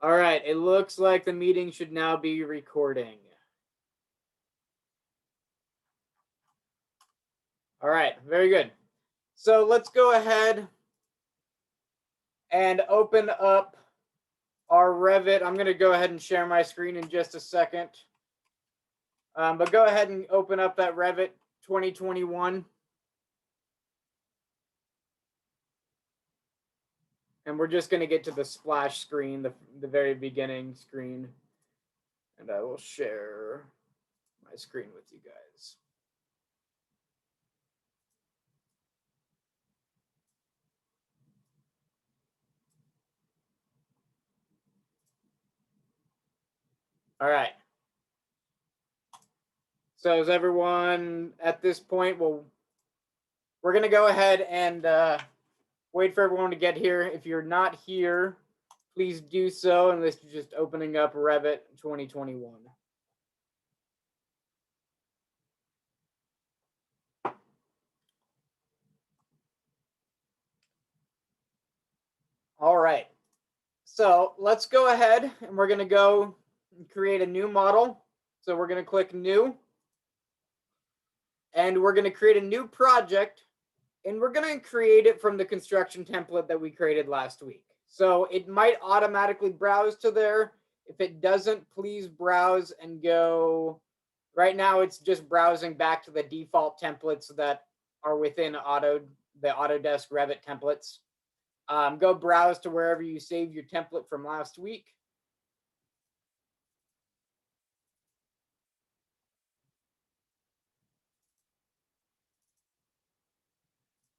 All right, it looks like the meeting should now be recording. All right, very good. So let's go ahead and open up our Revit. I'm going to go ahead and share my screen in just a second. But go ahead and open up that Revit 2021. And we're just going to get to the splash screen, the very beginning screen. And I will share my screen with you guys. All right. So is everyone at this point? Well, we're going to go ahead and wait for everyone to get here. If you're not here, please do so. And this is just opening up Revit 2021. All right. So let's go ahead and we're going to go and create a new model. So we're going to click new. And we're going to create a new project. And we're going to create it from the construction template that we created last week. So it might automatically browse to there. If it doesn't, please browse and go. Right now, it's just browsing back to the default templates that are within the Autodesk Revit templates. Go browse to wherever you saved your template from last week.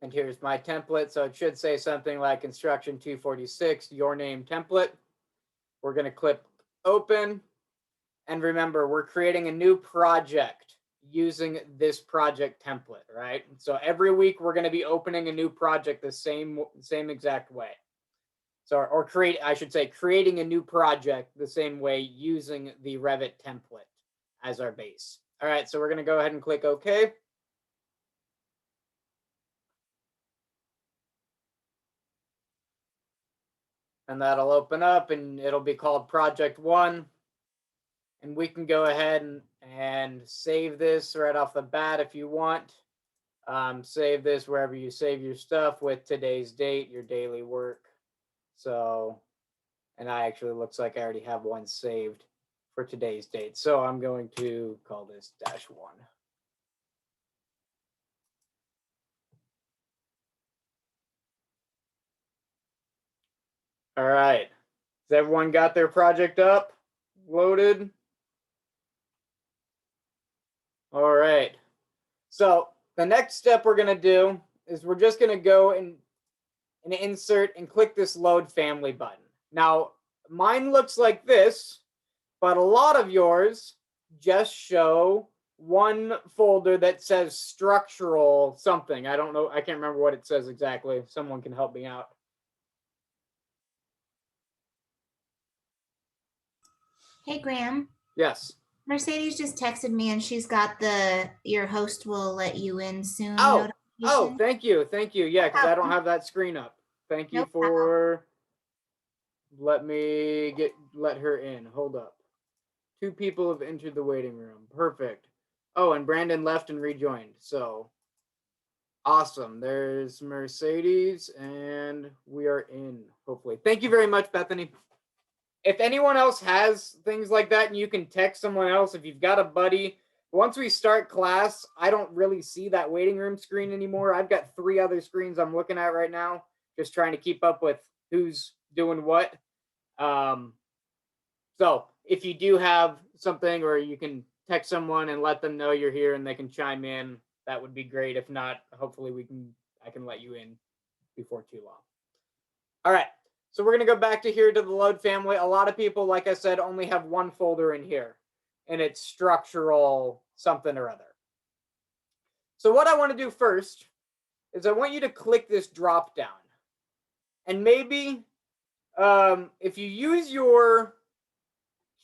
And here's my template. So it should say something like Construction 246, your name template. We're going to click open. And remember, we're creating a new project using this project template, right? So every week we're going to be opening a new project the same exact way. So, creating a new project the same way using the Revit template as our base. All right, so we're going to go ahead and click OK. And that'll open up and it'll be called Project 1. And we can go ahead and save this right off the bat if you want. Save this wherever you save your stuff with today's date, your daily work. So, and I actually looks like I already have one saved for today's date. So I'm going to call this -1. All right. Has everyone got their project up, loaded? All right. So the next step we're going to do is we're just going to go and insert and click this load family button. Now, mine looks like this, but a lot of yours just show one folder that says structural something. I don't know. I can't remember what it says exactly. Someone can help me out. Hey, Graham. Yes. Mercedes just texted me and she's got your host will let you in soon. Oh, thank you. Thank you. Yeah, because I don't have that screen up. Thank you for let her in. Hold up. 2 people have entered the waiting room. Perfect. Oh, and Brandon left and rejoined. So awesome. There's Mercedes and we are in, hopefully. Thank you very much, Bethany. If anyone else has things like that and you can text someone else, if you've got a buddy, once we start class, I don't really see that waiting room screen anymore. I've got 3 other screens I'm looking at right now, just trying to keep up with who's doing what. So if you do have something or you can text someone and let them know you're here and they can chime in, that would be great. If not, hopefully I can let you in before too long. All right. So we're going to go back to here to the load family. A lot of people, like I said, only have one folder in here, and it's structural something or other. So what I want to do first is I want you to click this drop down. And maybe if you use your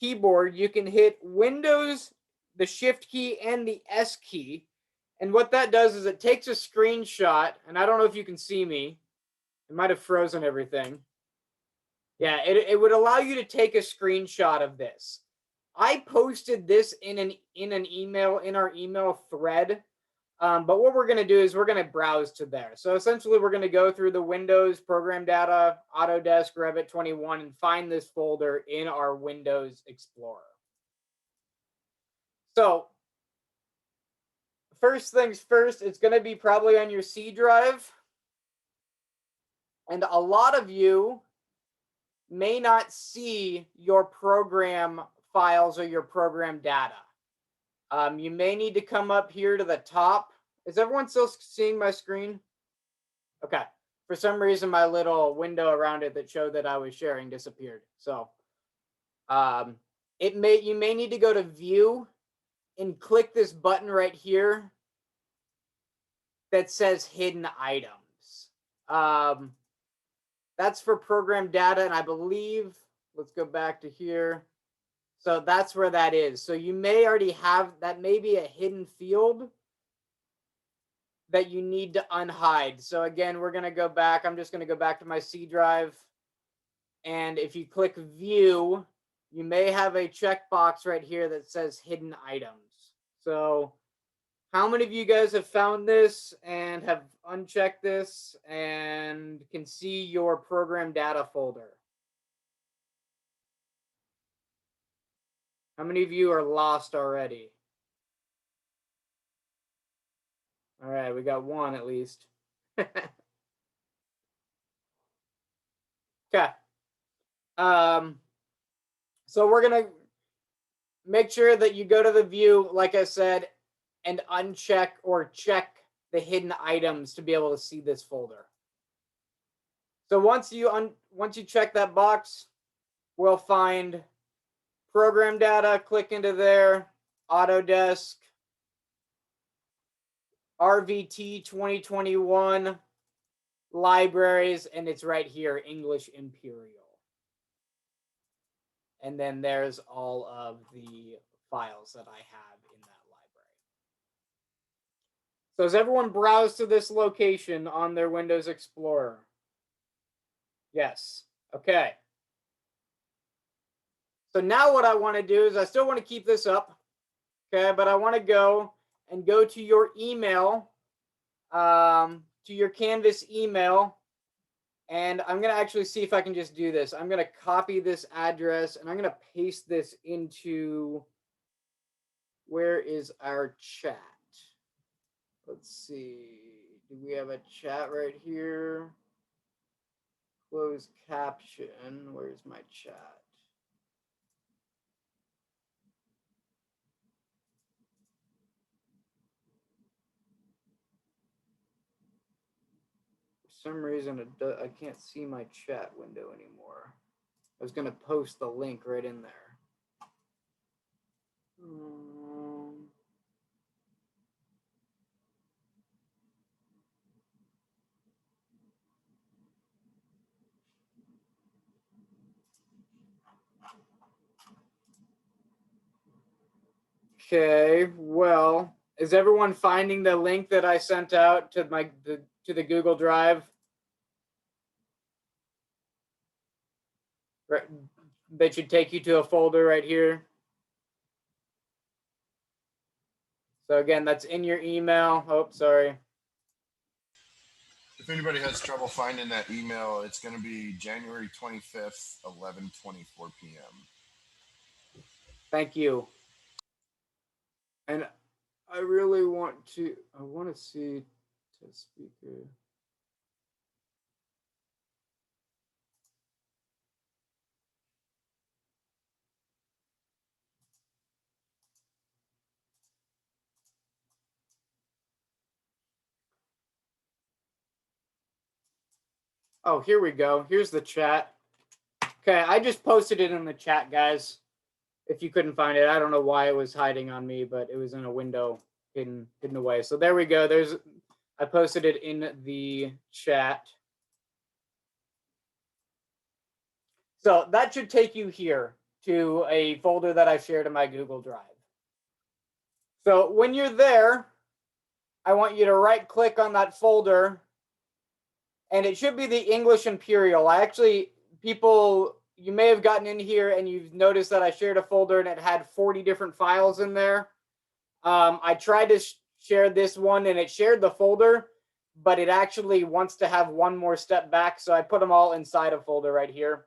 keyboard, you can hit Windows, the Shift key, and the S key. And what that does is it takes a screenshot, and I don't know if you can see me. It might have frozen everything. Yeah, it would allow you to take a screenshot of this. I posted this in an email, in our email thread. But what we're going to do is we're going to browse to there. So essentially, we're going to go through the Windows program data, Autodesk, Revit 21, and find this folder in our Windows Explorer. So first things first, it's going to be probably on your C drive. And a lot of you may not see your program files or your program data. You may need to come up here to the top. Is everyone still seeing my screen? Okay. For some reason, my little window around it that showed that I was sharing disappeared. So you may need to go to View and click this button right here that says Hidden Items. That's for program data, and I believe, let's go back to here. So that's where that is. So you may already have, that may be a hidden field that you need to unhide. So again, we're going to go back. I'm just going to go back to my C drive. And if you click View, you may have a checkbox right here that says Hidden Items. So how many of you guys have found this and have unchecked this and can see your program data folder? How many of you are lost already? All right, we got one at least. Okay. So we're going to make sure that you go to the view, like I said, and uncheck or check the hidden items to be able to see this folder. So once you check that box, we'll find program data, click into there, Autodesk, RVT 2021, libraries, and it's right here, English Imperial. And then there's all of the files that I have in that library. So has everyone browsed to this location on their Windows Explorer? Yes. Okay. So now what I want to do is I still want to keep this up, okay, but I want to go to your email, to your Canvas email, and I'm going to actually see if I can just do this. I'm going to copy this address, and I'm going to paste this into, where is our chat? Let's see. Do we have a chat right here? Close caption. Where's my chat? For some reason, I can't see my chat window anymore. I was going to post the link right in there. Okay, well, is everyone finding the link that I sent out to the Google Drive? Right, that should take you to a folder right here. So again, that's in your email. Oh, sorry. If anybody has trouble finding that email, it's going to be January 25th, 11:24 p.m. Thank you. And I really want to see test speaker. Oh, here we go. Here's the chat. Okay, I just posted it in the chat, guys. If you couldn't find it, I don't know why it was hiding on me, but it was in a window hidden away. So there we go. I posted it in the chat. So that should take you here to a folder that I shared in my Google Drive. So when you're there, I want you to right click on that folder, and it should be the English Imperial. People you may have gotten in here and you've noticed that I shared a folder and it had 40 different files in there. I tried to share this one and it shared the folder, but it actually wants to have one more step back. So I put them all inside a folder right here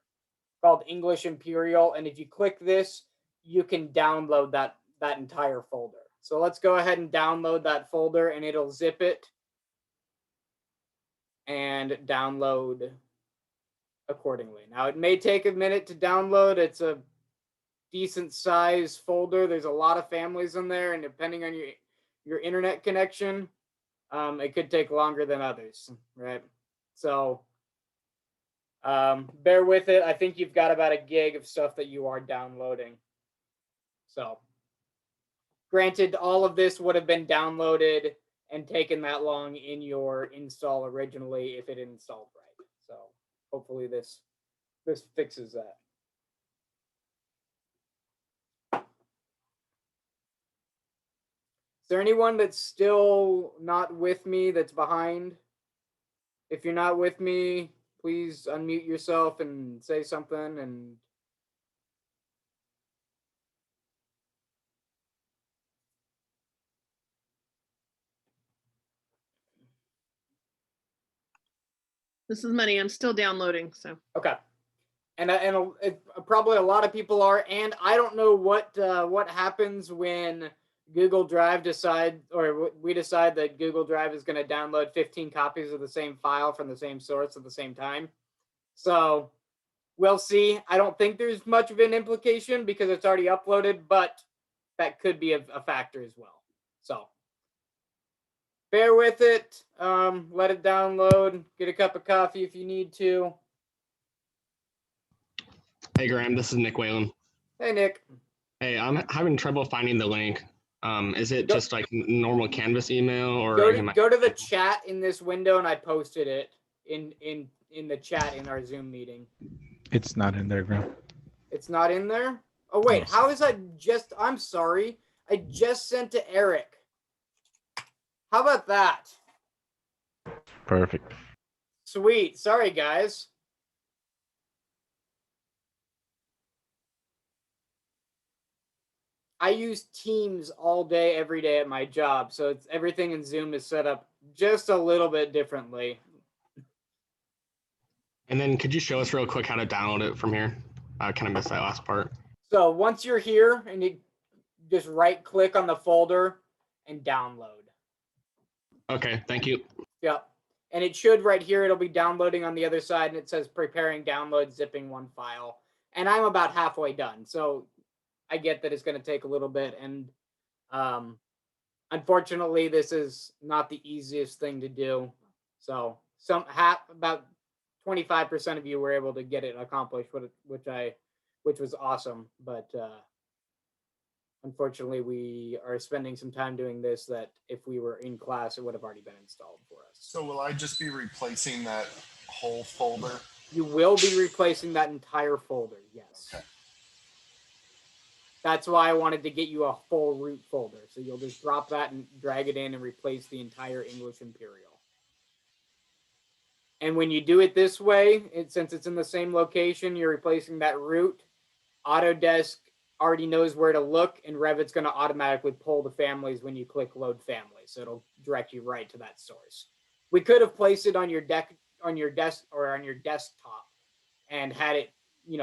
called English Imperial. And if you click this, you can download that entire folder. So let's go ahead and download that folder and it'll zip it and download accordingly. Now it may take a minute to download. It's a decent size folder. There's a lot of families in there, and depending on your internet connection, it could take longer than others, right? So bear with it. I think you've got about a gig of stuff that you are downloading. So granted, all of this would have been downloaded and taken that long in your install originally if it installed right. So hopefully this fixes that. Is there anyone that's still not with me that's behind? If you're not with me, please unmute yourself and say something. And This is Money. I'm still downloading, so. okay. And probably a lot of people are, and I don't know what happens when Google Drive we decide that Google Drive is going to download 15 copies of the same file from the same source at the same time. So we'll see. I don't think there's much of an implication because it's already uploaded, but that could be a factor as well. So bear with it. Let it download. Get a cup of coffee if you need to. Hey Graham, this is Nick Whalen. Hey Nick. Hey, I'm having trouble finding the link. Is it just like normal Canvas email or go to the chat in this window and I posted it in the chat in our Zoom meeting. It's not in there, Graham. It's not in there? Oh wait, No. how is I'm sorry. I just sent to Eric. How about that? Perfect. Sweet. Sorry guys. I use Teams all day, every day at my job. So everything in Zoom is set up just a little bit differently. And then could you show us real quick how to download it from here? I kind of missed that last part. So once you're here and you just right click on the folder and download. Okay, thank you. Yep. And it should right here, it'll be downloading on the other side and it says preparing download, zipping one file. And I'm about halfway done. So I get that it's going to take a little bit. And unfortunately, this is not the easiest thing to do. So about 25% of you were able to get it accomplished, which was awesome. But unfortunately, we are spending some time doing this that if we were in class, it would have already been installed for us. So will I just be replacing that whole folder? You will be replacing that entire folder, yes. Okay. That's why I wanted to get you a full root folder. So you'll just drop that and drag it in and replace the entire English Imperial. And when you do it this way, since it's in the same location, you're replacing that root. Autodesk already knows where to look, and Revit's going to automatically pull the families when you click load family. So it'll direct you right to that source. We could have placed it on your desk or on your desktop and had it,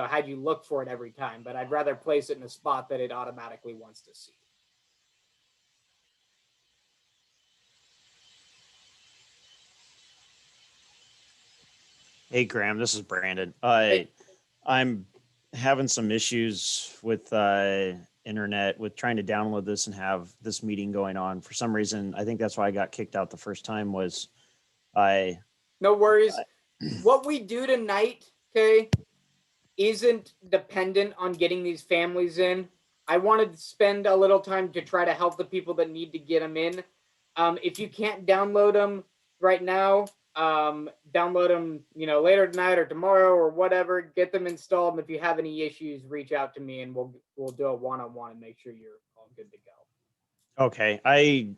had you look for it every time, but I'd rather place it in a spot that it automatically wants to see. Hey, Graham, this is Brandon. Hey. I'm having some issues with internet with trying to download this and have this meeting going on. For some reason, I think that's why I got kicked out the first time was No worries. What we do tonight, okay, isn't dependent on getting these families in. I wanted to spend a little time to try to help the people that need to get them in. If you can't download them right now, download them, later tonight or tomorrow or whatever. Get them installed, and if you have any issues, reach out to me, and we'll do a one-on-one and make sure you're all good to go. okay. I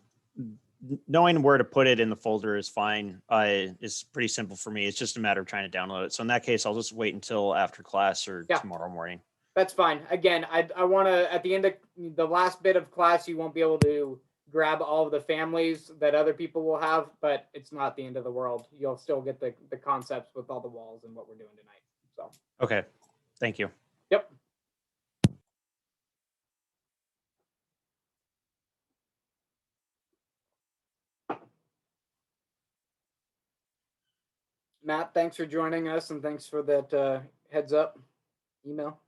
knowing where to put it in the folder is fine. It's pretty simple for me. It's just a matter of trying to download it. So in that case, I'll just wait until after class or Yeah. tomorrow morning. That's fine. Again, I want to, at the end of the last bit of class, you won't be able to grab all of the families that other people will have, but it's not the end of the world. You'll still get the concepts with all the walls and what we're doing tonight. So, Okay. Thank you. yep. Matt, thanks for joining us and thanks for that heads up email.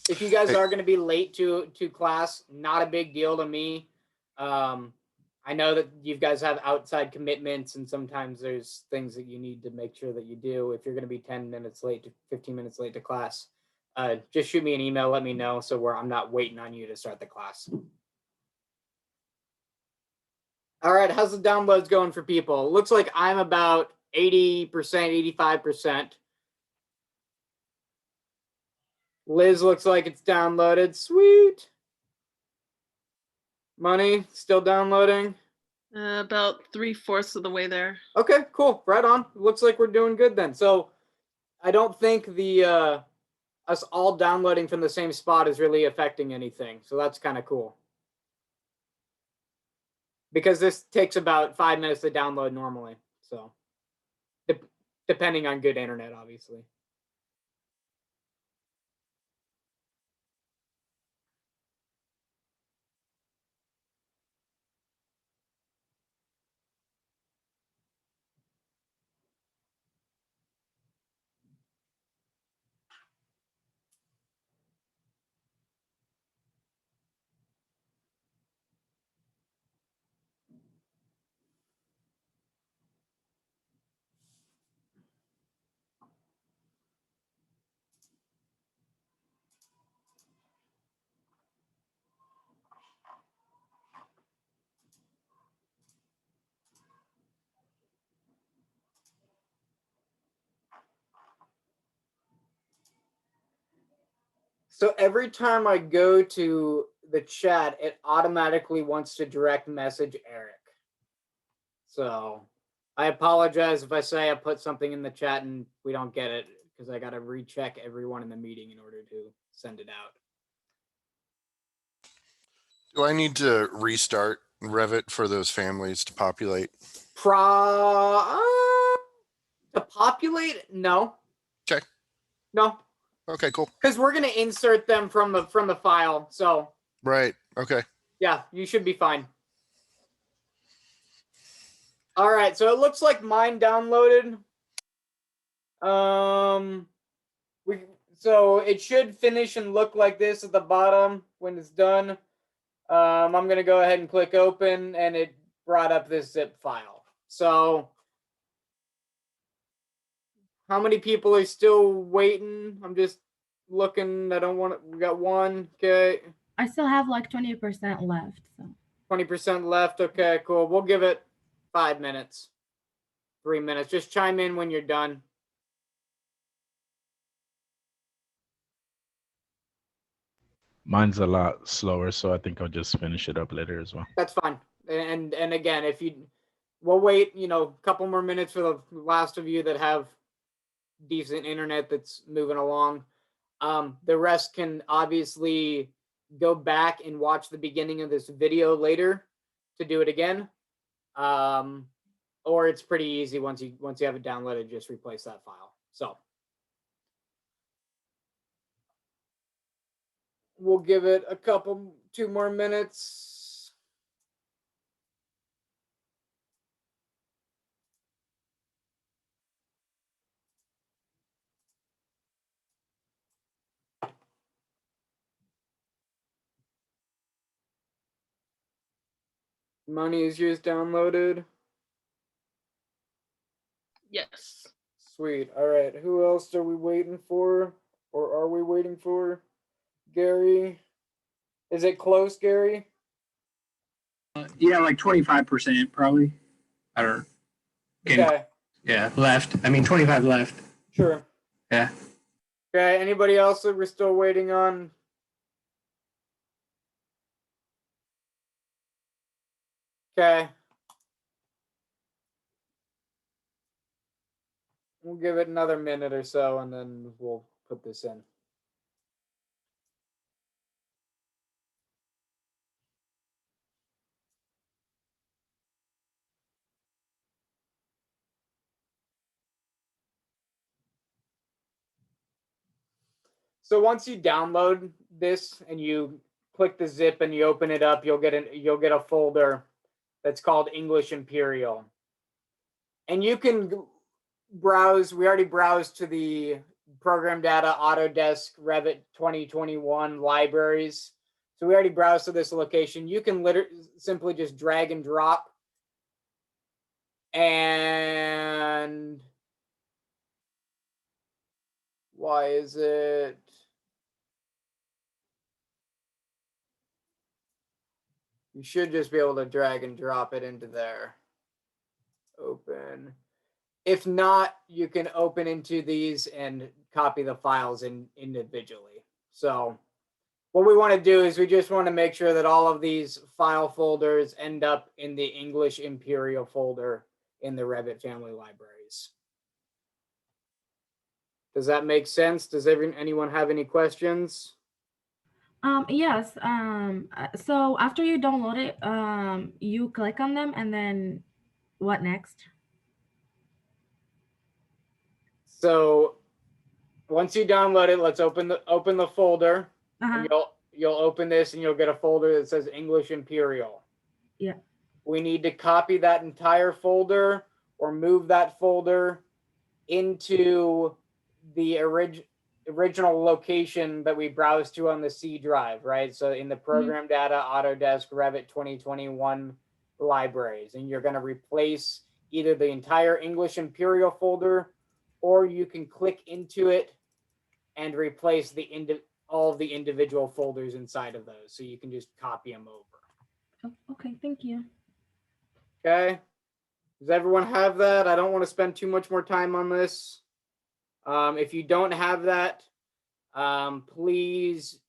If you guys are going to be late to class, not a big deal to me. I know that you guys have outside commitments and sometimes there's things that you need to make sure that you do. If you're going to be 10 minutes late to 15 minutes late to class, just shoot me an email, let me know so I'm not waiting on you to start the class. All right, how's the downloads going for people? It looks like I'm about 80%, 85%. Liz looks like it's downloaded. Sweet. Money still downloading. About 3/4 of the way there. Okay, cool. Right on. Looks like we're doing good then. So I don't think the us all downloading from the same spot is really affecting anything. So that's kind of cool. Because this takes about 5 minutes to download normally. So depending on good internet, obviously. So every time I go to the chat, it automatically wants to direct message Eric. So I apologize if I say I put something in the chat and we don't get it because I got to recheck everyone in the meeting in order to send it out. Do I need to restart Revit for those families to populate? To populate? No. Okay. No. Okay, cool. Because we're gonna insert them from the file. So Right. Okay. yeah, you should be fine. All right, so it looks like mine downloaded. So it should finish and look like this at the bottom when it's done. I'm gonna go ahead and click open, and it brought up this zip file. So how many people are still waiting? I'm just looking. I don't want to. We got one. Okay. I still have like 20% left. So 20% left. Okay, cool. We'll give it 5 minutes. 3 minutes. Just chime in when you're done. Mine's a lot slower, so I think I'll just finish it up later as well. That's fine. And again, if we'll wait, a couple more minutes for the last of you that have decent internet that's moving along. The rest can obviously go back and watch the beginning of this video later to do it again. Or it's pretty easy once you have it downloaded, just replace that file. So we'll give it 2 more minutes. Money is yours downloaded. Yes. Sweet. All right. Who else are we waiting for? Or are we waiting for? Gary? Is it close, Gary? Yeah, like 25% probably. I don't. Okay. Yeah, left. I mean, 25 left. Sure. Yeah. Okay. Anybody else that we're still waiting on? Okay. We'll give it another minute or so and then we'll put this in. So once you download this and you click the zip and you open it up, you'll get a folder that's called English Imperial. And you can browse, we already browsed to the program data, Autodesk, Revit 2021 libraries. So we already browsed to this location. You can simply just drag and drop. And why is it? You should just be able to drag and drop it into there. Open. If not, you can open into these and copy the files individually. So what we want to do is we just want to make sure that all of these file folders end up in the English Imperial folder in the Revit family libraries. Does that make sense? Does anyone have any questions? Yes. So after you download it, you click on them and then what next? So once you download it, let's open the folder. And you'll open this and you'll get a folder that says English Imperial. Yeah. We need to copy that entire folder or move that folder into the original location that we browsed to on the C drive, right? So in the program data, Autodesk, Revit 2021 libraries, and you're going to replace either the entire English Imperial folder, or you can click into it and replace all of the individual folders inside of those. So you can just copy them over. Oh, okay, thank you. Okay. Does everyone have that? I don't want to spend too much more time on this. If you don't have that, please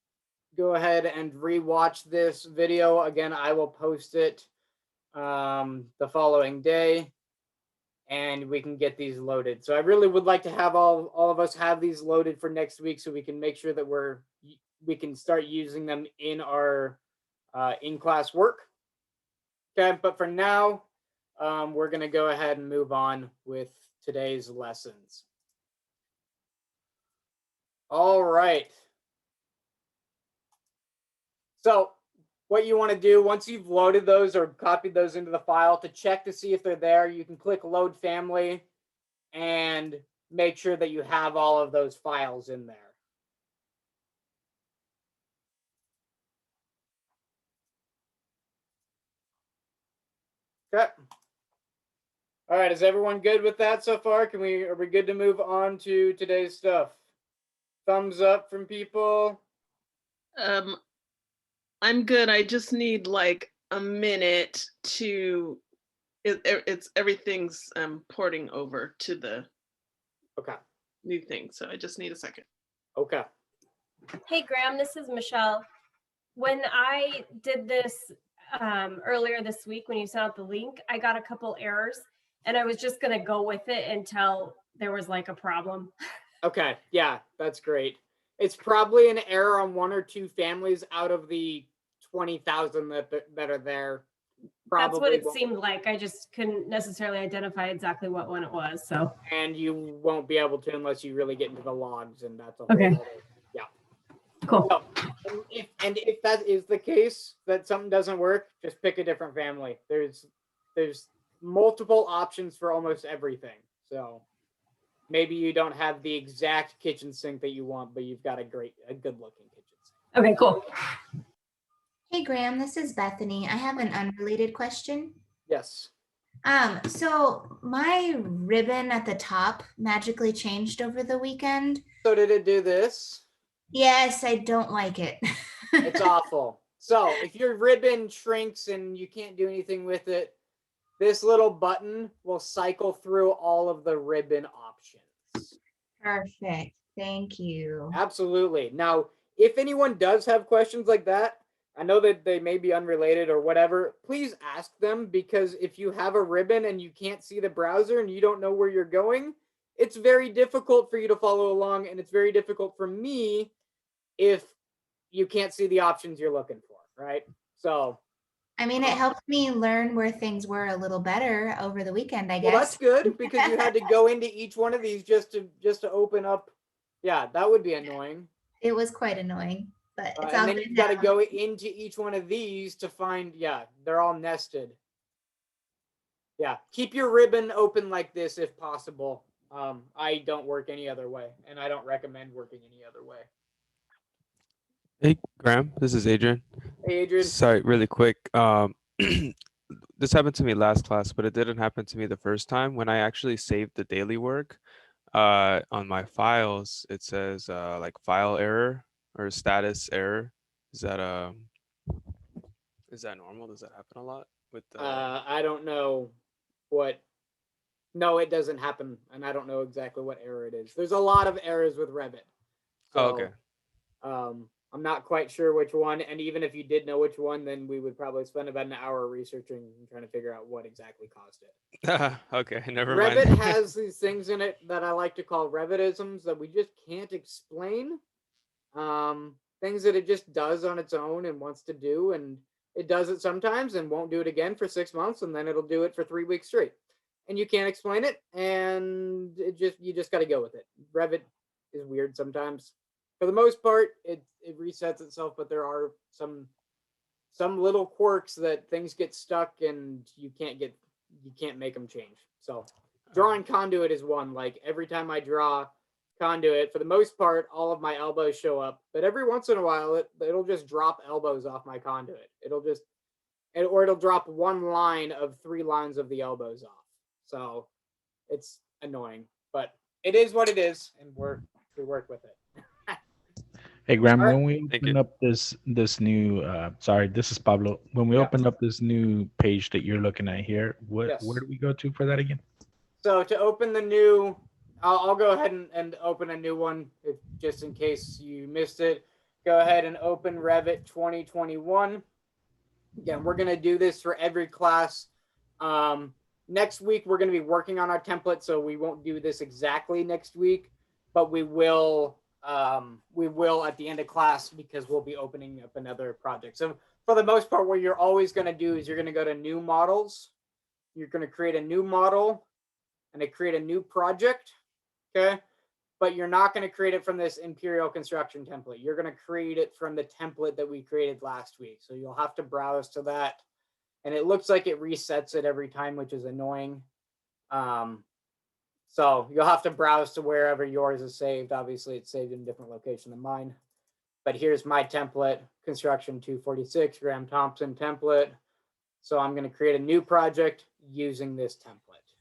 go ahead and rewatch this video. Again, I will post it the following day and we can get these loaded. So I really would like to have all of us have these loaded for next week so we can make sure that we can start using them in our in-class work. Okay, but for now, we're going to go ahead and move on with today's lessons. All right. So what you want to do once you've loaded those or copied those into the file, to check to see if they're there, you can click Load Family and make sure that you have all of those files in there. Okay. All right, is everyone good with that so far? Are we good to move on to today's stuff? Thumbs up from people. I'm good. I just need like a minute to. It's everything's porting over to the new thing, so I just need a second. Okay. Hey Graham, this is Michelle. When I did this earlier this week, when you sent out the link, I got a couple errors, and I was just gonna go with it until there was like a problem. Okay, yeah, that's great. It's probably an error on one or two families out of the 20,000 that are there. Probably that's what it seemed like. I just couldn't necessarily identify exactly what one it was. So. And you won't be able to unless you really get into the logs, and that's a whole okay. other, yeah. Cool. So, if that is the case, that something doesn't work, just pick a different family. There's multiple options for almost everything. So maybe you don't have the exact kitchen sink that you want, but you've got a good looking kitchen sink. Okay, cool. Hey Graham, this is Bethany. I have an unrelated question. Yes. So my ribbon at the top magically changed over the weekend. So did it do this? Yes, I don't like it. It's awful. So if your ribbon shrinks and you can't do anything with it, this little button will cycle through all of the ribbon options. Perfect. Thank you. Absolutely. Now, if anyone does have questions like that, I know that they may be unrelated or whatever. Please ask them, because if you have a ribbon and you can't see the browser and you don't know where you're going, it's very difficult for you to follow along, and it's very difficult for me if you can't see the options you're looking for, right? So, I mean, it helped me learn where things were a little better over the weekend, I well, that's guess. good, because you had to go into each one of these just to open up. Yeah, that would be annoying. It was quite annoying, but it's all And then good you've got to now. go into each one of these to find, yeah, they're all nested. Yeah, keep your ribbon open like this if possible. I don't work any other way, and I don't recommend working any other way. Hey, Graham, this is Adrian. Hey, Adrian. Sorry, really quick. This happened to me last class, but it didn't happen to me the first time. When I actually saved the daily work, on my files, it says like file error or status error. Is that normal? Does that happen a lot with the? I don't know what. No, it doesn't happen, and I don't know exactly what error it is. There's a lot of errors with Revit. So, Oh, okay. I'm not quite sure which one, and even if you did know which one, then we would probably spend about an hour researching and trying to figure out what exactly caused it. Okay, never Revit mind. has these things in it that I like to call Revitisms that we just can't explain. Things that it just does on its own and wants to do, and it does it sometimes and won't do it again for 6 months, and then it'll do it for 3 weeks straight. And you can't explain it, and you just got to go with it. Revit is weird sometimes. For the most part, it resets itself, but there are some little quirks that things get stuck and you can't make them change. So drawing conduit is one. Like every time I draw conduit, for the most part, all of my elbows show up, but every once in a while it'll just drop elbows off my conduit. It'll drop one line of 3 lines of the elbows off. So it's annoying, but it is what it is, and we work with it. Hey Graham, All right. when we open up this new sorry, this is Pablo. When we open up this new page that you're looking at here, Yes. where do we go to for that again? So to open the new, I'll go ahead and open a new one, just in case you missed it. Go ahead and open Revit 2021. Again, we're going to do this for every class. Next week, we're going to be working on our template, so we won't do this exactly next week, but we will at the end of class, because we'll be opening up another project. So for the most part, what you're always going to do is you're going to go to new models. You're going to create a new model and create a new project. Okay. But you're not going to create it from this Imperial construction template. You're going to create it from the template that we created last week. So you'll have to browse to that. And it looks like it resets it every time, which is annoying. So you'll have to browse to wherever yours is saved. Obviously, it's saved in a different location than mine. But here's my template, construction 246, Graham Thompson template. So I'm going to create a new project using this template.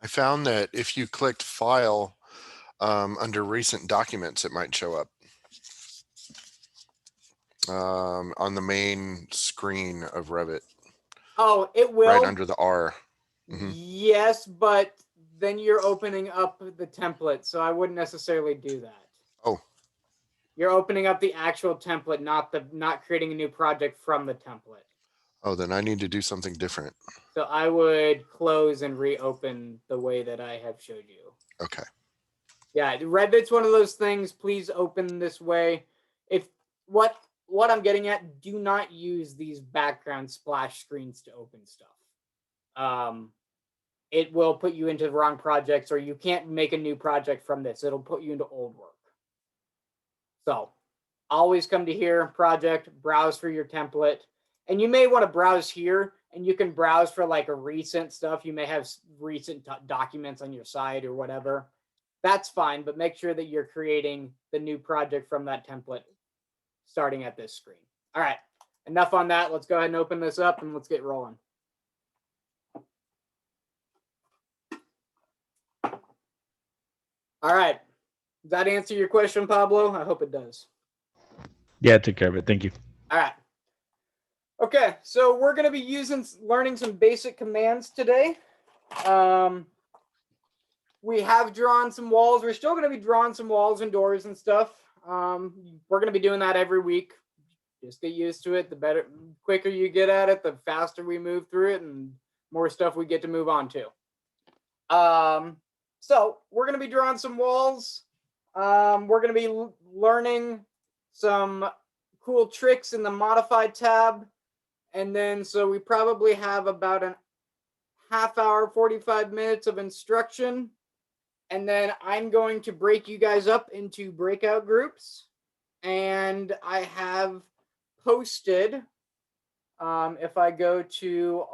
I found that if you clicked file under recent documents, it might show up on the main screen of Revit. Oh, it will. Right under the R. Mm-hmm. Yes, but then you're opening up the template, so I wouldn't necessarily do that. Oh. You're opening up the actual template, not creating a new project from the template. Oh, then I need to do something different. So I would close and reopen the way that I have showed you. Okay. Yeah, Revit's one of those things. Please open this way. If what I'm getting at, do not use these background splash screens to open stuff. It will put you into the wrong projects, or you can't make a new project from this. It'll put you into old work. So always come to here, project, browse for your template. And you may want to browse here, and you can browse for like a recent stuff. You may have recent documents on your site or whatever. That's fine, but make sure that you're creating the new project from that template starting at this screen. All right, enough on that. Let's go ahead and open this up and let's get rolling. All right. Does that answer your question, Pablo? I hope it does. Yeah, I took care of it. Thank you. All right. Okay, so we're going to be learning some basic commands today. We have drawn some walls. We're still going to be drawing some walls and doors and stuff. We're going to be doing that every week. just get used to it. The better, quicker you get at it, the faster we move through it and more stuff we get to move on to. So we're going to be drawing some walls. We're going to be learning some cool tricks in the modified tab. And then, so we probably have about a half hour, 45 minutes of instruction. And then I'm going to break you guys up into breakout groups. And I have posted, if I go to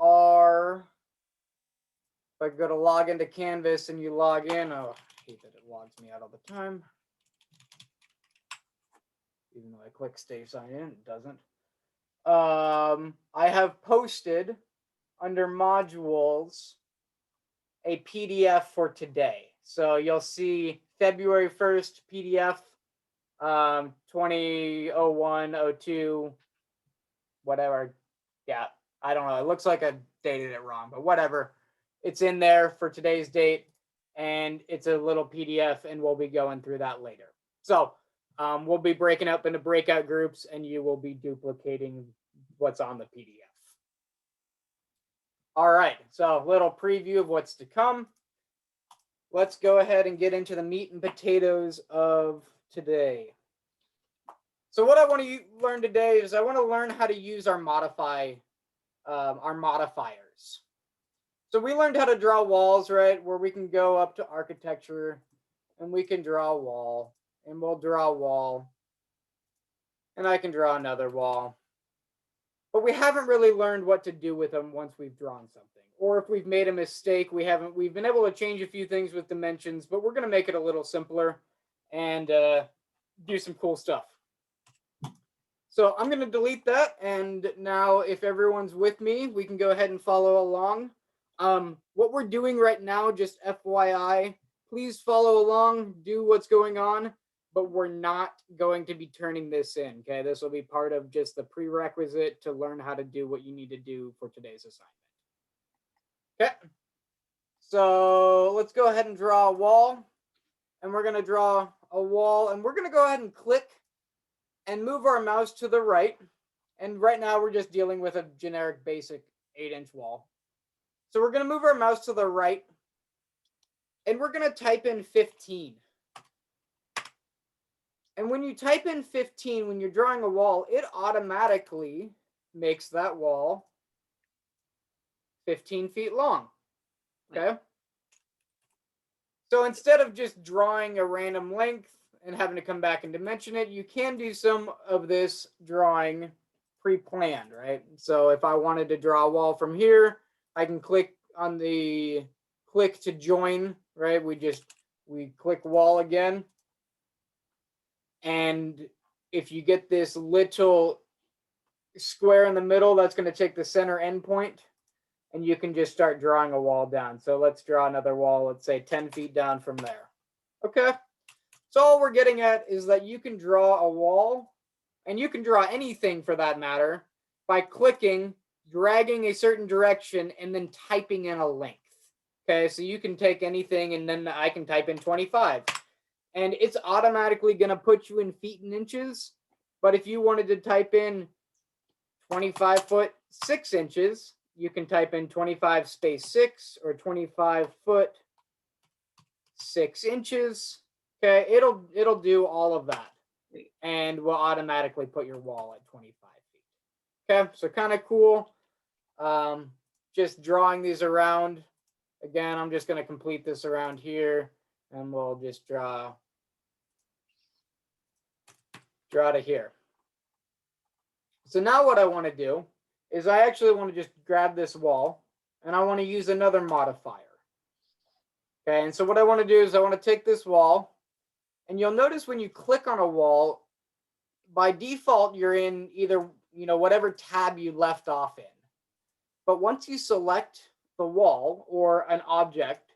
if I go to log into Canvas and you log in, oh, I hate that it logs me out all the time. Even though I click stay sign in, it doesn't. I have posted under modules a PDF for today. So you'll see February 1st PDF, 2001-02, whatever. Yeah, I don't know. It looks like I dated it wrong, but whatever. It's in there for today's date, and it's a little PDF, and we'll be going through that later. So we'll be breaking up into breakout groups, and you will be duplicating what's on the PDF. All right, so a little preview of what's to come. Let's go ahead and get into the meat and potatoes of today. So what I want to learn today is I want to learn how to use our modifiers. So we learned how to draw walls, right? Where we can go up to architecture and we can draw a wall, and we'll draw a wall, and I can draw another wall. But we haven't really learned what to do with them once we've drawn something. Or if we've made a mistake, we've been able to change a few things with dimensions, but we're going to make it a little simpler and do some cool stuff. So I'm going to delete that. And now if everyone's with me, we can go ahead and follow along. What we're doing right now, just FYI, please follow along, do what's going on, but we're not going to be turning this in, okay? This will be part of just the prerequisite to learn how to do what you need to do for today's assignment. Okay, so let's go ahead and draw a wall, and we're gonna draw a wall, and we're gonna go ahead and click and move our mouse to the right. And right now we're just dealing with a generic basic 8-inch wall. So we're gonna move our mouse to the right, and we're gonna type in 15. And when you type in 15, when you're drawing a wall, it automatically makes that wall 15 feet long, okay? So instead of just drawing a random length and having to come back and dimension it, you can do some of this drawing pre-planned, right? So if I wanted to draw a wall from here, I can click on the click to join, right? We click wall again. And if you get this little square in the middle, that's going to take the center endpoint, and you can just start drawing a wall down. So let's draw another wall, let's say 10 feet down from there. Okay. So all we're getting at is that you can draw a wall, and you can draw anything for that matter, by clicking, dragging a certain direction, and then typing in a length. Okay, so you can take anything, and then I can type in 25. And it's automatically going to put you in feet and inches. But if you wanted to type in 25 foot 6 inches, you can type in 25 space 6 or 25 foot 6 inches. Okay, it'll do all of that, and will automatically put your wall at 25 feet. Okay, so kind of cool. Just drawing these around. Again, I'm just going to complete this around here, and we'll just draw to here. So now what I want to do is I actually want to just grab this wall, and I want to use another modifier. Okay, and so what I want to do is I want to take this wall, and you'll notice when you click on a wall, by default, you're in either, whatever tab you left off in. But once you select the wall or an object,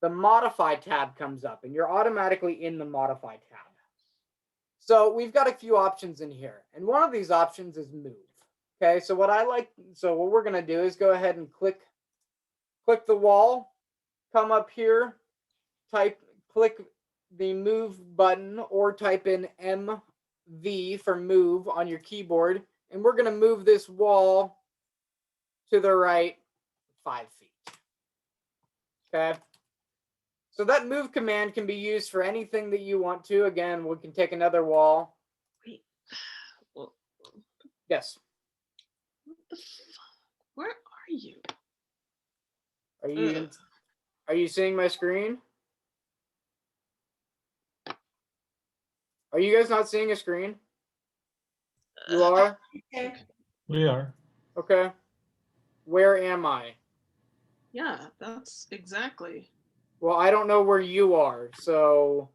the Modify tab comes up, and you're automatically in the Modify tab. So we've got a few options in here, and one of these options is Move. Okay, so what we're going to do is go ahead and click the wall, come up here, click the Move button, or type in M V for move on your keyboard, and we're going to move this wall to the right 5 feet. Okay. So that move command can be used for anything that you want to. Again, we can take another wall. Wait. Well, Yes. what the fuck? Where are you? Are you seeing my screen? Are you guys not seeing a screen? You are? We are. Okay. Where am I? Yeah, that's exactly. Well, I don't know where you are, so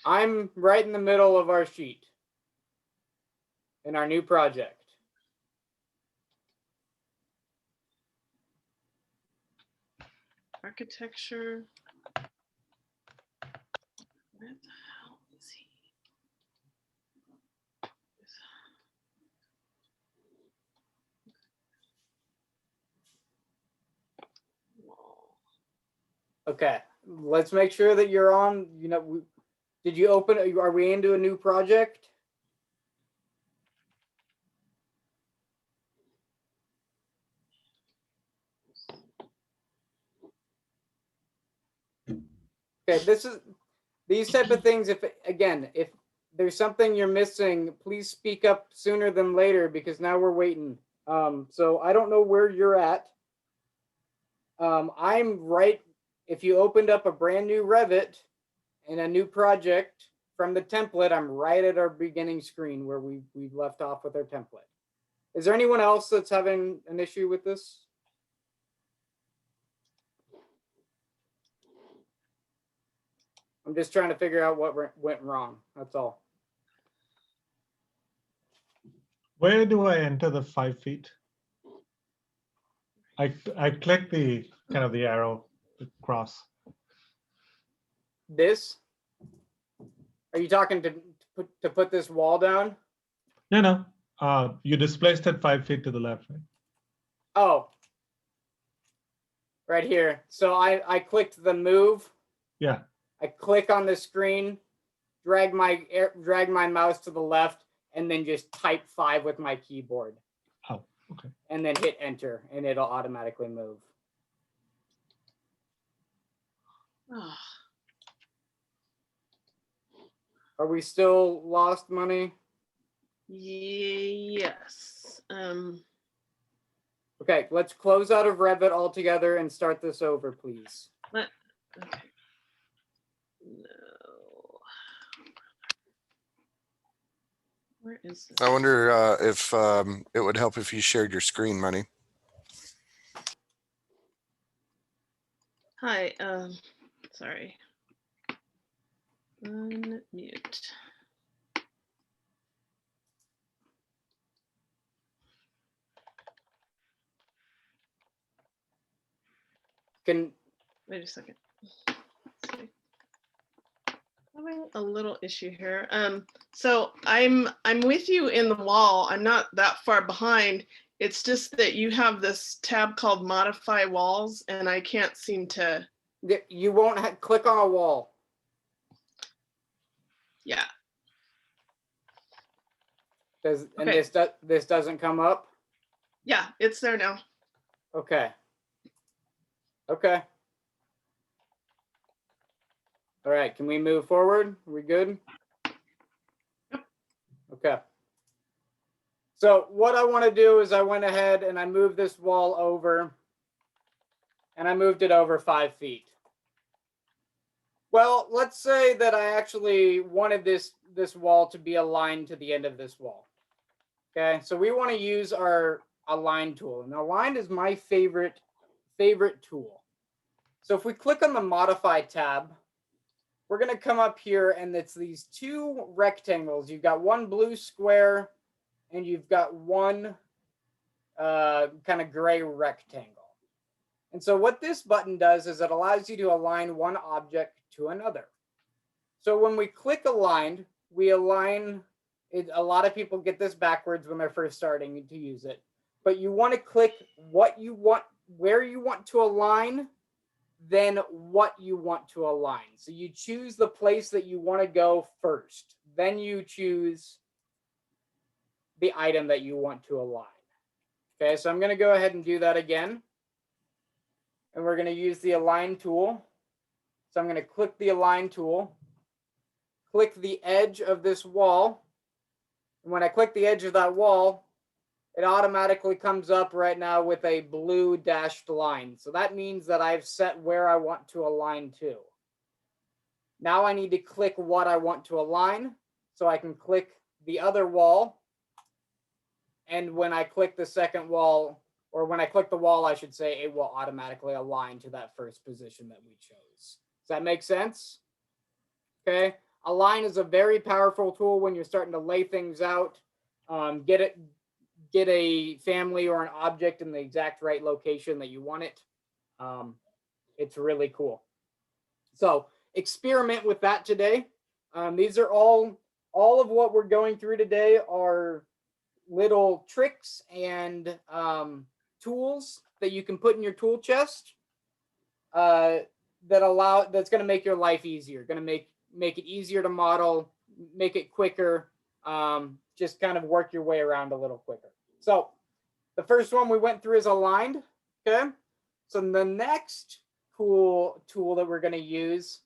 I'm right in the middle of our sheet in our new project. Architecture. Where the hell is he? Okay, let's make sure that you're on. Did you open? Are we into a new project? Okay, these type of things. If there's something you're missing, please speak up sooner than later because now we're waiting. So I don't know where you're at. I'm right. If you opened up a brand new Revit in a new project from the template, I'm right at our beginning screen where we left off with our template. Is there anyone else that's having an issue with this? I'm just trying to figure out what went wrong. That's all. Where do I enter the 5 feet? I click the kind of the arrow across. This? Are you talking to put this wall down? No. You displaced it 5 feet to the left, right? Oh, right here. So I clicked the move. Yeah. I click on the screen, drag my mouse to the left, and then just type 5 with my keyboard. Oh, okay. And then hit enter, and it'll automatically move. Oh. Are we still lost money? Yes. Okay, let's close out of Revit altogether and start this over, please. Okay. No. Where is this? I wonder if it would help if you shared your screen, Money. Hi. Sorry. Unmute. Wait a second. Having a little issue here. So I'm with you in the wall. I'm not that far behind. It's just that you have this tab called Modify Walls, and I can't seem to. You won't click on a wall. Yeah. And this doesn't come up? Yeah, it's there now. Okay. Okay. All right, can we move forward? Are we good? Okay. So what I want to do is I went ahead and I moved this wall over, and I moved it over 5 feet. Well, let's say that I actually wanted this wall to be aligned to the end of this wall. Okay, so we want to use our align tool, and align is my favorite tool. So if we click on the modify tab, we're going to come up here, and it's these 2 rectangles. You've got one blue square, and you've got one kind of gray rectangle. And so what this button does is it allows you to align one object to another. So when we click aligned, we align it. A lot of people get this backwards when they're first starting to use it. But you want to click what you want, where you want to align, then what you want to align. So you choose the place that you want to go first. Then you choose the item that you want to align. Okay, so I'm going to go ahead and do that again. And we're going to use the align tool. So I'm going to click the align tool, click the edge of this wall. And when I click the edge of that wall, it automatically comes up right now with a blue dashed line. So that means that I've set where I want to align to. Now I need to click what I want to align. So I can click the other wall. And when I click the second wall, or when I click the wall, I should say, it will automatically align to that first position that we chose. Does that make sense? Okay. Align is a very powerful tool when you're starting to lay things out. Get a family or an object in the exact right location that you want it. It's really cool. So experiment with that today. These are all of what we're going through today are little tricks and tools that you can put in your tool chest that's going to make your life easier, going to make it easier to model, make it quicker, just kind of work your way around a little quicker. So the first one we went through is aligned. Okay. So the next cool tool that we're going to use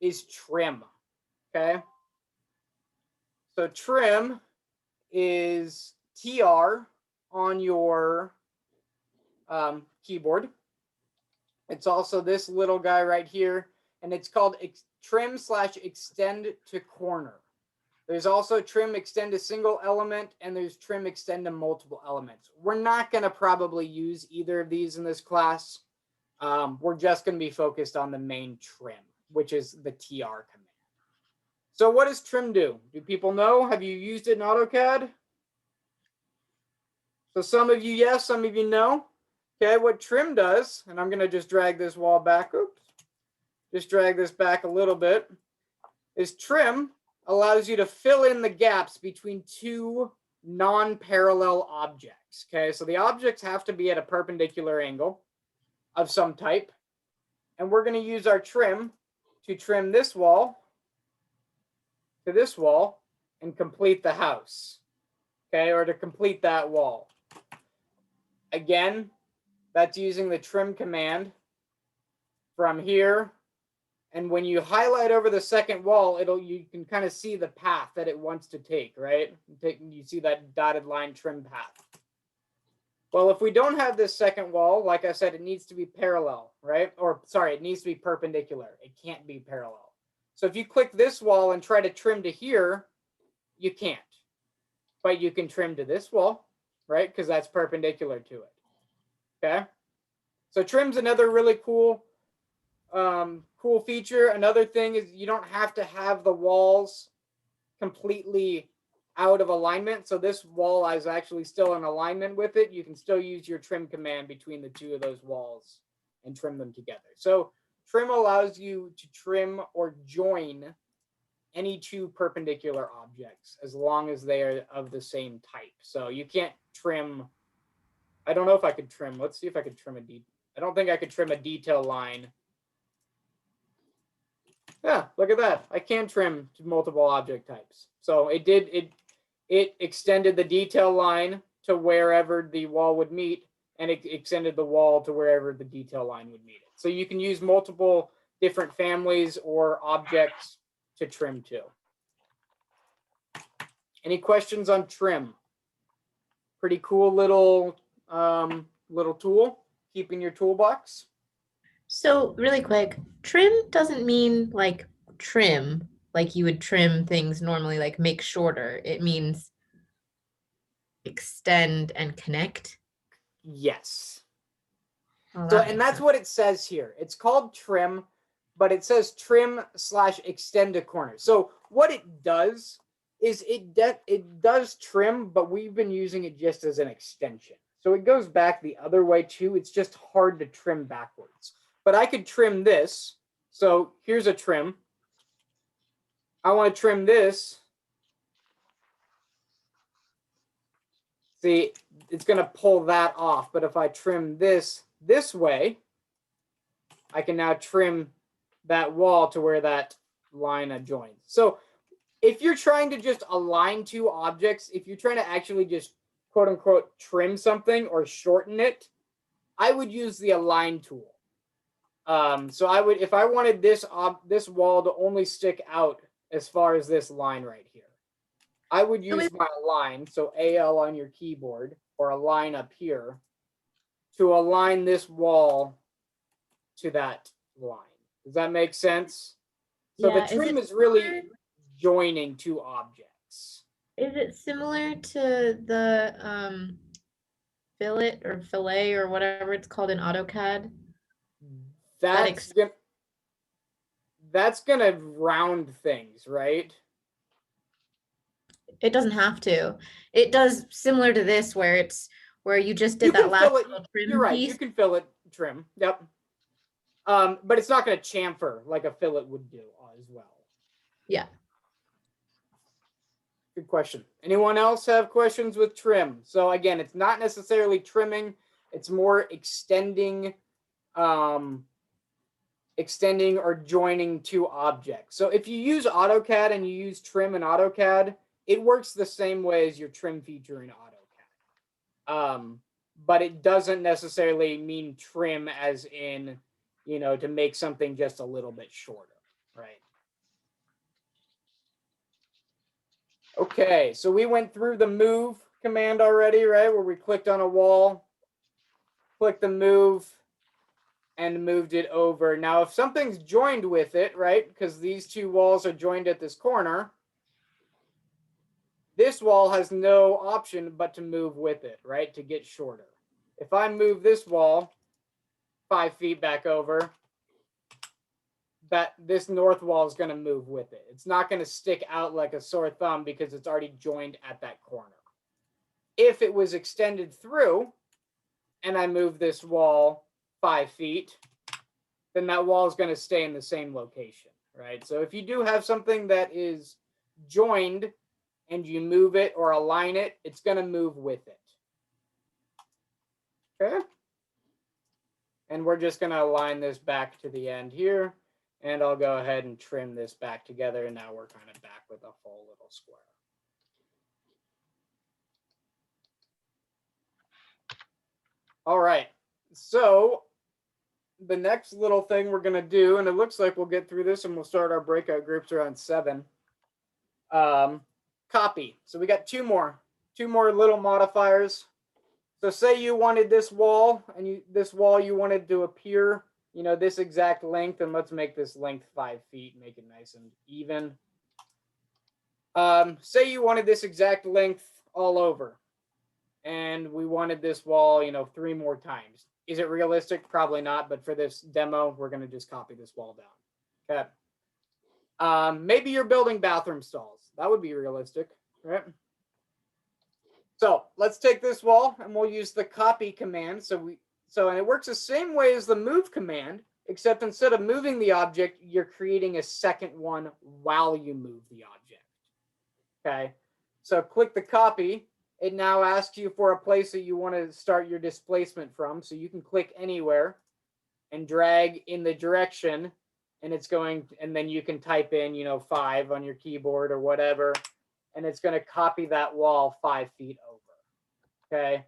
is trim. Okay. So trim is TR on your keyboard. It's also this little guy right here, and it's called trim/extend to corner. There's also trim extend to single element, and there's trim extend to multiple elements. We're not going to probably use either of these in this class. We're just going to be focused on the main trim, which is the TR command. So what does trim do? Do people know? Have you used it in AutoCAD? So some of you yes, some of you no. Okay, what trim does, and I'm going to just drag this wall back, oops, just drag this back a little bit, is trim allows you to fill in the gaps between two non-parallel objects. Okay, so the objects have to be at a perpendicular angle of some type. And we're going to use our trim to trim this wall to this wall and complete the house. Okay, or to complete that wall. Again, that's using the trim command from here. And when you highlight over the second wall, you can kind of see the path that it wants to take, right? You see that dotted line trim path. Well, if we don't have this second wall, like I said, it needs to be parallel, right? Or sorry, it needs to be perpendicular. It can't be parallel. So if you click this wall and try to trim to here, you can't. But you can trim to this wall, right? Because that's perpendicular to it. Okay? So trim's another really cool feature. Another thing is you don't have to have the walls completely out of alignment. So this wall is actually still in alignment with it. You can still use your trim command between the two of those walls and trim them together. So trim allows you to trim or join any two perpendicular objects as long as they are of the same type. So you can't trim. I don't know if I could trim. Let's see if I could trim I don't think I could trim a detail line. Yeah, look at that. I can trim to multiple object types. So it extended the detail line to wherever the wall would meet, and it extended the wall to wherever the detail line would meet it. So you can use multiple different families or objects to trim to. Any questions on trim? Pretty cool little tool. Keep in your toolbox. So really quick, trim doesn't mean like trim, like you would trim things normally, like make shorter. It means extend and connect. Yes. Oh, So, and that's what it says here. It's called trim, but it says trim/extend to corner. So what it does is it does trim, but we've been using it just as an extension. So it goes back the other way too. It's just hard to trim backwards. But I could trim this. So here's a trim. I want to trim this. See, it's going to pull that off. But if I trim this way, I can now trim that wall to where that line adjoins. So if you're trying to just align two objects, if you're trying to actually just quote unquote trim something or shorten it, I would use the align tool. So I would, if I wanted this wall to only stick out as far as this line right here, I would use my align, so AL on your keyboard, or align up here, to align this wall to that line. Does that make sense? So Yeah, the trim is really joining two objects. Is it similar to the fillet or fillet or whatever it's called in AutoCAD? That's gonna round things, right? It doesn't have to. It does similar to this where you just did that last little trim You're right. piece. You can fillet trim. Yep. But it's not going to chamfer like a fillet would do as well. Yeah. Good question. Anyone else have questions with trim? So again, it's not necessarily trimming. It's more extending or joining two objects. So if you use AutoCAD and you use trim in AutoCAD, it works the same way as your trim feature in AutoCAD. But it doesn't necessarily mean trim as in, you know, to make something just a little bit shorter, right? Okay, so we went through the move command already, right? Where we clicked on a wall, clicked the move, and moved it over. Now, if something's joined with it, right, because these two walls are joined at this corner, this wall has no option but to move with it, right, to get shorter. If I move this wall 5 feet back over, that this north wall is going to move with it. It's not going to stick out like a sore thumb because it's already joined at that corner. If it was extended through and I move this wall 5 feet, then that wall is going to stay in the same location, right? So if you do have something that is joined and you move it or align it, it's going to move with it. Okay? And we're just going to align this back to the end here. And I'll go ahead and trim this back together. And now we're kind of back with a full little square. All right. So the next little thing we're going to do, and it looks like we'll get through this and we'll start our breakout groups around 7. Copy. So we got two more little modifiers. So say you wanted this wall and this wall you wanted to appear, you know, this exact length, and let's make this length 5 feet, make it nice and even. Say you wanted this exact length all over, and we wanted this wall, you know, 3 more times. Is it realistic? Probably not, but for this demo, we're going to just copy this wall down. Okay. Maybe you're building bathroom stalls. That would be realistic, right? So let's take this wall and we'll use the copy command. And it works the same way as the move command, except instead of moving the object, you're creating a second one while you move the object. Okay. So click the copy. It now asks you for a place that you want to start your displacement from. So you can click anywhere and drag in the direction, and it's going, and then you can type in, you know, 5 on your keyboard or whatever, and it's going to copy that wall 5 feet over. Okay.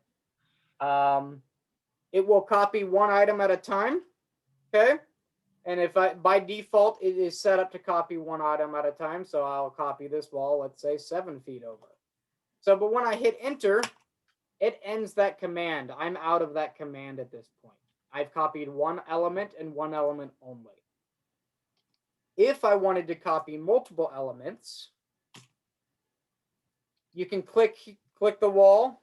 It will copy one item at a time. Okay. And if by default, it is set up to copy one item at a time. So I'll copy this wall, let's say 7 feet over. So, but when I hit enter, it ends that command. I'm out of that command at this point. I've copied one element and one element only. If I wanted to copy multiple elements, you can click the wall,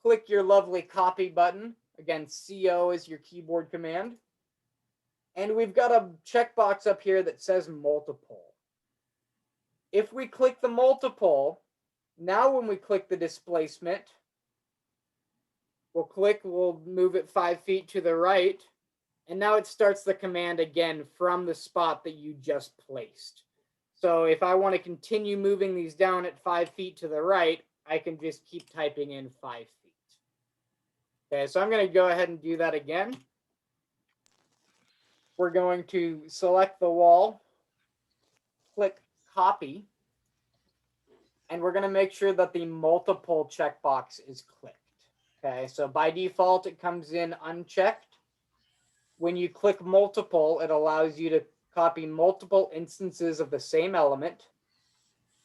click your lovely copy button. Again, CO is your keyboard command. And we've got a checkbox up here that says multiple. If we click the multiple, now when we click the displacement, we'll move it 5 feet to the right. And now it starts the command again from the spot that you just placed. So if I want to continue moving these down at 5 feet to the right, I can just keep typing in 5 feet. Okay, so I'm going to go ahead and do that again. we're going to select the wall, click copy, and we're going to make sure that the multiple checkbox is clicked. Okay, so by default, it comes in unchecked. When you click multiple, it allows you to copy multiple instances of the same element.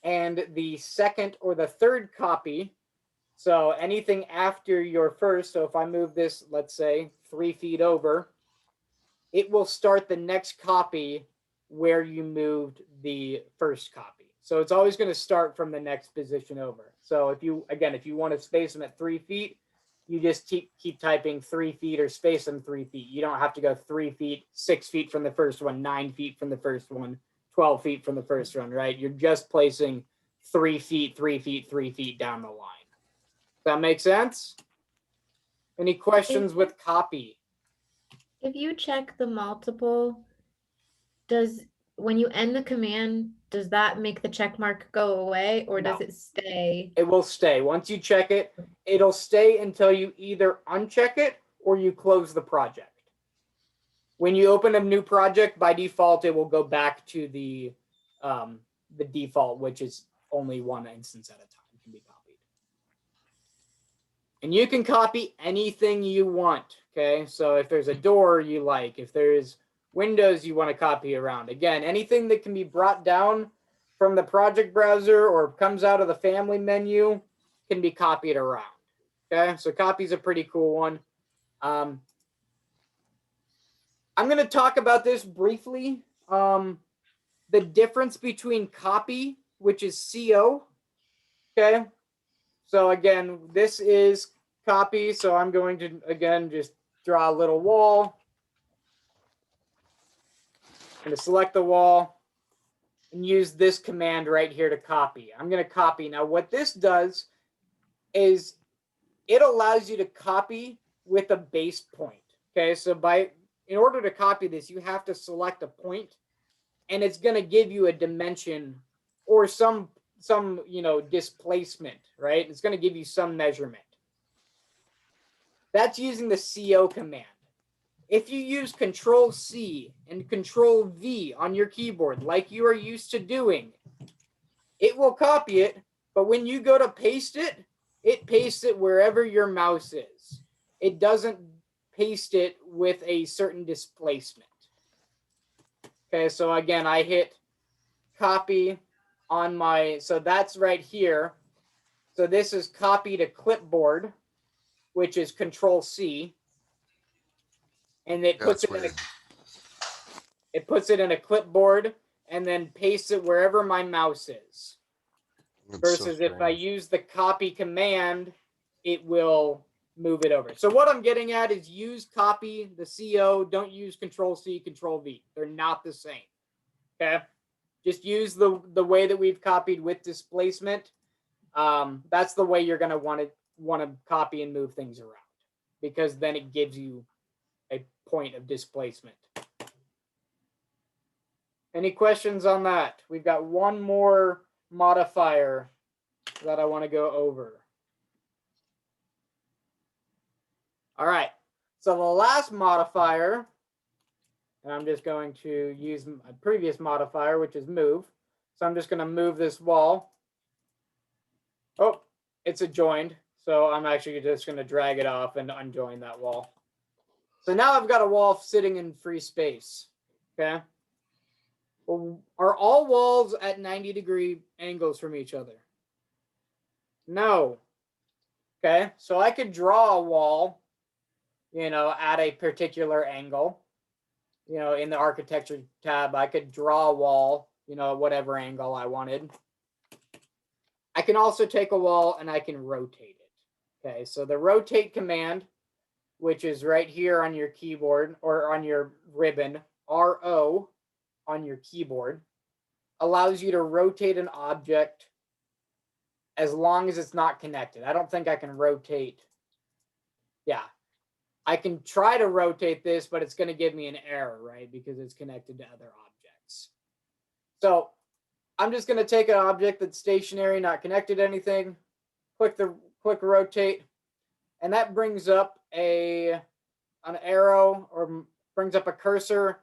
And the second or the third copy, so anything after your first, so if I move this, let's say 3 feet over, it will start the next copy where you moved the first copy. So it's always going to start from the next position over. So if you want to space them at 3 feet, you just keep typing 3 feet or space them 3 feet. You don't have to go 3 feet, 6 feet from the first one, 9 feet from the first one, 12 feet from the first one, right? You're just placing 3 feet, 3 feet, 3 feet down the line. Does that make sense? Any questions with copy? If you check the multiple, when you end the command, does that make the check mark go away, or does No. it stay? It will stay. Once you check it, it'll stay until you either uncheck it or you close the project. When you open a new project, by default, it will go back to the default, which is only one instance at a time can be copied. And you can copy anything you want, okay? So if there's a door you like, if there's windows you want to copy around, again, anything that can be brought down from the project browser or comes out of the family menu can be copied around, okay? So copy is a pretty cool one. I'm going to talk about this briefly. The difference between copy, which is CO, okay? So again, this is copy. So I'm going to, again, just draw a little wall. I'm going to select the wall and use this command right here to copy. I'm going to copy. Now, what this does is it allows you to copy with a base point. Okay, so in order to copy this, you have to select a point, and it's going to give you a dimension or some displacement, right? It's going to give you some measurement. That's using the CO command. If you use Control C and Control V on your keyboard, like you are used to doing, it will copy it, but when you go to paste it, it pastes it wherever your mouse is. It doesn't paste it with a certain displacement. Okay, so again, I hit copy on so that's right here. So this is copy to clipboard, which is Control C. And it puts it in a clipboard and then pastes it wherever my mouse is. Versus if I use the copy command, it will move it over. So what I'm getting at is use copy, the CO, don't use Control C, Control V. They're not the same. Okay? Just use the way that we've copied with displacement. That's the way you're going to want to copy and move things around, because then it gives you a point of displacement. Any questions on that? We've got one more modifier that I want to go over. All right. So the last modifier, and I'm just going to use a previous modifier, which is move. So I'm just going to move this wall. Oh, it's adjoined. So I'm actually just going to drag it off and unjoin that wall. So now I've got a wall sitting in free space. Okay. Well, are all walls at 90-degree angles from each other? No. Okay. So I could draw a wall, at a particular angle. In the architecture tab, I could draw a wall, at whatever angle I wanted. I can also take a wall and I can rotate it. Okay. So the rotate command, which is right here on your keyboard or on your ribbon, RO on your keyboard, allows you to rotate an object as long as it's not connected. I don't think I can rotate. Yeah, I can try to rotate this, but it's going to give me an error, right? Because it's connected to other objects. So I'm just going to take an object that's stationary, not connected to anything, click rotate, and that brings up an arrow or brings up a cursor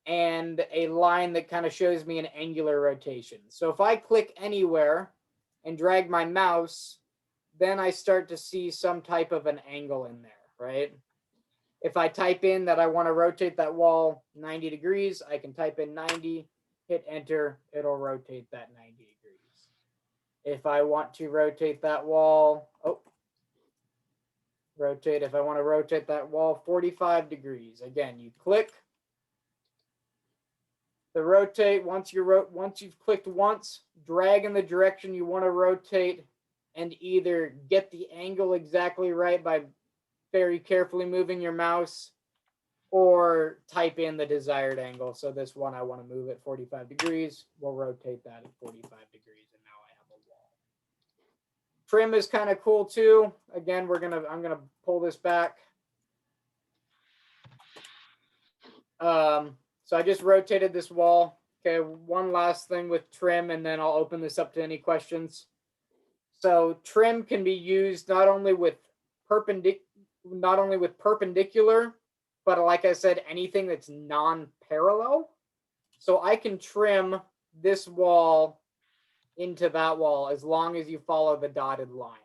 and a line that kind of shows me an angular rotation. So if I click anywhere and drag my mouse, then I start to see some type of an angle in there, right? If I type in that I want to rotate that wall 90 degrees, I can type in 90, hit enter, it'll rotate that 90 degrees. If I want to rotate that wall, if I want to rotate that wall 45 degrees, again, you click the rotate. Once you've clicked once, drag in the direction you want to rotate and either get the angle exactly right by very carefully moving your mouse or type in the desired angle. So this one, I want to move it 45 degrees. We'll rotate that at 45 degrees. And now I have a wall. Trim is kind of cool too. Again, I'm going to pull this back. So I just rotated this wall. Okay, one last thing with trim, and then I'll open this up to any questions. So trim can be used not only with perpendicular, but like I said, anything that's non-parallel. So I can trim this wall into that wall as long as you follow the dotted line.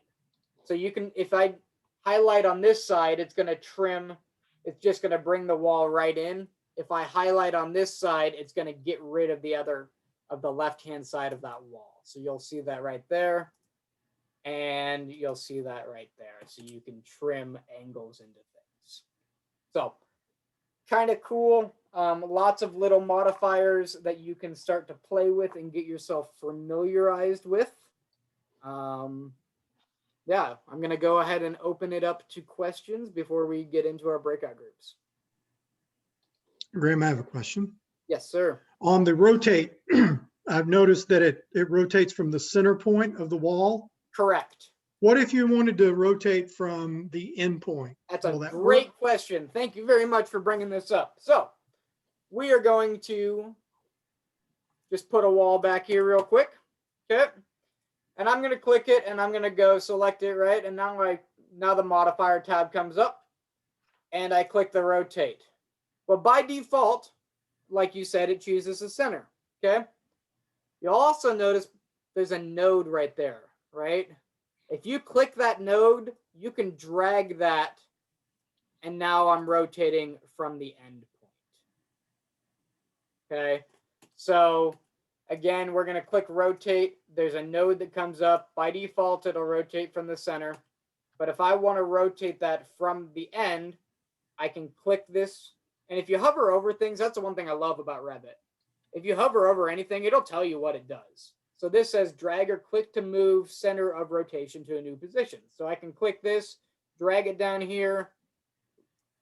So you can, if I highlight on this side, it's going to trim, it's just going to bring the wall right in. If I highlight on this side, it's going to get rid of the left-hand side of that wall. So you'll see that right there. And you'll see that right there. So you can trim angles into things. So kind of cool. Lots of little modifiers that you can start to play with and get yourself familiarized with. Yeah, I'm going to go ahead and open it up to questions before we get into our breakout groups. Graham, I have a question. Yes, sir. On the rotate, I've noticed that it rotates from the center point of the wall. Correct. What if you wanted to rotate from the end point? That's a great question. Thank you very much for bringing this up. So we are going to just put a wall back here real quick. Okay. And I'm going to click it and I'm going to go select it, right? And now the modifier tab comes up and I click the rotate. Well, by default, like you said, it chooses the center. Okay. You'll also notice there's a node right there, right? If you click that node, you can drag that. And now I'm rotating from the end point. Okay. So again, we're going to click rotate. There's a node that comes up. By default, it'll rotate from the center. But if I want to rotate that from the end, I can click this. And if you hover over things, that's the one thing I love about Revit. If you hover over anything, it'll tell you what it does. So this says drag or click to move center of rotation to a new position. So I can click this, drag it down here,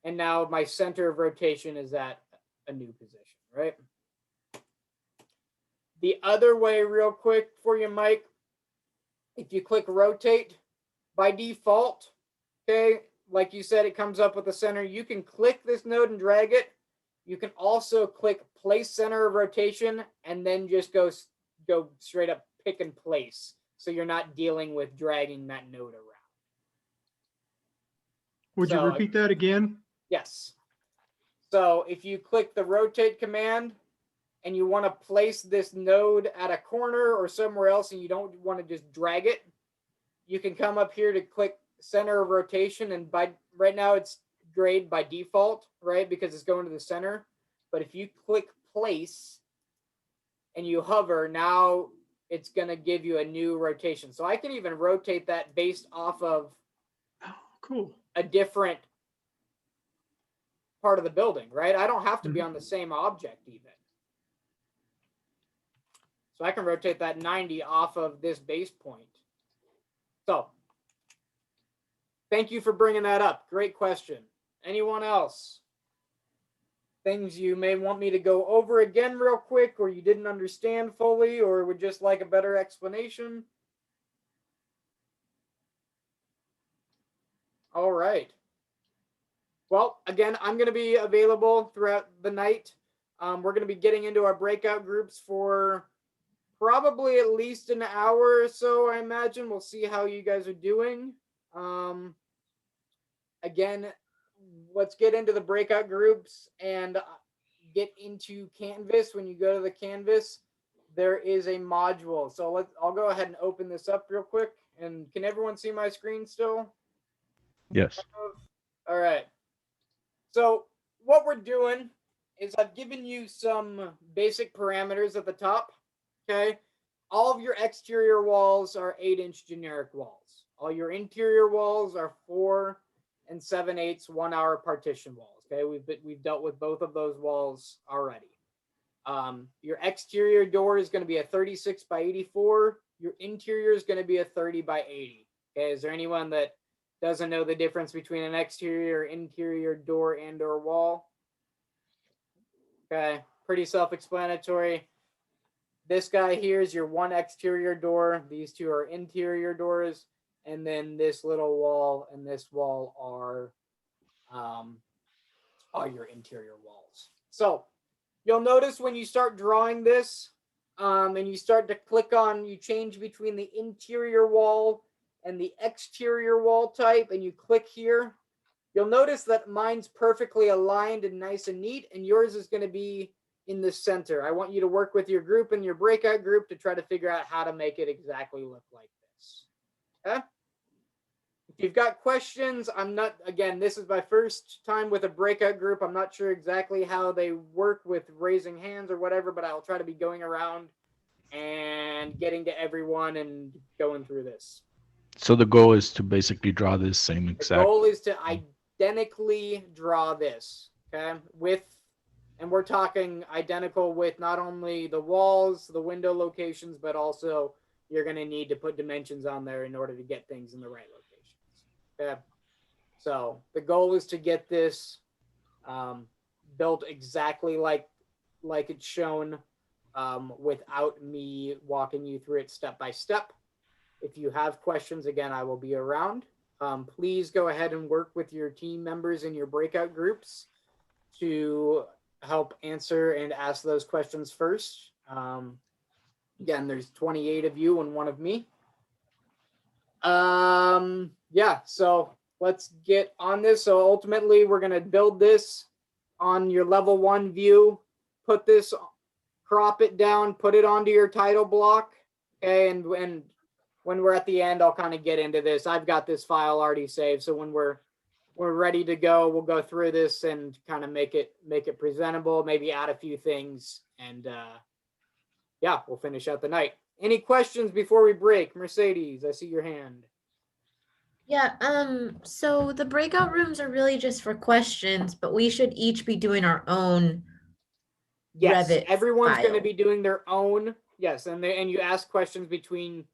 and now my center of rotation is at a new position, right? The other way, real quick for you, Mike, if you click rotate, by default, okay, like you said, it comes up with the center. You can click this node and drag it. You can also click place center of rotation and then just go straight up pick and place. So you're not dealing with dragging that node around. Would you repeat that again? Yes. So if you click the rotate command and you want to place this node at a corner or somewhere else and you don't want to just drag it, you can come up here to click center of rotation, and right now it's grayed by default, right? Because it's going to the center. But if you click place and you hover, now it's going to give you a new rotation. So I can even rotate that based off of a different part of the building, right? I don't have to be on the same object even. So I can rotate that 90 off of this base point. So thank you for bringing that up. Great question. Anyone else? Things you may want me to go over again real quick, or you didn't understand fully, or would just like a better explanation? All right. Well, again, I'm going to be available throughout the night. We're going to be getting into our breakout groups for probably at least an hour or so, I imagine. We'll see how you guys are doing. Again, let's get into the breakout groups, and get into Canvas, when you go to the Canvas, there is a module. So I'll go ahead and open this up real quick. And can everyone see my screen still? Yes. All right. So what we're doing is I've given you some basic parameters at the top. Okay. All of your exterior walls are 8-inch generic walls. All your interior walls are 4 and 7/8 1-hour partition walls. Okay. We've dealt with both of those walls already. Your exterior door is going to be a 36 by 84. Your interior is going to be a 30 by 80. Okay. Is there anyone that doesn't know the difference between an exterior or interior door and or wall? Okay. Pretty self-explanatory. This guy here is your one exterior door. These two are interior doors. And then this little wall and this wall are your interior walls. So you'll notice when you start drawing this and you start to click on, you change between the interior wall and the exterior wall type, and you click here, you'll notice that mine's perfectly aligned and nice and neat, and yours is going to be in the center. I want you to work with your group and your breakout group to try to figure out how to make it exactly look like this. Okay? If you've got questions, again, this is my first time with a breakout group. I'm not sure exactly how they work with raising hands or whatever, but I'll try to be going around and getting to everyone and going through this. So the goal is to basically draw this same The exact. goal is to identically draw this, okay? And we're talking identical with not only the walls, the window locations, but also you're going to need to put dimensions on there in order to get things in the right locations. Okay. So the goal is to get this built exactly like it's shown without me walking you through it step by step. If you have questions, again, I will be around. Please go ahead and work with your team members in your breakout groups to help answer and ask those questions first. Again, there's 28 of you and 1 of me. Yeah, so let's get on this. So ultimately, we're going to build this on your level 1 view, put this, crop it down, put it onto your title block. Okay, and when we're at the end, I'll kind of get into this. I've got this file already saved, so when we're ready to go, we'll go through this and kind of make it presentable, maybe add a few things, and yeah, we'll finish out the night. Any questions before we break? Mercedes, I see your hand. Yeah, so the breakout rooms are really just for questions, but we should each be doing our own Yes, Revit everyone's going to file. be doing their own. Yes, and you ask questions between,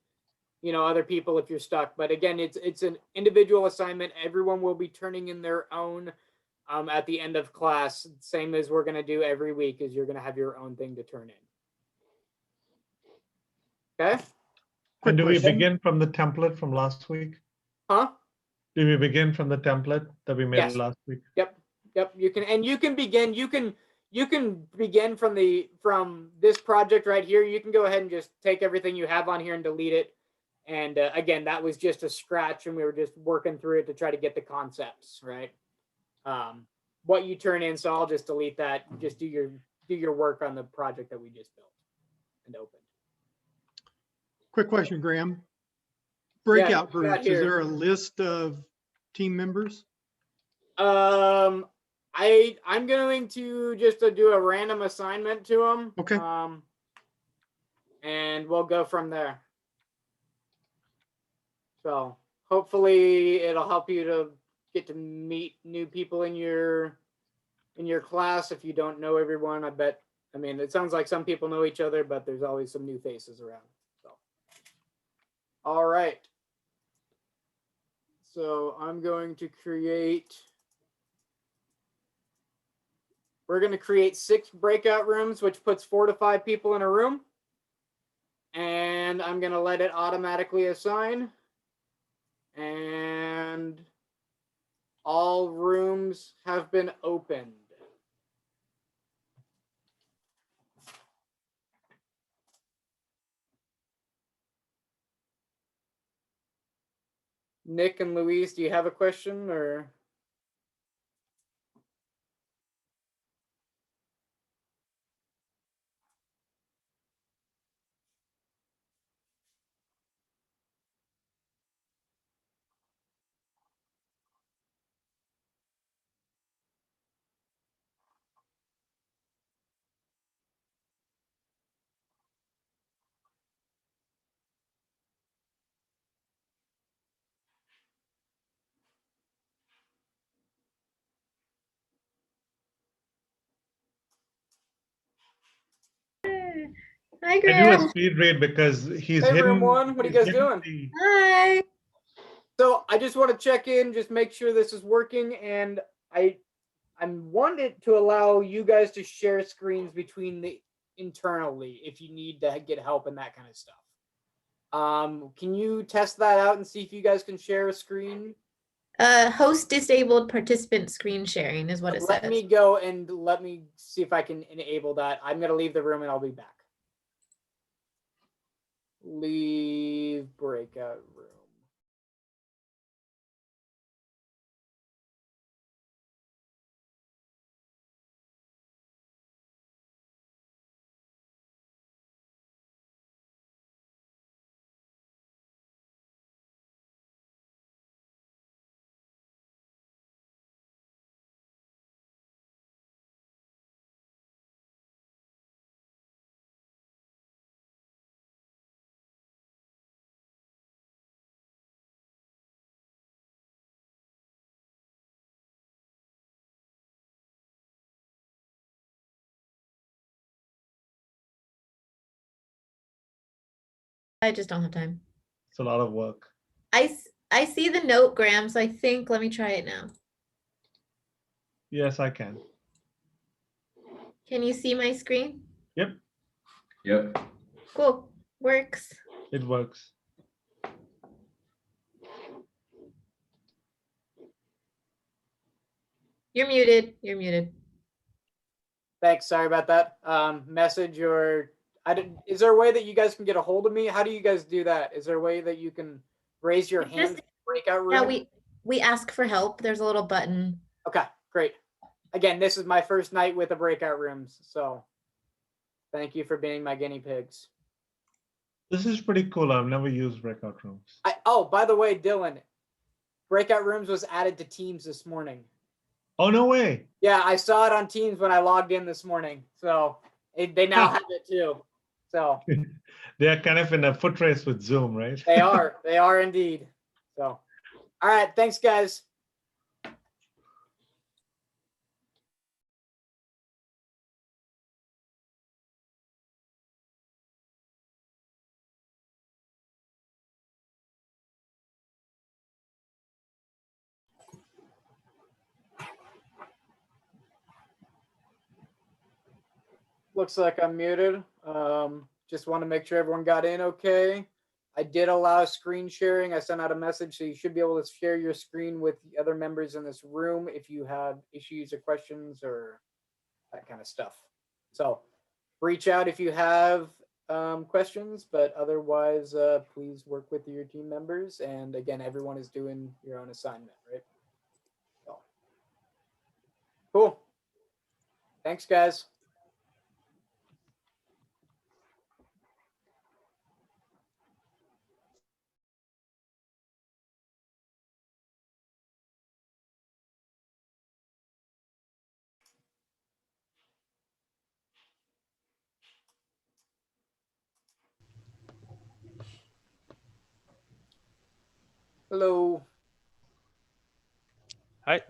other people if you're stuck. But again, it's an individual assignment. Everyone will be turning in their own at the end of class, same as we're going to do every week. Is you're going to have your own thing to turn in. Okay. And do we question. begin from the template from last week? Huh? Do we begin from the template that we made Yes. last week? Yep. You can begin. You can begin from this project right here. You can go ahead and just take everything you have on here and delete it. And again, that was just a scratch, and we were just working through it to try to get the concepts right. What you turn in, so I'll just delete that. Just do your work on the project that we just built and opened. Quick question, Graham. Breakout you got groups, is here. there a list of team members? I'm going to just do a random assignment to them. Okay. And we'll go from there. So hopefully it'll help you to get to meet new people in your class. If you don't know everyone, I mean, it sounds like some people know each other, but there's always some new faces around. So, all right. So I'm going to create. We're going to create 6 breakout rooms, which puts 4 to 5 people in a room. And I'm going to let it automatically assign. And all rooms have been opened. Nick and Louise, do you have a question or? Hi, I do a Graham. speed read because he's Hey, hidden. room one. What are you he's guys hidden doing? Hi. So I just want to check in, just make sure this is working, and I'm wanted to allow you guys to share screens between the internally if you need to get help and that kind of stuff. Can you test that out and see if you guys can share a screen? Host disabled participant screen sharing is what it Let says. me go and let me see if I can enable that. I'm gonna leave the room and I'll be back. Leave breakout room. I just don't have time. It's a lot of work. I see the note, Graham, so I think let me try it now. Yes, I can. Can you see my screen? Yep, Yep. Cool. Works. it works. You're muted. You're muted. Sorry about that. Message or is there a way that you guys can get a hold of me? How do you guys do that? Is there a way that you can raise your hand for breakout room? Yeah, we ask for help. There's a little button. Okay, great. Again, this is my first night with the breakout rooms, so thank you for being my guinea pigs. This is pretty cool. I've never used breakout rooms. Oh, by the way, Dylan, breakout rooms was added to Teams this morning. Oh, no way. Yeah, I saw it on Teams when I logged in this morning. So they now have it too. So They're kind of in a foot race with Zoom, right? they are. They are indeed. So, all right. Thanks, guys. Looks like I'm muted. Just want to make sure everyone got in okay. I did allow screen sharing. I sent out a message, so you should be able to share your screen with the other members in this room if you have issues or questions or that kind of stuff. So reach out if you have questions, but otherwise, please work with your team members. And again, everyone is doing your own assignment, right? So, cool. Thanks, guys. Hello. Hi.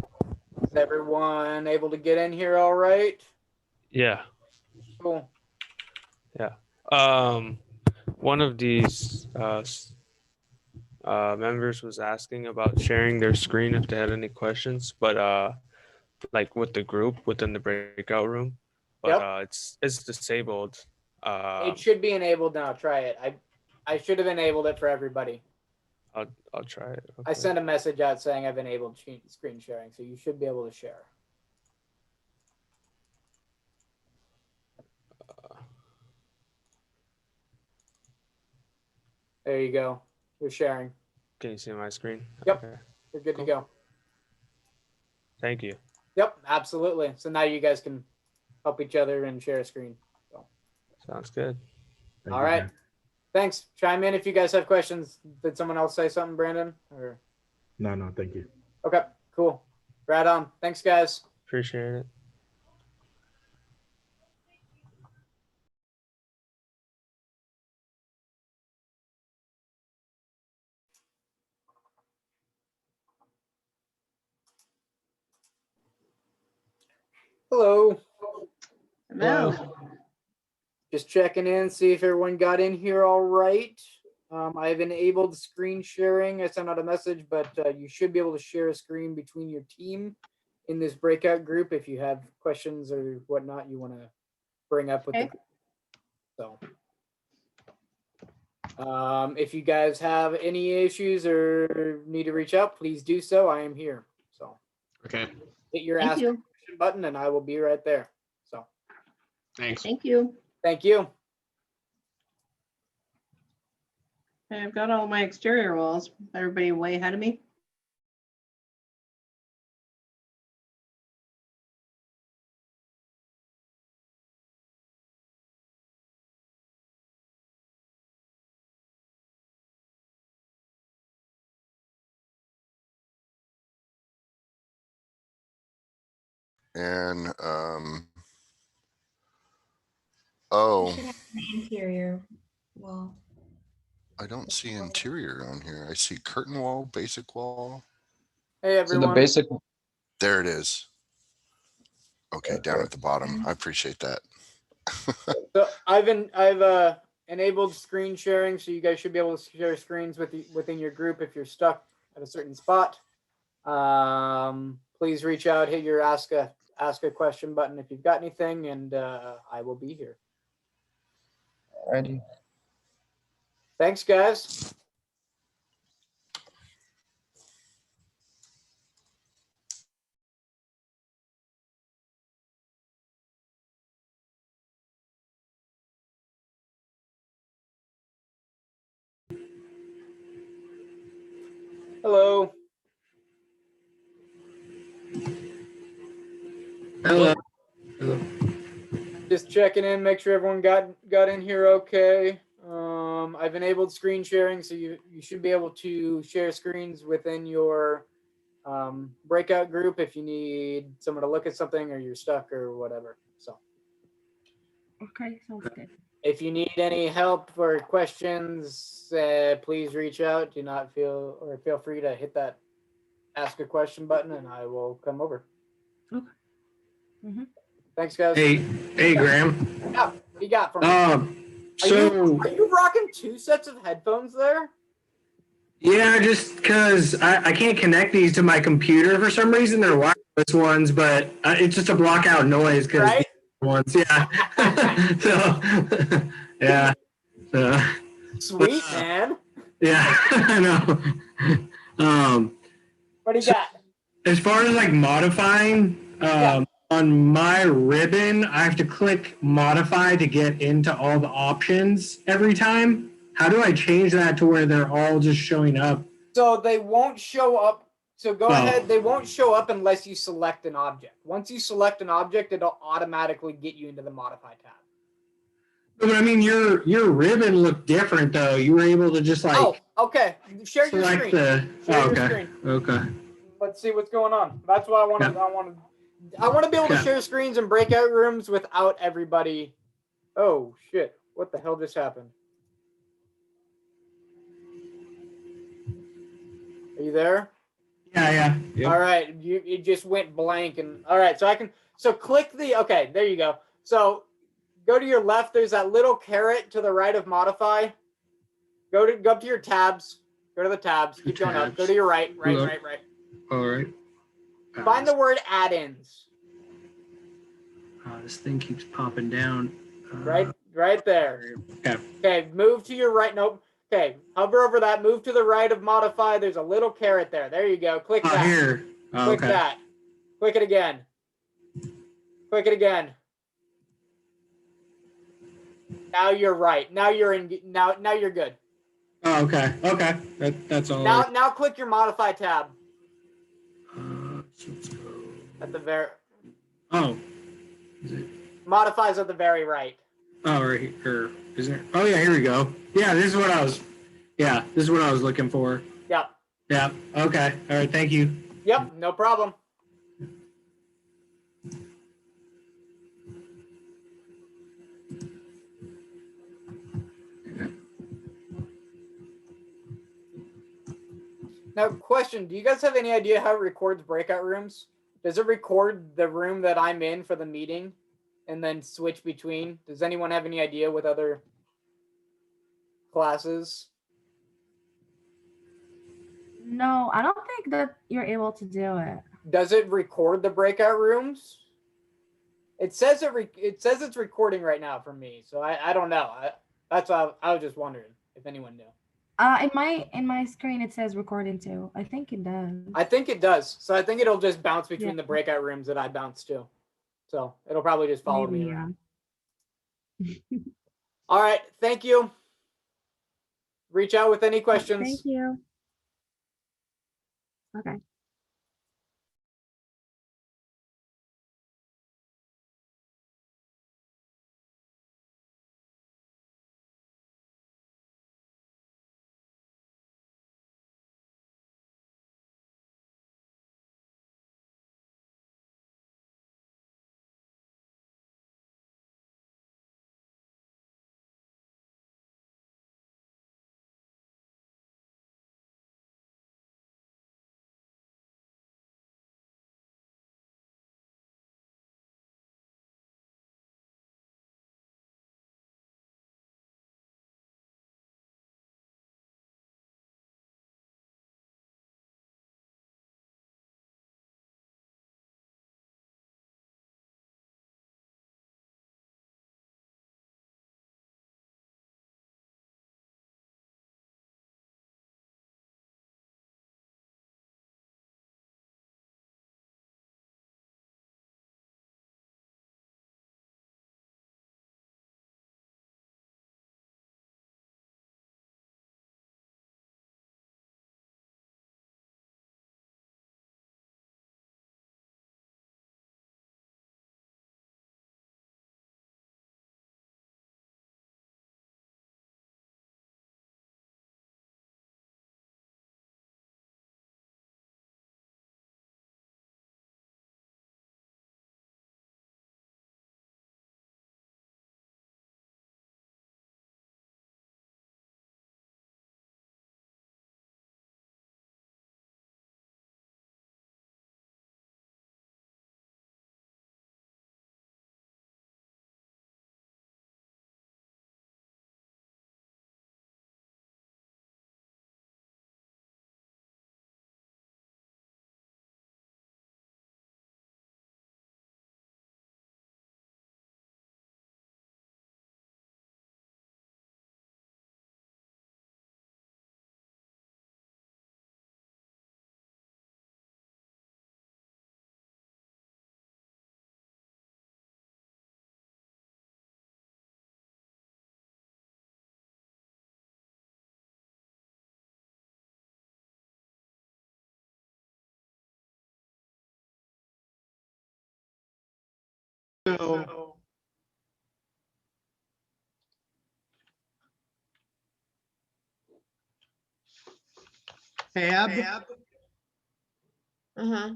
Is everyone able to get in here all right? Yeah. Cool. Yeah. One of these members was asking about sharing their screen if they had any questions, but like with the group within the breakout room, but Yep. it's disabled. It should be enabled now. Try it. I should have enabled it for everybody. I'll try it. I Okay. sent a message out saying I've enabled screen sharing, so you should be able to share. There you go. You're sharing. Can you see my screen? Yep. Okay. You're good Cool. to go. Thank you. Yep, absolutely. So now you guys can help each other and share a screen. So. Sounds good. All right. Thanks. Chime in if you guys have questions. Did someone else say something, Brandon? Or No, thank you. okay, cool. Right on. Thanks, guys. Appreciate it. Hello. Hello. Just checking in, see if everyone got in here all right. I've enabled screen sharing. I sent out a message, but you should be able to share a screen between your team in this breakout group if you have questions or whatnot you want to bring up with the group. So if you guys have any issues or need to reach out, please do so. I am here. So Okay. hit your ask a question button and I will be right there. So thanks. Thank you. Thank you. Okay, I've got all my exterior walls. Everybody way ahead of me. And You should have the interior wall. I don't see interior on here. I see curtain wall, basic wall. Hey everyone. So the basic. There it is. Okay, down at the bottom. I appreciate that. So I've enabled screen sharing, so you guys should be able to share screens within your group if you're stuck at a certain spot. Please reach out, hit your ask a question button if you've got anything, and I will be here. Alrighty. Thanks, guys. Hello. Hello. Just checking in, make sure everyone got in here okay. I've enabled screen sharing, so you should be able to share screens within your breakout group if you need someone to look at something or you're stuck or whatever. So Okay, sounds good. if you need any help or questions, please reach out. Feel free to hit that ask a question button and I will come over. Okay. Mm-hmm. Thanks, guys. Hey, Graham. Yeah, what you got for me? So are you rocking 2 sets of headphones there? yeah, just because I can't connect these to my computer for some reason. They're wireless ones, but it's just to block out noise because right? Ones, yeah. So yeah. Sweet, man. Yeah, I know. What do you got? As far as like modifying, on my ribbon, I have to click modify to get into all the options every time. How do I change that to where they're all just showing up? So they won't show up. So go ahead. They won't show up unless you select an object. Once you select an object, it'll automatically get you into the modify tab. But I mean, your ribbon looked different though. You were able to just like. Oh, okay. Share your screen. Share your screen. Okay. Let's see what's going on. That's why I want to. I want to be able to share screens in breakout rooms without everybody. Oh shit! What the hell just happened? Are you there? Yeah. Yep. All right. It just went blank and all right. So click the. Okay, there you go. So go to your left. There's that little caret to the right of modify. Go up to your tabs. Go to the tabs. Keep going up. Go to your right. Right. All right. Find the word add-ins. This thing keeps popping down. Right there. Okay. Okay, move to your right. Nope. Okay, hover over that. Move to the right of modify. There's a little caret there. There you go. Click that. Here. Click that. Click it again. Click it again. Now you're right. Now you're in. Now you're good. Oh, okay. Okay. That's all. Now click your modify tab. Let's go. At the very. Oh. Is it? Modifies at the very right. Oh, right here. Is there? Oh, yeah. Here we go. Yeah, this is what I was. Yeah, this is what I was looking for. Yep. Yeah. Okay. All right. Thank you. Yep. No problem. Now, question, do you guys have any idea how it records breakout rooms? Does it record the room that I'm in for the meeting and then switch between. Does anyone have any idea with other classes? No, I don't think that you're able to do it. Does it record the breakout rooms? It says it says it's recording right now for me, so I don't know. That's why I was just wondering if anyone knew. In my screen it says recording too. I think it does. I think it does. So I think it'll just bounce between Yeah. the breakout rooms that I bounce to. So it'll probably just follow Maybe, me around. All right. Thank you. Reach out with any questions. Thank you. Okay. So, tab Uh-huh.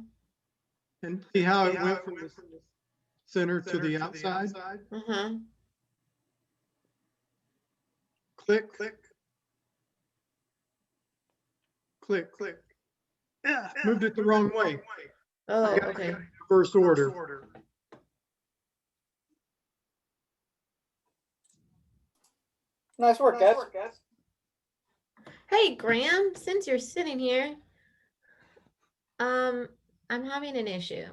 and see how it went from the center to the outside. Uh-huh. Click, click, click, click. Yeah, moved it the wrong way. Oh, okay. First order. Nice work, guys. Hey, Graham, since you're sitting here, I'm having an issue.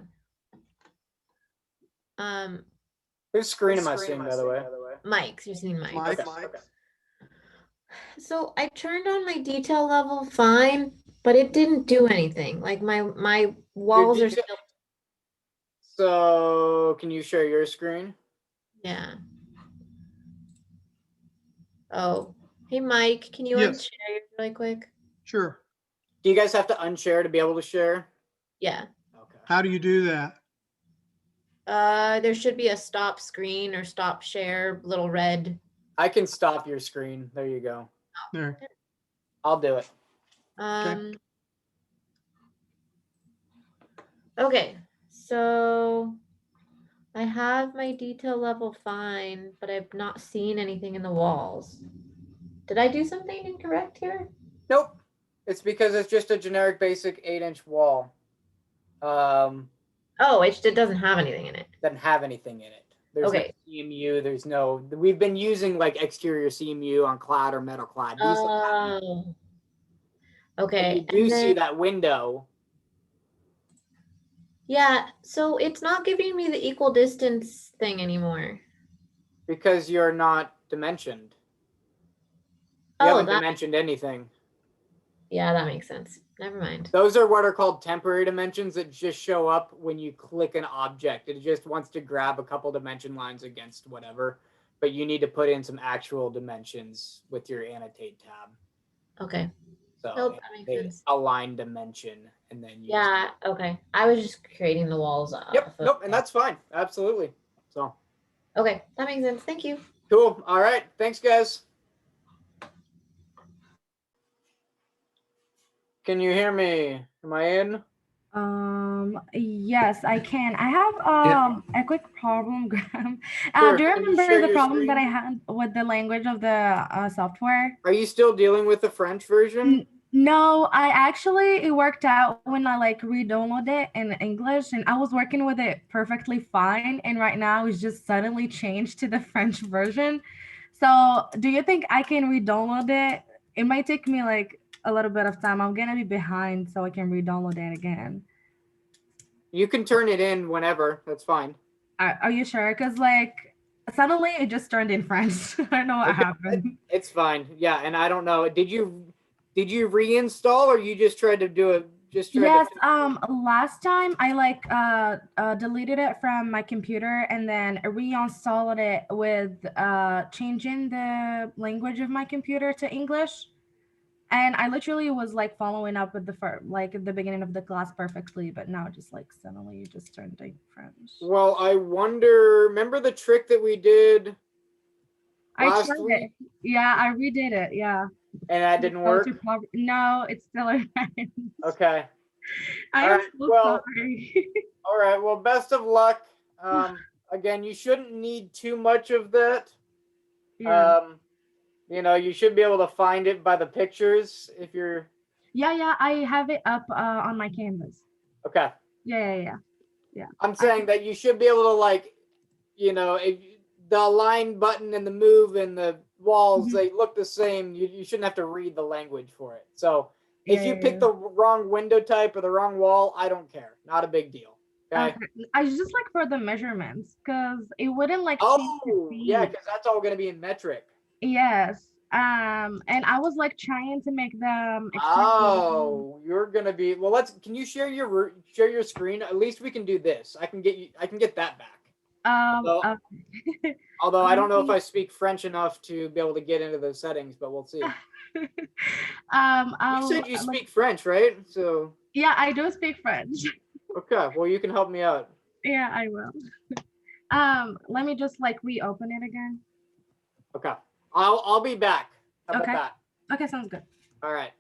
Whose screen am I seeing, by the way? Mike's, you're seeing Mike's. Okay. So I turned on my detail level fine, but it didn't do anything. Like my walls are still. So can you share your screen? Yeah. Oh, hey Mike, can you Yes. unshare yours really quick? Sure. Do you guys have to unshare to be able to share? Yeah. Okay. How do you do that? There should be a stop screen or stop share, little red. I can stop your screen. There you go. There. I'll do it. Okay, so I have my detail level fine, but I've not seen anything in the walls. Did I do something incorrect here? Nope. It's because it's just a generic basic 8-inch wall. Oh, it doesn't have anything in it. Doesn't have anything in it. There's Okay. no CMU. There's no. We've been using like exterior CMU on clad or metal clad. These look happy. Oh. And Okay. you do see that window. Yeah, so it's not giving me the equal distance thing anymore. Because you're not dimensioned. You Oh, haven't that. dimensioned anything. Yeah, that makes sense. Never mind. Those are what are called temporary dimensions that just show up when you click an object. It just wants to grab a couple dimension lines against whatever, but you need to put in some actual dimensions with your annotate tab. Okay. So Nope, that makes they sense. align dimension and then use Yeah, okay. I was just creating the walls. Yep, nope, and that's fine. Absolutely. So. Okay, that makes sense. Thank you. Cool. All right. Thanks, guys. Can you hear me? Am I in? Yes, I can. I have a quick problem, Graham. Sure. Do you Can you remember share the your problem that I screen? had with the language of the software? Are you still dealing with the French version? No, it worked out when I like re-download it in English, and I was working with it perfectly fine. And right now it's just suddenly changed to the French version. So do you think I can re-download it? It might take me like a little bit of time. I'm gonna be behind, so I can re-download it again. You can turn it in whenever. That's fine. Are you sure? Because like suddenly it just turned in French. I don't know what happened. It's fine. Yeah, and I don't know. Did you reinstall or you just tried to do it? Yes, last time I like deleted it from my computer and then reinstalled it with changing the language of my computer to English. And I literally was like following up with like at the beginning of the class perfectly, but now just like suddenly it just turned to French. Well, I wonder. Remember the trick that we did last tried week? it. Yeah, I redid it. Yeah. And that didn't work? No, it's still around. Okay. I All am right, so well, sorry. all right. Well, best of luck. Again, you shouldn't need too much of that. Yeah. You know, you should be able to find it by the pictures if you're. Yeah, I have it up on my canvas. Okay. Yeah. I'm saying that you should be able to, like, you know, if the align button and the move and the walls, they look the same. You shouldn't have to read the language for it. So if you pick the wrong window type or the wrong wall, I don't care. Not a big deal. Okay. I just like for the measurements because it wouldn't like change the Oh, yeah, speed. because that's all going to be in metric. Yes. And I was like trying to make them. Oh, you're gonna be well. Can you share your screen? At least we can do this. I can get that back. Although I don't know if I speak French enough to be able to get into those settings, but we'll see. You said you speak French, right? So yeah, I do speak French. Okay, well you can help me out. Yeah, I will. Let me just like reopen it again. Okay, I'll be back. How about Okay. that? Okay, sounds good. All right,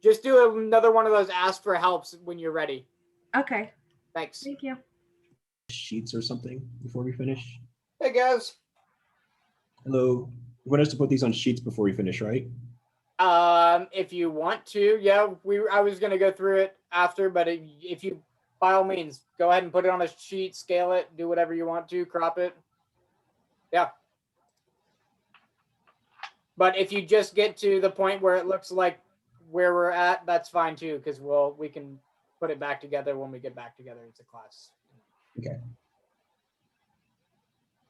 just do another one of those ask for helps when you're ready. Okay. Thanks. Thank you. Sheets or something before we finish? Hey guys. Hello. You want us to put these on sheets before we finish, right? If you want to, yeah, I was gonna go through it after, but if you, by all means, go ahead and put it on a sheet, scale it, do whatever you want to, crop it. Yeah. But if you just get to the point where it looks like where we're at, that's fine too, because we can put it back together when we get back together as a class. Okay.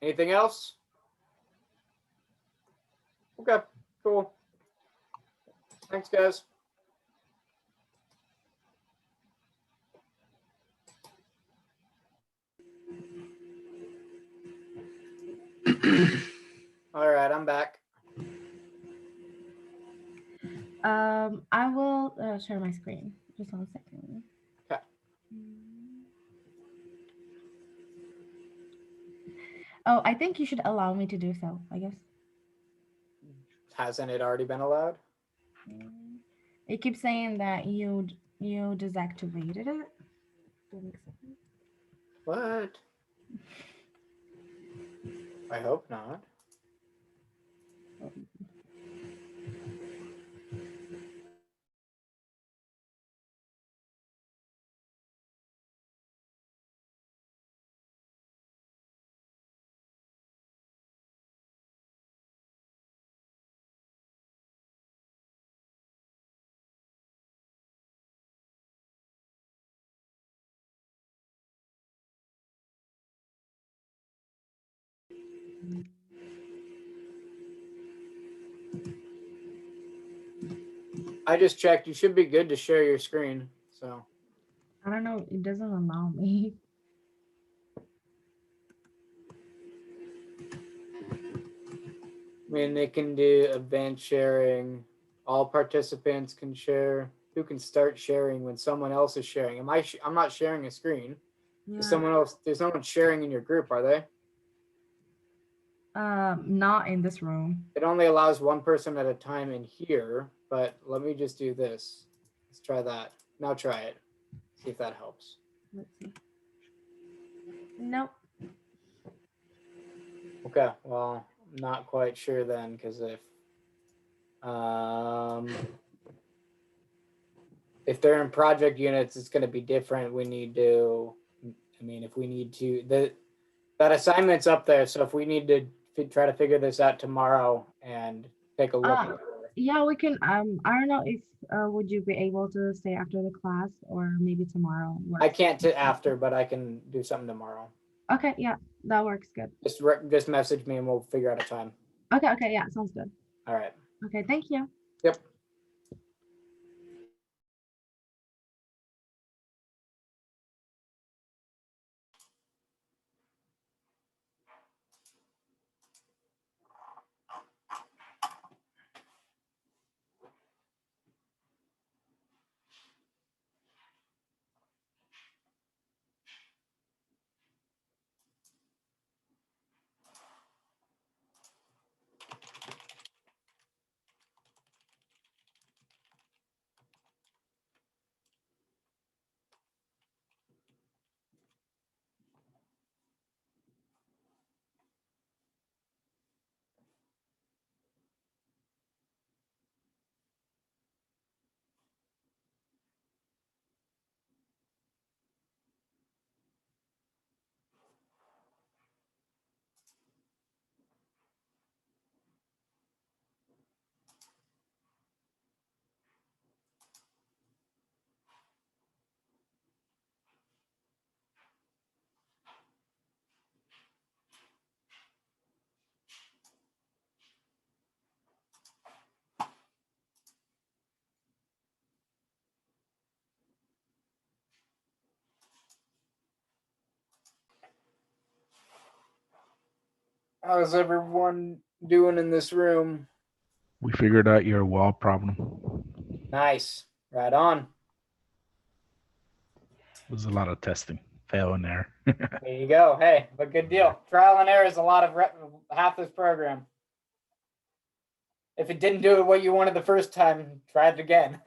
Anything else? Okay, cool. Thanks, guys. All right, I'm back. I will share my screen. Just 1 second. Okay. Oh, I think you should allow me to do so, I guess. Hasn't it already been allowed? It keeps saying that you deactivated it. What? I hope not. I just checked. You should be good to share your screen. So I don't know. It doesn't allow me. I mean, they can do event sharing. All participants can share. Who can start sharing when someone else is sharing? I'm not sharing a screen. Yeah. There's no one sharing in your group, are they? Not in this room. It only allows one person at a time in here, but let me just do this. Let's try that. Now try it. See if that helps. Let's see. Nope. Okay, well, I'm not quite sure then, because if they're in project units, it's going to be different. We need to, I mean, if we need to, that assignment's up there. So if we need to try to figure this out tomorrow and take a look at it. Yeah, we can. I don't know if would you be able to stay after the class or maybe tomorrow? I can't to after, but I can do something tomorrow. Okay, yeah, that works good. Just message me and we'll figure out a time. Okay, yeah, sounds good. All right. Okay, thank you. Yep. How's everyone doing in this room? We figured out your wall problem. Nice. Right on. It was a lot of testing, fail and error. There you go. Hey, but good deal. Trial and error is a lot of half this program. If it didn't do it what you wanted the first time, try it again.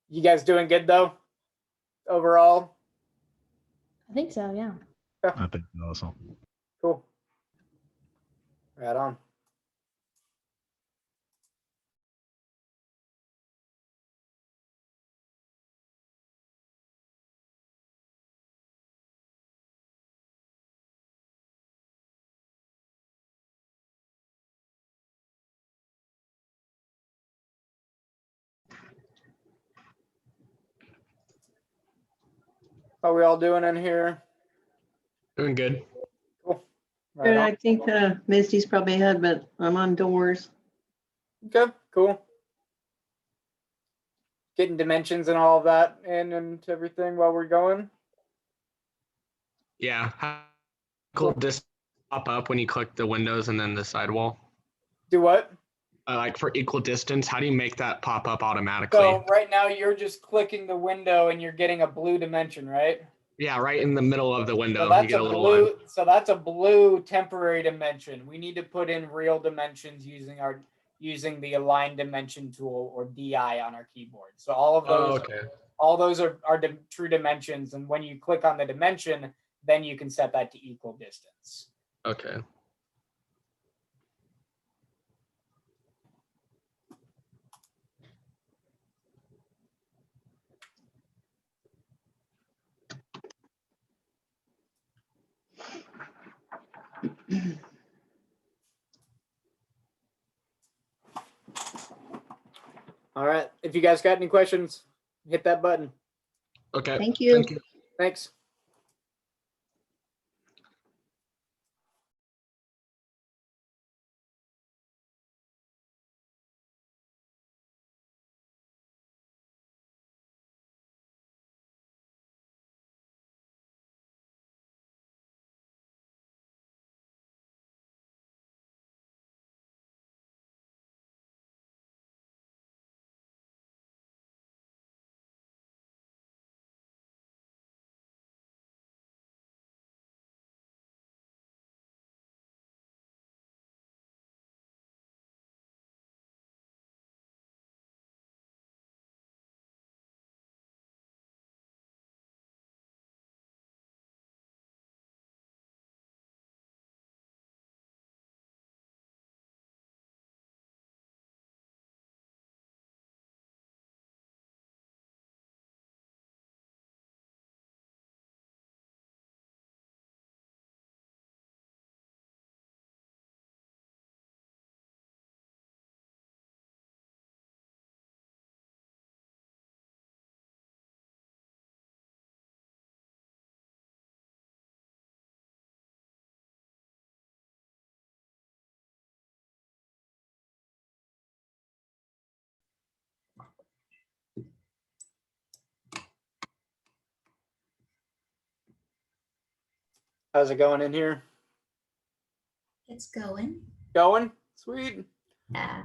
You guys doing good though? Overall? I think so, yeah. I think also. Cool. Right on. How we all doing in here? Doing good. Cool. Right Good, on. I think Misty's probably ahead, but I'm on doors. Okay, cool. Getting dimensions and all of that in and everything while we're going. Yeah. Cool. This pop up when you click the windows and then the sidewall. Do what? Like for equal distance, how do you make that pop up automatically? So right now you're just clicking the window and you're getting a blue dimension, right? Yeah, right in the middle of the window. So that's you get a little blue. line. So that's a blue temporary dimension. We need to put in real dimensions using the align dimension tool or DI on our keyboard. So all of those, all those are true dimensions. And when you click on the dimension, then you can set that to equal distance. Okay. All right. If you guys got any questions, hit that button. Okay. Thank you. Thanks. How's it going in here? It's going. Going? Sweet. Yeah.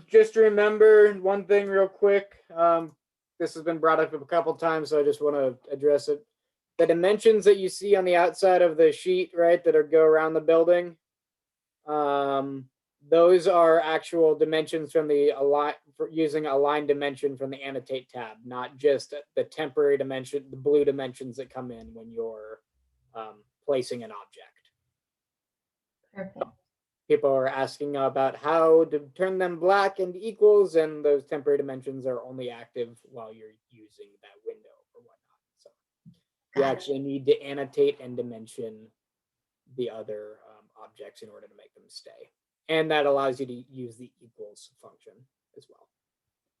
Just remember one thing real quick. This has been brought up a couple times, so I just want to address it. The dimensions that you see on the outside of the sheet, right, that go around the building, those are actual dimensions from the using align dimension from the annotate tab, not just the temporary dimension, the blue dimensions that come in when you're placing an object. Perfect. People are asking about how to turn them black and equals, and those temporary dimensions are only active while you're using that window or whatnot. So you actually need to annotate and dimension the other objects in order to make them stay. And that allows you to use the equals function as well.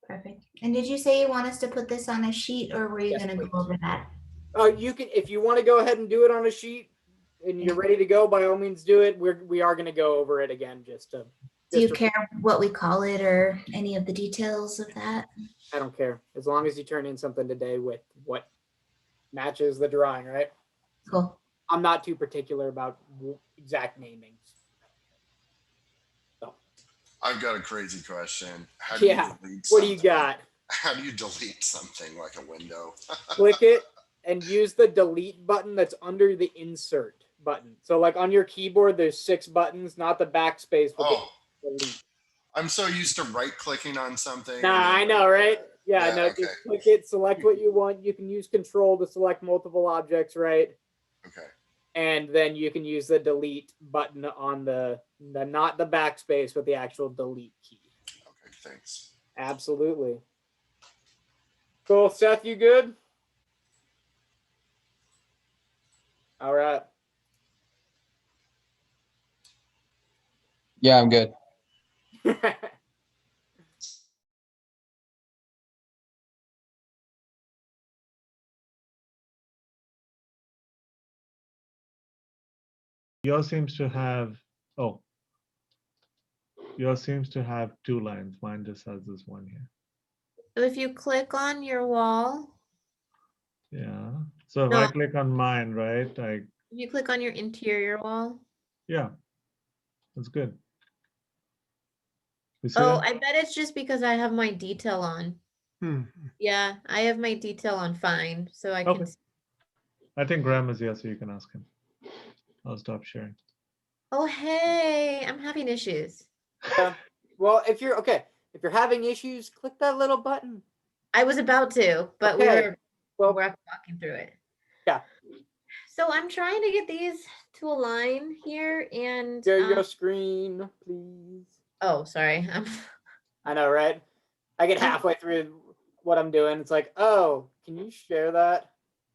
Perfect. And did you say you want us to put this on a sheet, or were you going to go over that? You can, if you want to go ahead and do it on a sheet and you're ready to go, by all means do it. We are going to go over it again just to. Do you care what we call it or any of the details of that? I don't care. As long as you turn in something today with what matches the drawing, right? Cool. I'm not too particular about exact namings. So. I've got a crazy question. How do you delete what something? do you got? How do you delete something like a window? Click it and use the delete button that's under the insert button. So like on your keyboard, there's 6 buttons, not the backspace, but the delete. I'm so used to right clicking on something. Nah, I know, right? Yeah, no, okay. just click it, select what you want. You can use control to select multiple objects, right? Okay. And then you can use the delete button on the not the backspace, but the actual delete key. Okay, thanks. Absolutely. Cool. Seth, you good? All right. Yeah, I'm good. Yours seems to have, yours seems to have 2 lines. Mine just has this one here. So if you click on your wall, Yeah. So if No. I click on mine, right? if you click on your interior wall. Yeah, that's good. You see Oh, that? I bet it's just because I have my detail on. Yeah, I have my detail on fine, so I can. Okay. I think Graham is here, so you can ask him. I'll stop sharing. Oh, hey, I'm having issues. Well, if you're having issues, click that little button. I was about to, but Okay. we're walking through it. Yeah. So I'm trying to get these to align here, and Share your screen, please. Oh, sorry. I know, right? I get halfway through what I'm doing. It's like, oh, can you share that?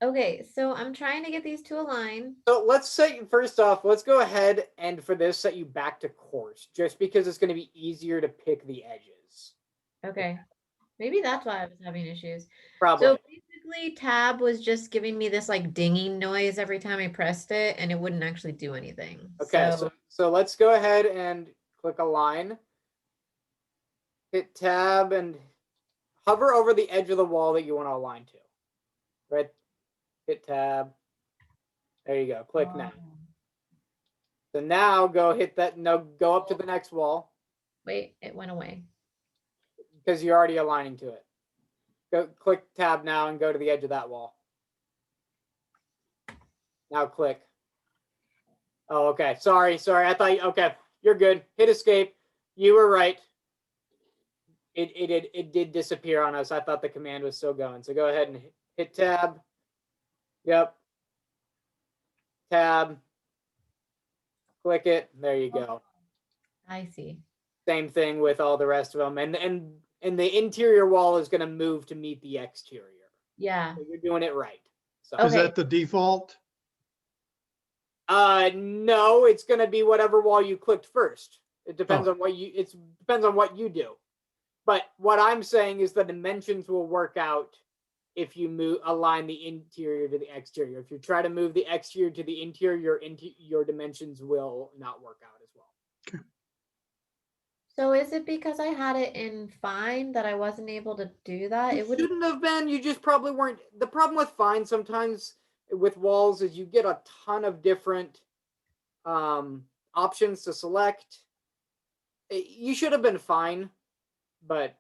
Okay, so I'm trying to get these to align. So let's first off, let's go ahead and for this set you back to course, just because it's going to be easier to pick the edges. Okay. Maybe that's why I was having issues. Probably. So basically tab was just giving me this like dinging noise every time I pressed it, and it wouldn't actually do anything. Okay, so let's go ahead and click align. Hit tab and hover over the edge of the wall that you want to align to. Right? Hit tab. There you go. Click now. So now go hit that. No, go up to the next wall. Wait, it went away. Because you're already aligning to it. Go click tab now and go to the edge of that wall. Now click. Oh, okay. Sorry. I thought okay. You're good. Hit escape. You were right. It did disappear on us. I thought the command was still going. So go ahead and hit tab. Yep. Tab. Click it. There you go. I see. Same thing with all the rest of them. And the interior wall is going to move to meet the exterior. Yeah. So you're doing it right. So. Is that the default? No, it's going to be whatever wall you clicked first. It depends on what you do. But what I'm saying is the dimensions will work out if you align the interior to the exterior. If you try to move the exterior to the interior, your dimensions will not work out as well. Okay. So is it because I had it in fine that I wasn't able to do that? It shouldn't have been. You just probably weren't. The problem with fine sometimes with walls is you get a ton of different options to select. You should have been fine, but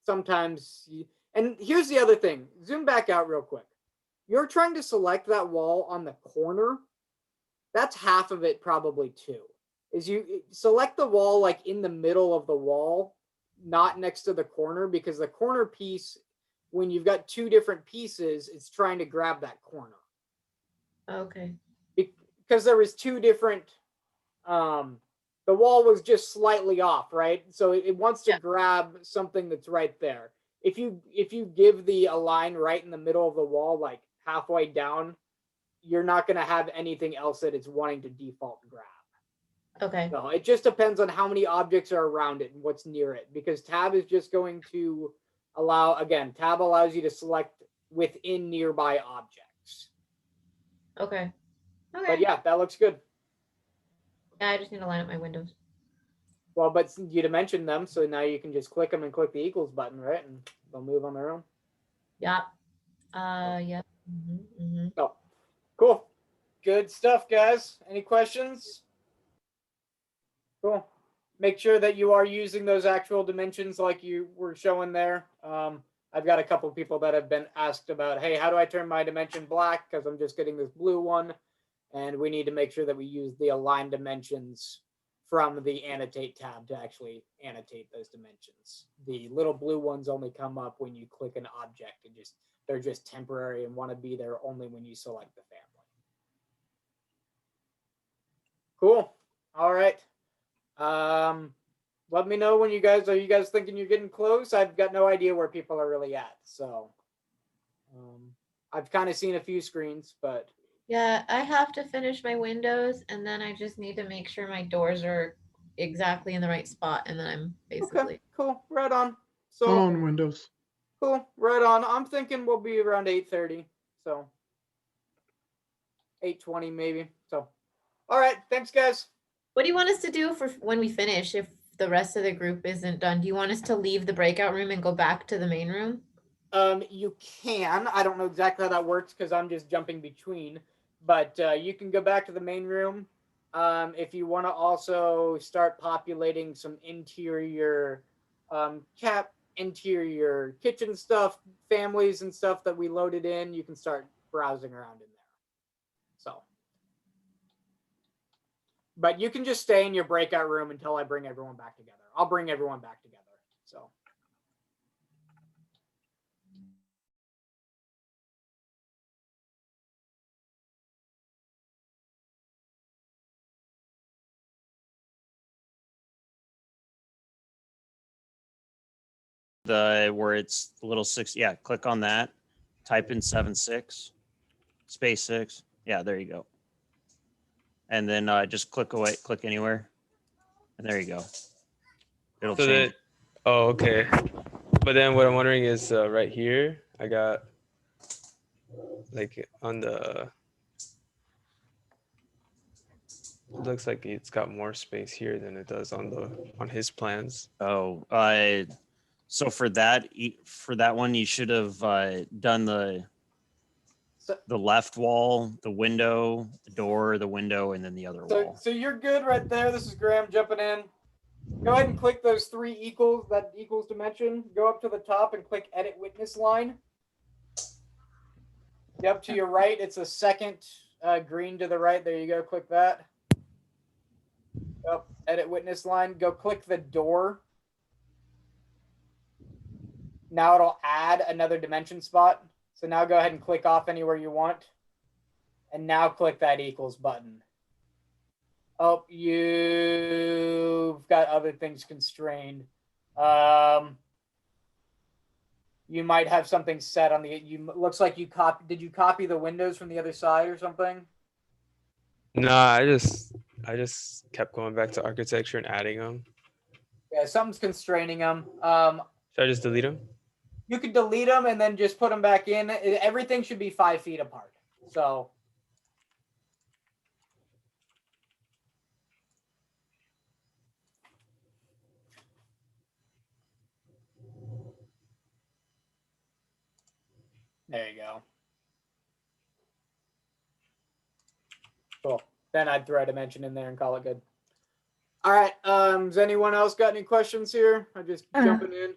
sometimes and here's the other thing. Zoom back out real quick. You're trying to select that wall on the corner. That's half of it probably too. Is you select the wall like in the middle of the wall, not next to the corner, because the corner piece, when you've got two different pieces, it's trying to grab that corner. Okay. Because there was two different, the wall was just slightly off, right? So it wants to grab something that's right there. If you give the align right in the middle of the wall, like halfway down, you're not going to have anything else that it's wanting to default grab. Okay. So it just depends on how many objects are around it and what's near it, because tab is just going to allow, again, tab allows you to select within nearby objects. Okay. Okay. But yeah, that looks good. Yeah, I just need to line up my windows. Well, but you dimensioned them, so now you can just click them and click the equals button, right? And they'll move on their own. Yeah. Yeah. Oh, cool. Good stuff, guys. Any questions? Cool. Make sure that you are using those actual dimensions like you were showing there. I've got a couple of people that have been asked about, hey, how do I turn my dimension black? Because I'm just getting this blue one. And we need to make sure that we use the align dimensions from the annotate tab to actually annotate those dimensions. The little blue ones only come up when you click an object and they're just temporary and want to be there only when you select the family. Cool. All right. Let me know when are you guys thinking you're getting close? I've got no idea where people are really at. So I've kind of seen a few screens, but Yeah, I have to finish my windows and then I just need to make sure my doors are exactly in the right spot and then I'm basically okay, cool. Right on. So On Windows. cool. Right on. I'm thinking we'll be around 8:30. So 8:20 maybe. So all right, thanks guys. What do you want us to do for when we finish if the rest of the group isn't done? Do you want us to leave the breakout room and go back to the main room? You can. I don't know exactly how that works because I'm just jumping between. But you can go back to the main room. If you want to also start populating some interior interior kitchen stuff, families and stuff that we loaded in, you can start browsing around in there. So, but you can just stay in your breakout room until I bring everyone back together. I'll bring everyone back together. So. Where it's the little six, yeah, click on that, type in 7.6 space 6. Yeah, there you go. And then just click anywhere, and there you go. It'll So change. oh, okay. But then what I'm wondering is right here, I got like on the, it looks like it's got more space here than it does on his plans. Oh, so for that one, you should have done the left wall, the window, the door, the window, and then the other wall. So you're good right there. This is Graham jumping in. Go ahead and click those three equals, that equals dimension. Go up to the top and click edit witness line. Up to your right, it's a second green to the right. There you go. Click that. Yep. Edit witness line. Go click the door. Now it'll add another dimension spot. So now go ahead and click off anywhere you want. And now click that equals button. Oh, you've got other things constrained. You might have something set on the, looks like you did you copy the windows from the other side or something? No, I just kept going back to architecture and adding them. Yeah, something's constraining them. Should I just delete them? You could delete them and then just put them back in. Everything should be 5 feet apart. So. There you go. then I'd throw a dimension in there and call it good. All right. Has anyone else got any questions here? I'm just jumping in.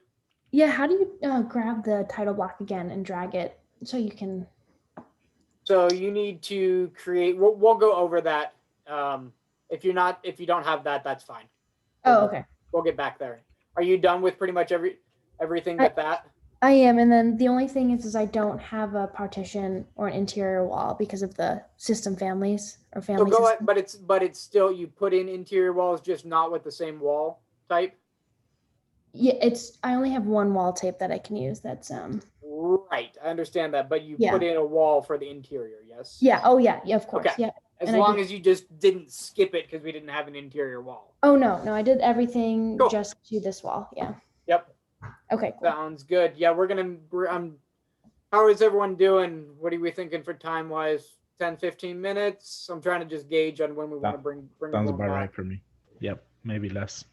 Yeah, how do you grab the title block again and drag it so you can? So you need to create. We'll go over that. If you don't have that, that's fine. Oh, okay. We'll get back there. Are you done with pretty much everything but that? I am, and then the only thing is I don't have a partition or an interior wall because of the system families or So family. go ahead, but it's still, you put in interior walls, just not with the same wall type. Yeah, I only have one wall tape that I can use. That's Right, I understand that, but you Yeah. put in a wall for the interior, yes? Yeah. Oh yeah. Yeah. Of course. Okay. Yeah. As And long as you just didn't skip it because we didn't have an interior wall. Oh no, I did everything Cool. just to this wall. Yeah. Yep. Okay. Cool. Sounds good. Yeah, how is everyone doing? What are we thinking for time wise? 10, 15 minutes? I'm trying to just gauge on when we want to bring Sounds everyone about back. right for me. Yep, maybe less.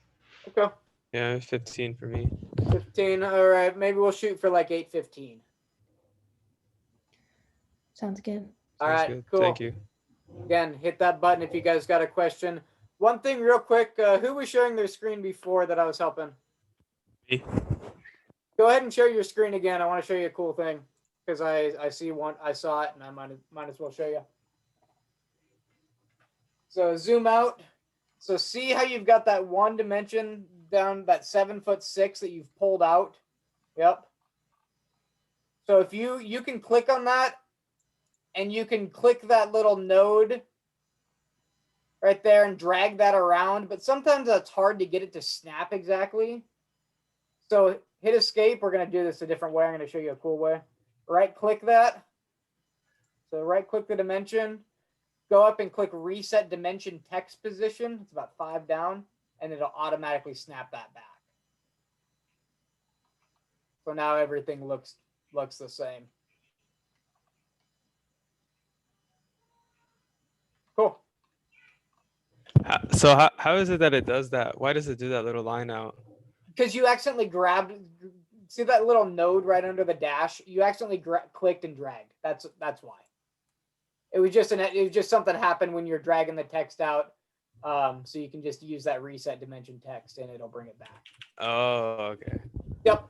Okay. Yeah, 15 for me. 15. All right. Maybe we'll shoot for like 8:15. Sounds good. All Sounds right. good. Cool. Thank you. Again, hit that button if you guys got a question. One thing real quick, who was sharing their screen before that I was helping? Me. Go ahead and share your screen again. I want to show you a cool thing because I see one, I saw it and I might as well show you. So zoom out. So see how you've got that one dimension down, that 7'6" that you've pulled out. Yep. So if you can click on that and you can click that little node right there and drag that around, but sometimes that's hard to get it to snap exactly. So hit escape. We're going to do this a different way. I'm going to show you a cool way. Right click that. So right click the dimension, go up and click reset dimension text position. It's about 5 down and it'll automatically snap that back. So now everything looks the same. Cool. So how is it that it does that? Why does it do that little line out? Because you accidentally grabbed, see that little node right under the dash? You accidentally clicked and dragged. That's why. It was just something happened when you're dragging the text out. So you can just use that reset dimension text and it'll bring it back. Oh, okay. Yep.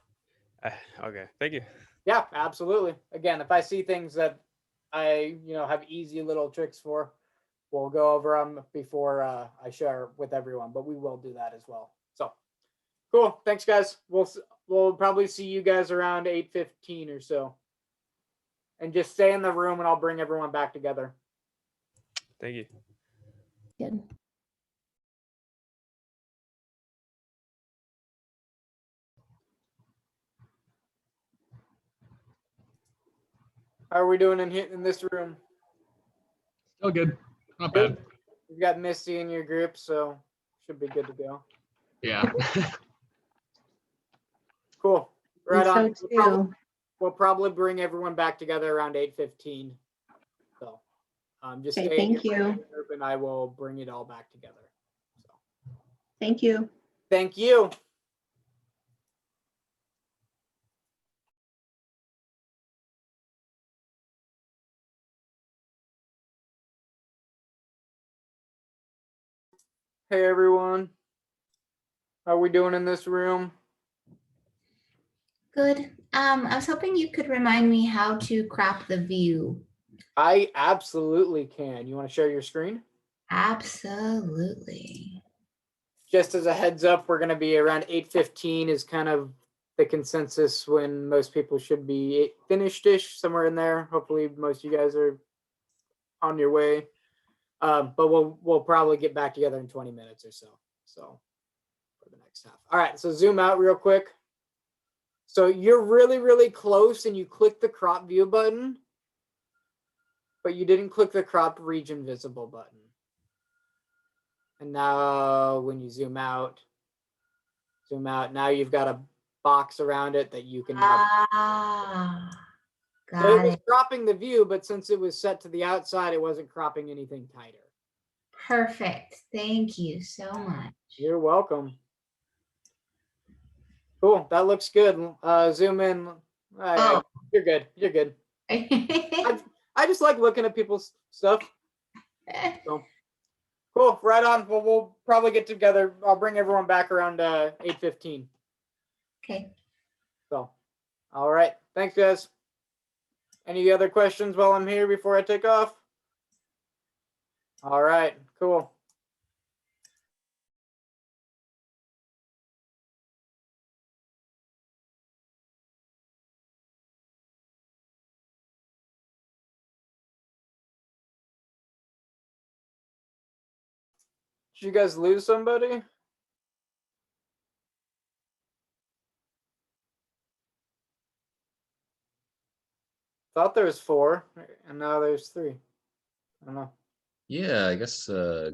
Okay, thank you. Yeah, absolutely. Again, if I see things that I have easy little tricks for, we'll go over them before I share with everyone. But we will do that as well. So cool. Thanks, guys. We'll probably see you guys around 8:15 or so. And just stay in the room and I'll bring everyone back together. Thank you. Good. How are we doing in this room? Still good. Not bad. You've got Misty in your group, so should be good to go. Yeah. Cool. Right on. So We'll probably bring everyone back together around 8:15. So just Okay, stay in thank your you. group and I will bring it all back together. So Thank you. thank you. Hey everyone. How are we doing in this room? Good. I was hoping you could remind me how to crop the view. I absolutely can. You want to share your screen? Absolutely. Just as a heads up, we're going to be around 8:15 is kind of the consensus when most people should be finished-ish, somewhere in there. Hopefully most of you guys are on your way. But we'll probably get back together in 20 minutes or so. So for the next half. All right, so zoom out real quick. So you're really, really close and you click the crop view button, but you didn't click the crop region visible button. And now when you zoom out, now you've got a box around it that you can now. So it was cropping the view, but since it was set to the outside, it wasn't cropping anything tighter. Perfect. Thank you so much. You're welcome. Cool. That looks good. Zoom in. Oh. You're good. You're good. I just like looking at people's stuff. So, Cool. Right on. Well, we'll probably get together. I'll bring everyone back around 8:15. Okay. So, all right. Thanks, guys. Any other questions while I'm here before I take off? All right. Cool. Did you guys lose somebody? Thought there was 4, and now there's 3. I don't know. Yeah, I guess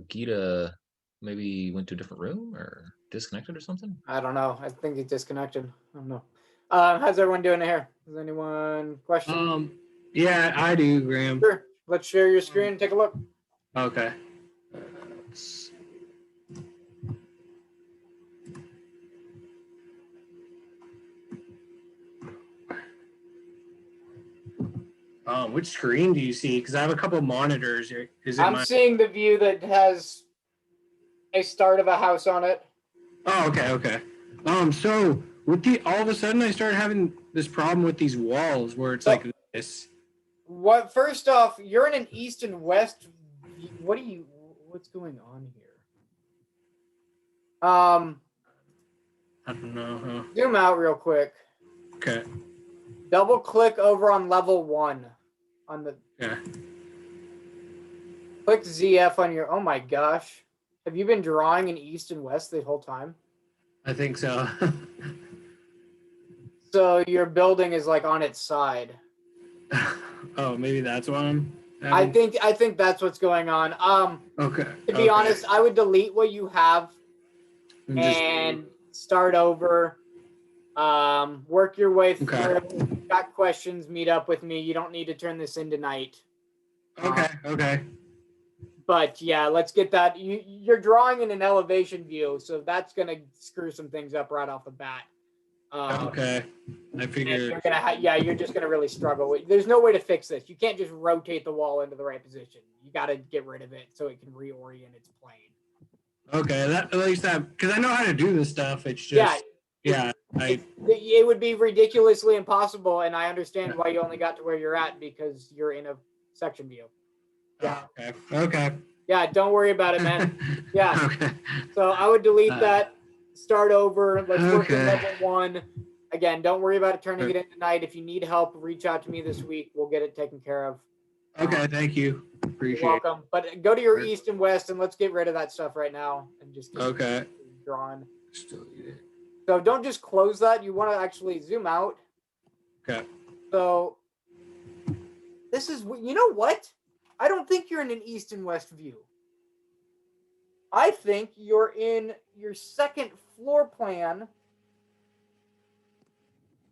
Gita maybe went to a different room or disconnected or something. I don't know. I think he disconnected. I don't know. How's everyone doing here? Does anyone question? Yeah, I do, Graham. Sure. Let's share your screen and take a look. Okay. Which screen do you see? Because I have a couple monitors here. Is it I'm seeing the view that has a start of a house on it. Oh, okay, okay. So with all of a sudden I started having this problem with these walls where it's like this. What? First off, you're in an east and west. What's going on here? I don't know. Zoom out real quick. Okay. Double click over on level 1 on the. Yeah. Click ZF on your. Oh my gosh, have you been drawing in east and west the whole time? I think so. So your building is like on its side. Oh, maybe that's why I'm. I think that's what's going on. Okay. To be honest, I would delete what you have and start over. Work your way through. If you've got questions, meet up with me. You don't need to turn this in tonight. Okay. Okay. But yeah, let's get that. You're drawing in an elevation view, so that's gonna screw some things up right off the bat. Okay. I figured. You're gonna you're just gonna really struggle. There's no way to fix this. You can't just rotate the wall into the right position. You got to get rid of it so it can reorient its plane. Okay, at least that, because I know how to do this stuff. It's just it would be ridiculously impossible, and I understand why you only got to where you're at because you're in a section view. Yeah. Okay. Okay. Yeah, don't worry about it, man. Yeah. Okay. So I would delete that, start over. Let's work in level 1. Again, don't worry about it turning it in tonight. If you need help, reach out to me this week. We'll get it taken care of. Okay, thank you. Appreciate You're welcome. But go to your east and west, and let's get rid of that stuff right now and just get drawn. So don't just close that. You want to actually zoom out. Okay. So this is, you know what? I don't think you're in an east and west view. I think you're in your second floor plan.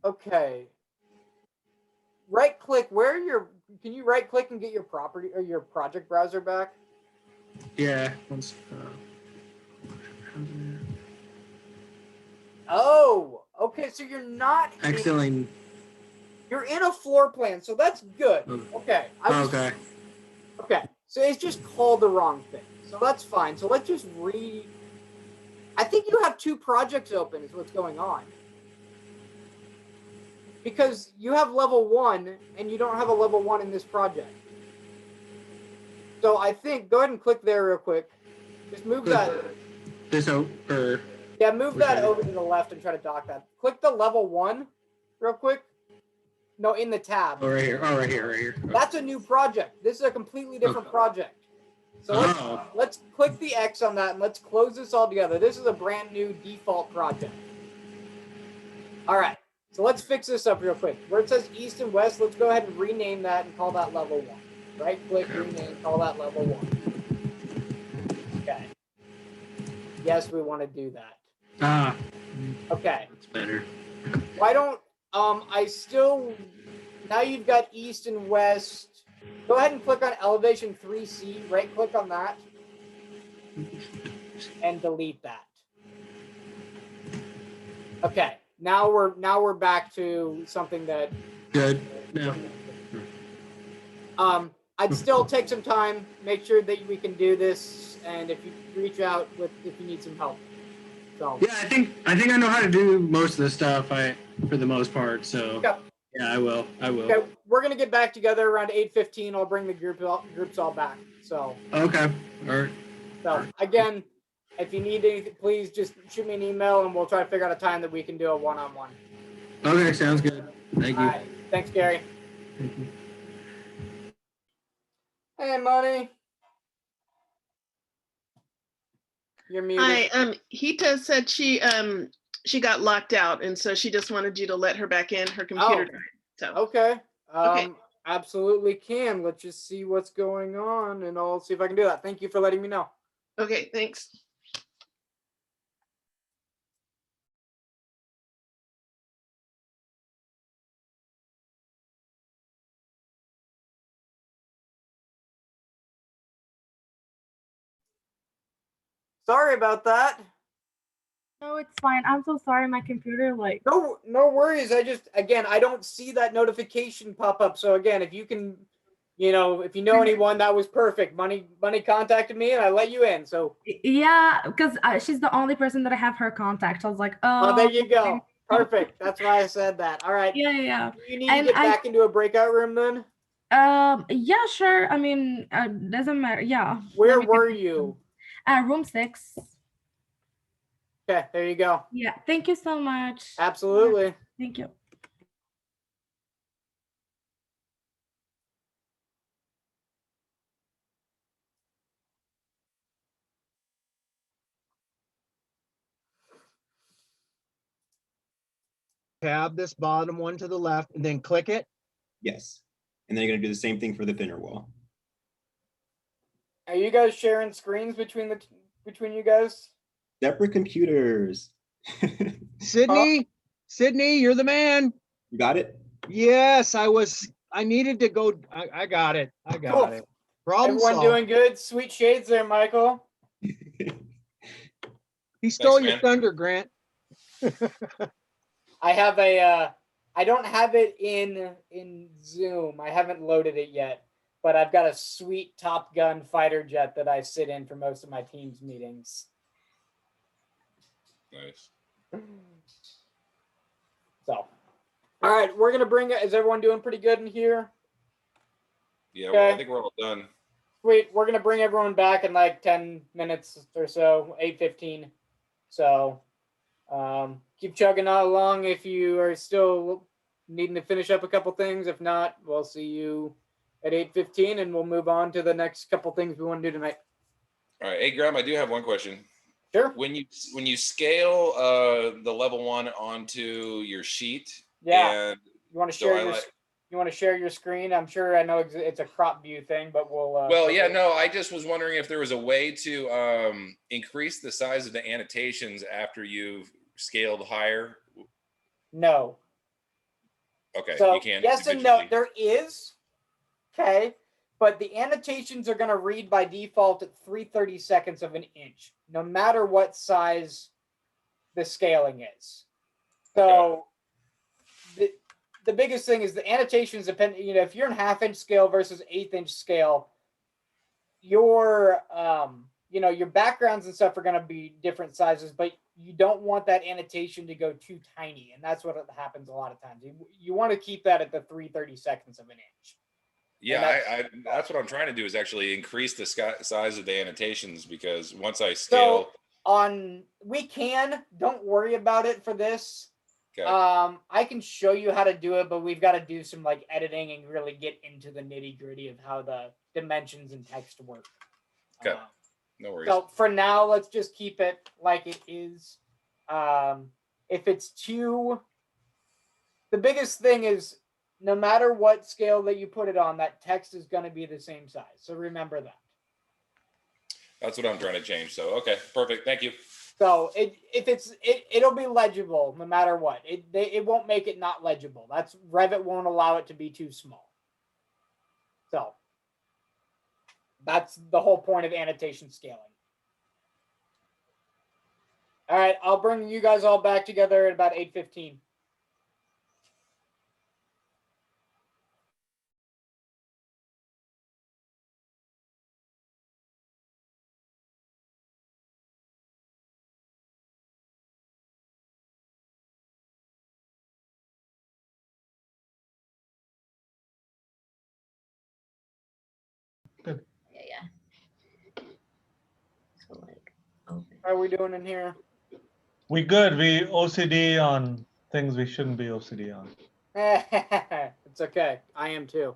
Okay. Right click. Can you right click and get your property or your project browser back? Yeah. Oh, okay. So you're not accidentally. You're in a floor plan, so that's good. Okay. Okay. So it's just called the wrong thing. So that's fine. So let's just I think you have 2 projects open is what's going on. Because you have level 1 and you don't have a level 1 in this project. So I think, go ahead and click there real quick. Just move that. This over. Yeah, move that over to the left and try to dock that. Click the level 1 real quick. No, in the tab. Oh, right here. Oh, right here, right here. That's a new project. This is a completely different project. So let's click the X on that and let's close this all together. This is a brand new default project. All right. So let's fix this up real quick. Where it says east and west, let's go ahead and rename that and call that level 1. Right click, rename, call that level 1. Okay. Yes, we want to do that. Okay. That's better. Why don't now you've got east and west. Go ahead and click on elevation 3C, right click on that and delete that. Okay. Now we're back to something that good. Yeah. I'd still take some time, make sure that we can do this, and if you reach out if you need some help. So Yeah, I think I know how to do most of the stuff. For the most part. So okay. yeah, I will. Okay, we're gonna get back together around 8:15. I'll bring the groups all back. So Okay. All right. So again, if you need anything, please just shoot me an email and we'll try to figure out a time that we can do a one-on-one. Okay, sounds good. Thank you. All right. Thanks, Gary. Thank you. Hey, Money. You're muted. Hi, Hita said she got locked out, and so she just wanted you to let her back in. Her computer died. So Okay. Okay. Absolutely can. Let's just see what's going on, and I'll see if I can do that. Thank you for letting me know. Okay, thanks. Sorry about that. No, it's fine. I'm so sorry. My computer, like. No worries. I don't see that notification pop up. So again, if you can, if you know anyone, that was perfect. Money contacted me and I let you in. So Yeah, because she's the only person that I have her contact. I was like, oh. there you go. Perfect. That's why I said that. All right. Yeah. Do you need to get back into a breakout room then? Yeah, sure. I mean, doesn't matter. Yeah. Where were you? Room 6. Okay, there you go. Yeah. Thank you so much. Absolutely. Thank you. Tab this bottom one to the left and then click it. Yes. And then you're going to do the same thing for the thinner wall. Are you guys sharing screens between you guys? Separate computers. Sydney, you're the man. You got it? Yes, I needed to go. I got it. I got it. Problem Everyone solved. doing good? Sweet shades there, Michael. He stole Thanks, your man. thunder, Grant. I have I don't have it in Zoom. I haven't loaded it yet, but I've got a sweet Top Gun fighter jet that I sit in for most of my team's meetings. Nice. So, all right, we're gonna bring it. Is everyone doing pretty good in here? Yeah, Okay. well, I think we're all done. Sweet. We're gonna bring everyone back in like 10 minutes or so, 8:15. So, keep chugging on along if you are still needing to finish up a couple things. If not, we'll see you at 8:15 and we'll move on to the next couple things we want to do tonight. All right. Hey, Graham, I do have one question. Sure. When you scale the level 1 onto your sheet, Yeah. and You want to so share I your like. you want to share your screen? I'm sure I know it's a crop view thing, but we'll. Well, yeah, no, I just was wondering if there was a way to increase the size of the annotations after you've scaled higher. No. Okay, So you can't. yes and no, there is. Okay, but the annotations are going to read by default at 3/32 of an inch, no matter what size the scaling is. So the biggest thing is the annotations depend. If you're in 1/2 inch scale versus 1/8 inch scale, your your backgrounds and stuff are going to be different sizes, but you don't want that annotation to go too tiny, and that's what happens a lot of times. You want to keep that at the 3/32 of an inch. Yeah, that's what I'm trying to do, is actually increase the size of the annotations, because once I scale. So don't worry about it for this. Okay. I can show you how to do it, but we've got to do some like editing and really get into the nitty gritty of how the dimensions and text work. Okay. No worries. So for now, let's just keep it like it is. If it's the biggest thing is no matter what scale that you put it on, that text is going to be the same size. So remember that. That's what I'm trying to change. So, okay, perfect. Thank you. So it'll be legible no matter what. It won't make it not legible. That's Revit won't allow it to be too small. So that's the whole point of annotation scaling. All right, I'll bring you guys all back together at about 8:15. How are we doing in here? We good. We OCD on things we shouldn't be OCD on. It's okay. I am too.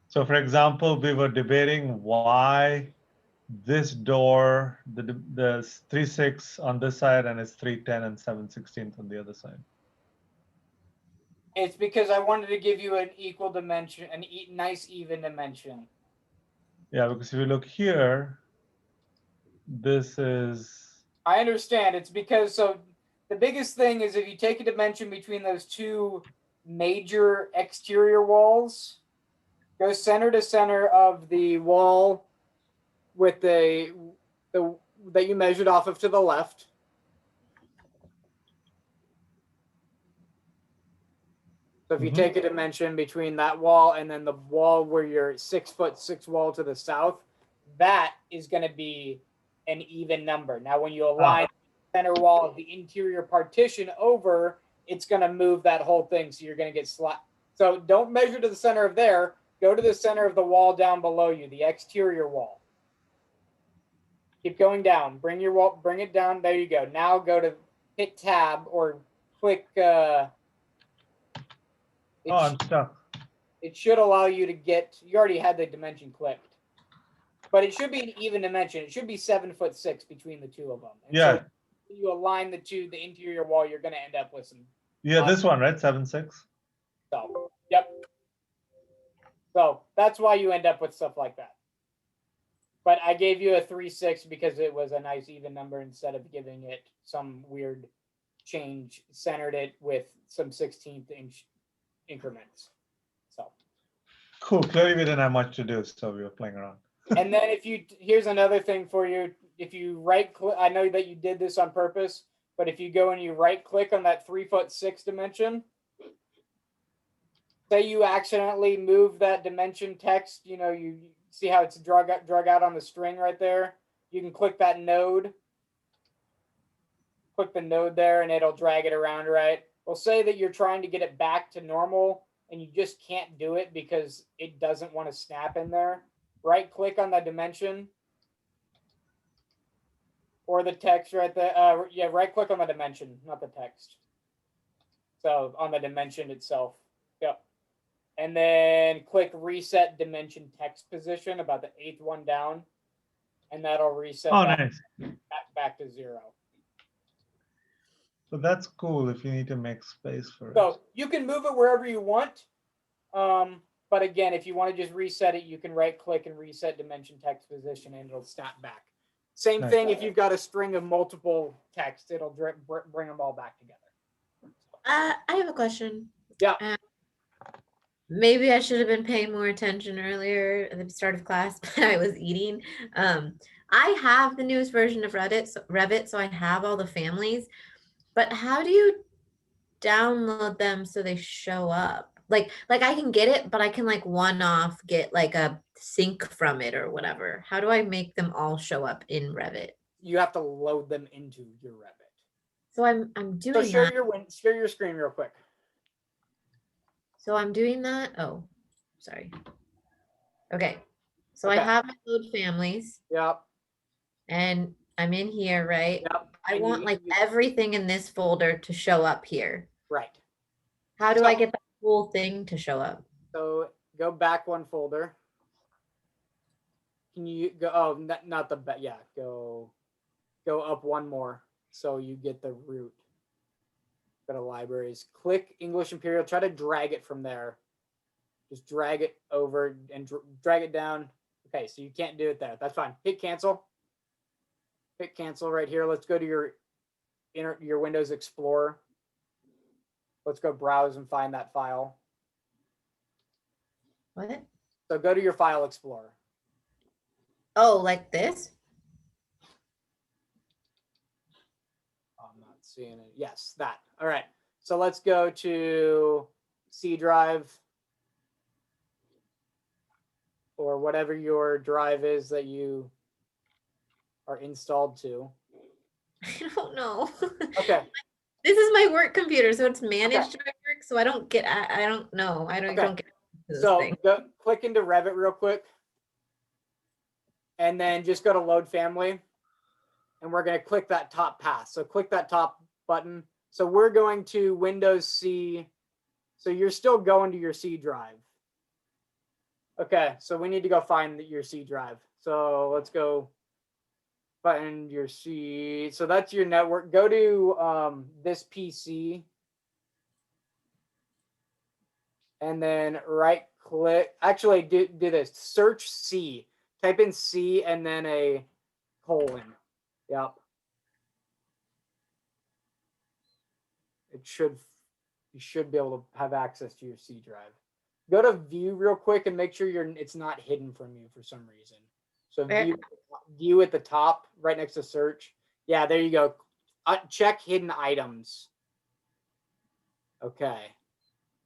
So for example, we were debating why this door, the 3/6 on this side and it's 3/10 and 7/16 on the other side. It's because I wanted to give you an equal dimension, nice even dimension. Yeah, because if you look here, this is. I understand. It's because the biggest thing is if you take a dimension between those two major exterior walls, go center to center of the wall with the that you measured off of to the left. So if you take a dimension between that wall and then the wall where your 6'6" wall to the south, that is going to be an even number. Now, when you align the center wall of the interior partition over, it's going to move that whole thing. So you're going to get slack. So don't measure to the center of there. Go to the center of the wall down below you, the exterior wall. Keep going down. Bring your wall. Bring it down. There you go. Now go to hit tab or click. I'm stuck. It should allow you to get. You already had the dimension clicked, but it should be an even dimension. It should be 7'6" between the two of them. And Yeah. So you align the interior wall, you're going to end up with some. Yeah, this one, right? 7'6". So, yep. So that's why you end up with stuff like that. But I gave you a 3/6 because it was a nice even number instead of giving it some weird change. Centered it with some 16th inch increments. So. Cool. Clearly, we didn't have much to do, so we were playing around. And then here's another thing for you. If you right click, I know that you did this on purpose, but if you go and you right click on that 3'6" dimension, say you accidentally move that dimension text, you see how it's drug out on the string right there. You can click that node. Click the node there and it'll drag it around, right? Well, say that you're trying to get it back to normal and you just can't do it because it doesn't want to snap in there. Right click on the dimension or the text right there. Right click on the dimension, not the text. So on the dimension itself. Yep. And then click reset dimension text position, about the 8th one down. And that'll reset back to 0. So that's cool if you need to make space for it. So you can move it wherever you want. But again, if you want to just reset it, you can right click and reset dimension text position and it'll snap back. Same thing if you've got a string of multiple text, it'll bring them all back together. I have a question. Yeah. Maybe I should have been paying more attention earlier at the start of class, but I was eating. I have the newest version of Revit, so I have all the families. But how do you download them so they show up? Like I can get it, but I can one-off get a sync from it or whatever. How do I make them all show up in Revit? You have to load them into your Revit. So I'm doing that. So share your screen real quick. So I'm doing that. Oh, sorry. Okay. So I have my load families. Yep. And I'm in here, right? Yep. I want everything in this folder to show up here. Right. How do I get the whole thing to show up? So go back one folder. Can you go? Oh, not the back. Yeah, go up one more so you get the root. Go to libraries. Click English Imperial. Try to drag it from there. Just drag it over and drag it down. Okay, so you can't do it there. That's fine. Hit cancel. Hit cancel right here. Let's go to your Windows Explorer. Let's go browse and find that file. What? So go to your File Explorer. Oh, like this? I'm not seeing it. Yes, that. All right. So let's go to C drive or whatever your drive is that you are installed to. I don't know. Okay. This is my work computer, so it's managed by work. So I don't know. I don't get this thing. Go click into Revit real quick. And then just go to load family. and we're going to click that top path. So click that top button. So we're going to Windows C. So you're still going to your C drive. Okay, so we need to go find your C drive. So let's go find your C. So that's your network. Go to this PC. And then right click. Actually, do this. Search C. Type in C and then a colon. Yep. You should be able to have access to your C drive. Go to view real quick and make sure it's not hidden from you for some reason. So view at the top, right next to search. Yeah, there you go. Check hidden items. Okay.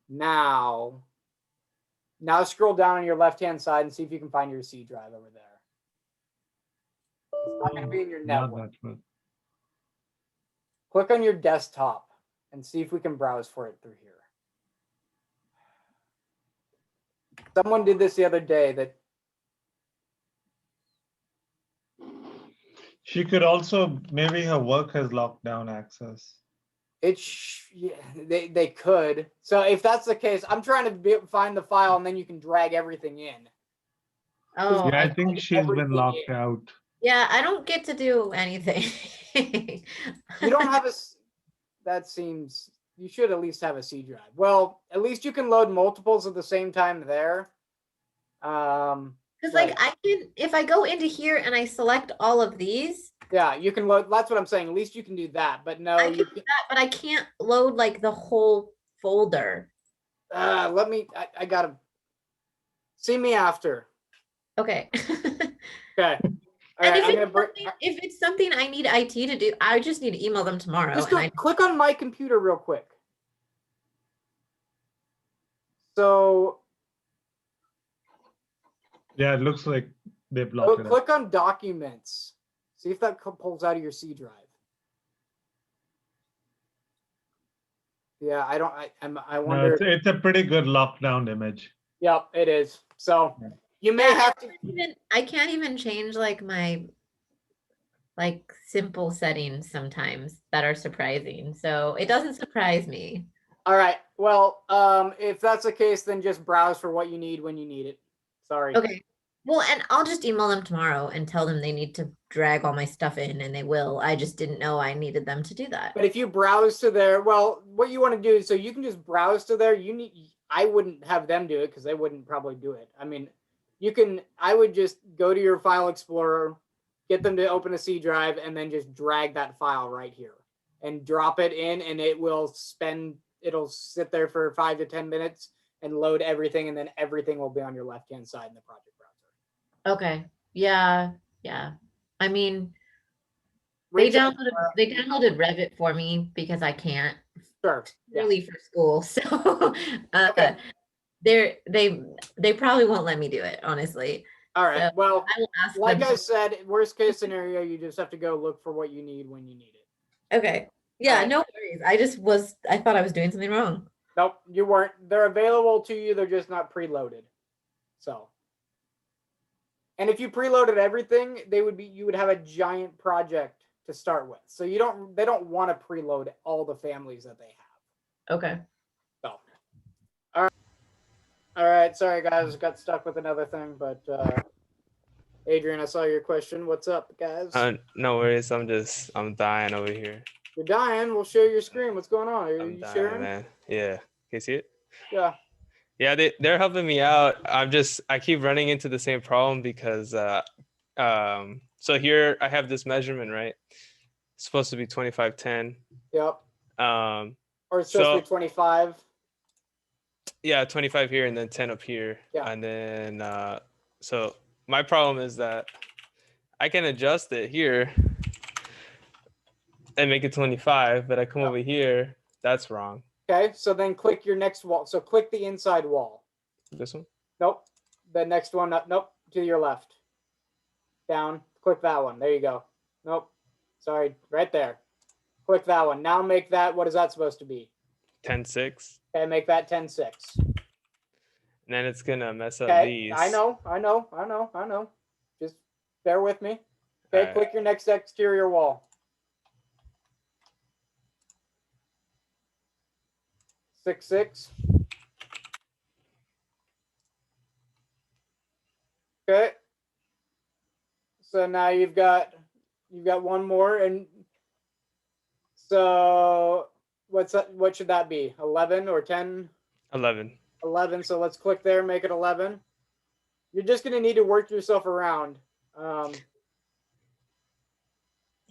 Now scroll down on your left-hand side and see if you can find your C drive over there. It's not going to be in your network. Click on your desktop and see if we can browse for it through here. Someone did this the other day that She could also, maybe her work has locked down access. yeah, they could. So if that's the case, I'm trying to find the file and then you can drag everything in. Oh, Yeah, I think she's been locked out. yeah, I don't get to do anything. You don't have that seems, you should at least have a C drive. Well, at least you can load multiples at the same time there. Because like I can, if I go into here and I select all of these. Yeah, you can load, that's what I'm saying. At least you can do that, but no. I can do that, but I can't load like the whole folder. I gotta, see me after. Okay. Okay. All And right, if it's something I need IT to do, I just need to email them tomorrow. Just go click on my computer real quick. So. Yeah, it looks like they blocked it. Click on documents. See if that pulls out of your C drive. Yeah, I wonder. No, it's a pretty good lockdown image. Yep, it is. So you may have to. I can't even change like my simple settings sometimes that are surprising. So it doesn't surprise me. All right. Well, if that's the case, then just browse for what you need when you need it. Sorry. Okay. Well, and I'll just email them tomorrow and tell them they need to drag all my stuff in, and they will. I just didn't know I needed them to do that. But if you browse to there, well, what you want to do is so you can just browse to there. I wouldn't have them do it because they wouldn't probably do it. I mean, I would just go to your file explorer, get them to open a C drive, and then just drag that file right here and drop it in, and it'll sit there for 5 to 10 minutes and load everything, and then everything will be on your left-hand side in the project browser. Okay. Yeah. I mean, they downloaded Revit for me because I can't. Sure. Really for school, so they probably won't let me do it, honestly. All right. So well, I will ask like them I said, worst case scenario, you just have to go look for what you need when you need it. Okay. Yeah, no worries. I thought I was doing something wrong. Nope, you weren't. They're available to you. They're just not preloaded. So. And if you preloaded everything, you would have a giant project to start with. So they don't want to preload all the families that they have. Okay. So. All right. Sorry guys, got stuck with another thing, but Adrian, I saw your question. What's up, guys? No worries. I'm dying over here. You're dying. We'll share your screen. What's going on? Are you dying, sharing? man. Yeah. Can you see it? Yeah. Yeah, they're helping me out. I keep running into the same problem because so here I have this measurement, right? It's supposed to be 2510. Yep. Or it's supposed to be 25. Yeah, 25 here and then 10 up here. Yeah. And then so my problem is that I can adjust it here and make it 25, but I come over here, that's wrong. Okay, so then click your next wall. So click the inside wall. This one? Nope. The next one, nope, to your left. Down, click that one. There you go. Nope. Sorry, right there. Click that one. Now make that, what is that supposed to be? 10.6. Okay, make that 10.6. And then it's gonna mess up Okay, these. I know. Just bear with me. Okay, click your next exterior wall. 6, 6. Okay. So now you've got one more, and so what's that? What should that be? 11 or 10? 11. 11. So let's click there, make it 11. You're just gonna need to work yourself around.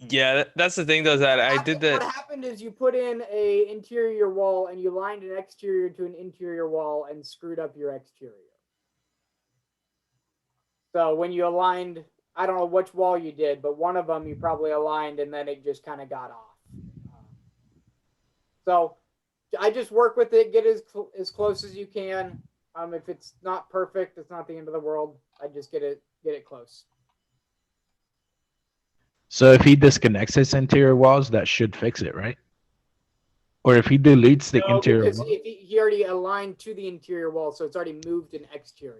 Yeah, that's the thing though, that I did What that. happened is you put in a interior wall and you lined an exterior to an interior wall and screwed up your exterior. So when you aligned, I don't know which wall you did, but one of them you probably aligned and then it just kind of got off. So I just work with it, get as close as you can. If it's not perfect, it's not the end of the world. I just get it close. So if he disconnects his interior walls, that should fix it, right? Or if he deletes the No, interior because wall, he already aligned to the interior wall, so it's already moved an exterior.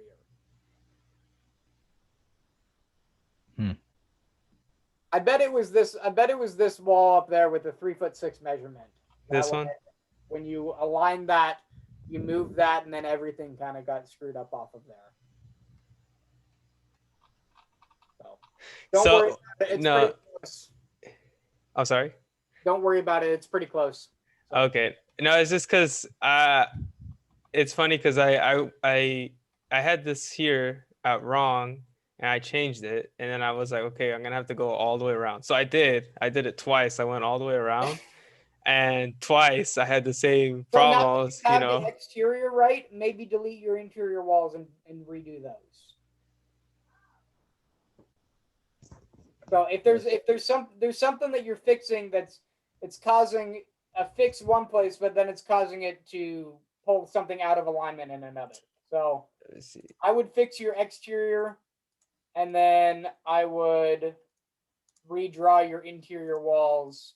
I bet it was this. I bet it was this wall up there with the 3'6" measurement. This one? When you align that, you move that, and then everything kind of got screwed up off of there. So don't worry about it. It's pretty close. I'm sorry. Don't worry about it. It's pretty close. Okay. No, it's just because it's funny because I had this here wrong and I changed it, and then I was like, okay, I'm gonna have to go all the way around. So I did it twice. I went all the way around, and twice I had the same So now problem. that you have the exterior right, maybe delete your interior walls and redo those. So if there's something that you're fixing it's causing a fix one place, but then it's causing it to pull something out of alignment in another. So I would fix your exterior, and then I would redraw your interior walls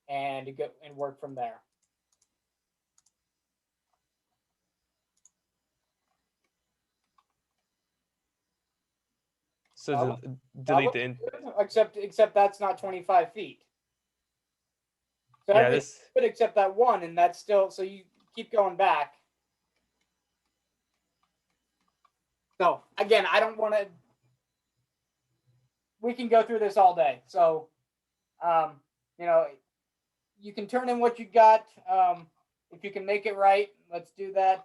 and go and work from there. So delete the except that's not 25 feet. So yeah, everything's good except that one, and that's still, so you keep going back. So again, I don't want to. We can go through this all day. So, you can turn in what you got. If you can make it right, let's do that.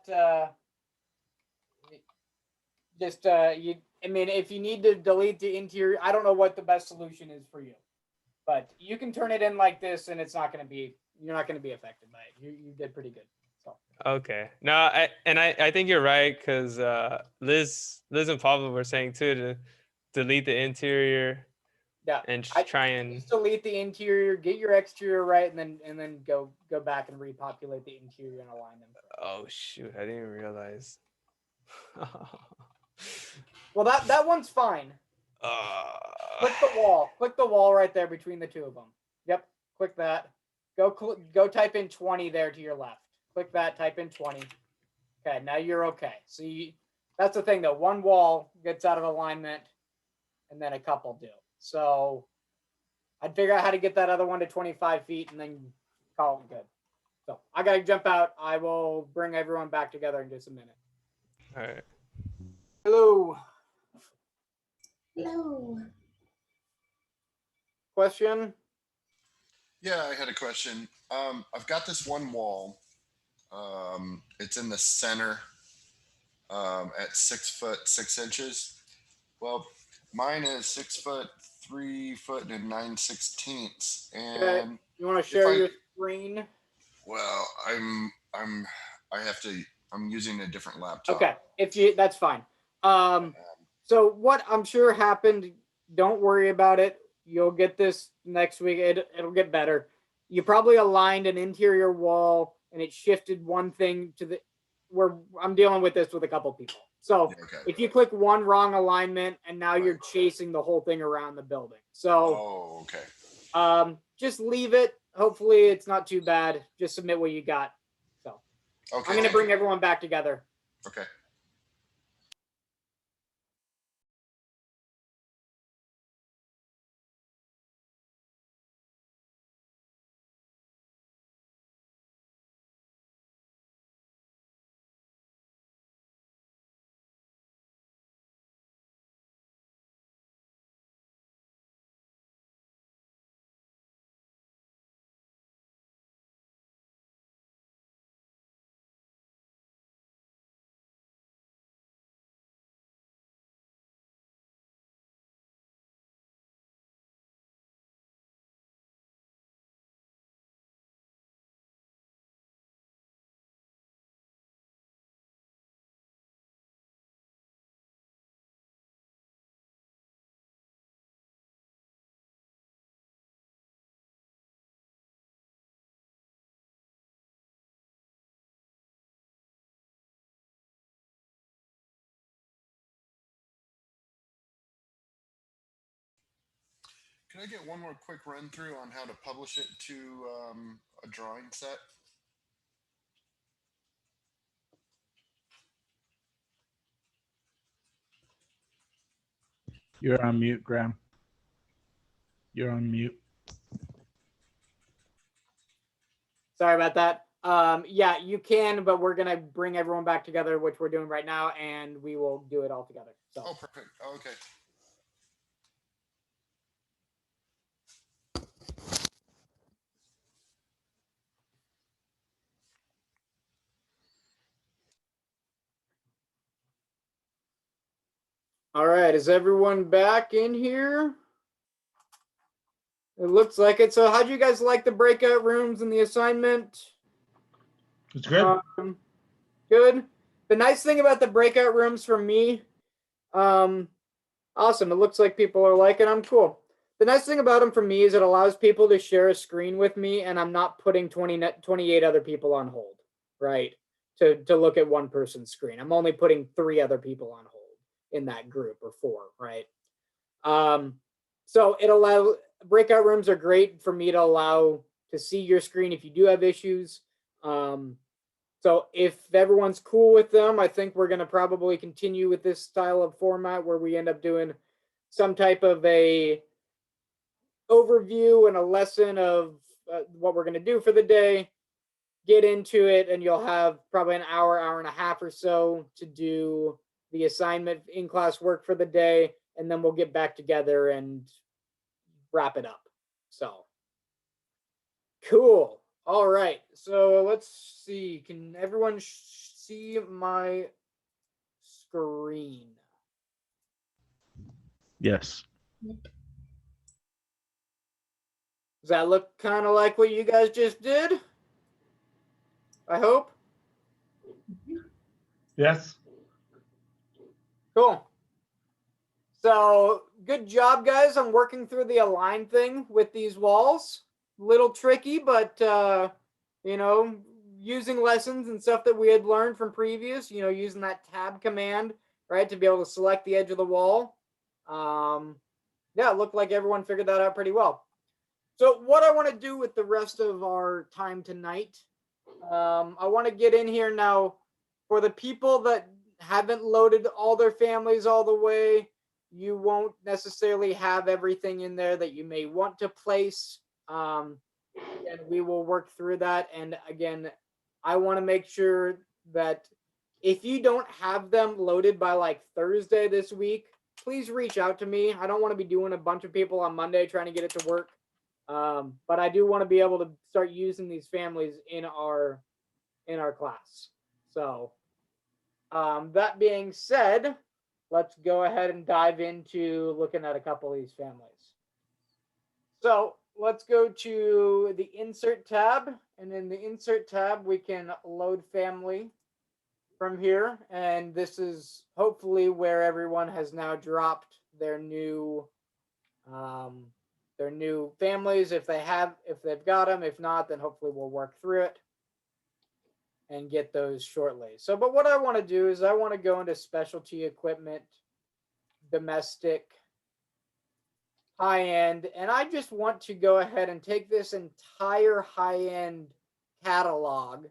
I mean, if you need to delete the interior, I don't know what the best solution is for you, but you can turn it in like this, and it's not going to be. You're not going to be affected by it. You did pretty good. So. Okay. No, I think you're right, because Liz and Pablo were saying too to delete the interior. Yeah. And try and just delete the interior, get your exterior right, and then go back and repopulate the interior and align them. Oh shoot! I didn't realize. Well, that one's fine. Click the wall. Click the wall right there between the two of them. Yep. Click that. Go type in 20 there to your left. Click that. Type in 20. Okay. Now you're okay. So that's the thing though. One wall gets out of alignment, and then a couple do. So I'd figure out how to get that other one to 25 feet and then call it good. So I got to jump out. I will bring everyone back together in just a minute. All right. Hello. Hello. Question? Yeah, I had a question. I've got this one wall. It's in the center at 6 foot 6 inches. Well, mine is 6 foot 3 foot and 9/16. And you want to share your screen? Well, I'm using a different laptop. Okay, that's fine. So what I'm sure happened, don't worry about it. You'll get this next week. It'll get better. You probably aligned an interior wall and it shifted one thing to where I'm dealing with this with a couple people. So if you click one wrong alignment and now you're chasing the whole thing around the building. So just leave it. Hopefully it's not too bad. Just submit what you got. So I'm going to bring everyone back together. Okay. Could I get one more quick run through on how to publish it to a drawing set? You're on mute, Graham. You're on mute. Sorry about that. Yeah, you can, but we're gonna bring everyone back together, which we're doing right now, and we will do it all together. So. Oh, perfect. Oh, okay. All right, is everyone back in here? It looks like it. So how'd you guys like the breakout rooms and the assignment? It's good. Good. The nice thing about the breakout rooms for me, awesome. It looks like people are liking them. Cool. The nice thing about them for me is it allows people to share a screen with me, and I'm not putting 28 other people on hold, right? To look at one person's screen. I'm only putting 3 other people on hold in that group, or 4, right? So it allows, breakout rooms are great for me to allow to see your screen if you do have issues. So if everyone's cool with them, I think we're going to probably continue with this style of format where we end up doing some type of a overview and a lesson of what we're going to do for the day, get into it, and you'll have probably an hour, hour and a half or so to do the assignment in class work for the day, and then we'll get back together and wrap it up. So cool. All right, so let's see. Can everyone see my screen? Yes. Does that look kind of like what you guys just did? I hope. Yes. Cool. So good job, guys. I'm working through the align thing with these walls. Little tricky, but you know, using lessons and stuff that we had learned from previous, you know, using that tab command, right, to be able to select the edge of the wall. Yeah, it looked like everyone figured that out pretty well. So what I want to do with the rest of our time tonight, I want to get in here now for the people that haven't loaded all their families all the way. You won't necessarily have everything in there that you may want to place. And we will work through that. And again, I want to make sure that if you don't have them loaded by like Thursday this week, please reach out to me. I don't want to be doing a bunch of people on Monday trying to get it to work. But I do want to be able to start using these families in our class. So that being said, let's go ahead and dive into looking at a couple of these families. So let's go to the insert tab, and in the insert tab, we can load family from here. And this is hopefully where everyone has now dropped their new families, if they've got them. If not, then hopefully we'll work through it and get those shortly. So, but what I want to do is I want to go into specialty equipment, domestic, high-end, and I just want to go ahead and take this entire high-end catalog,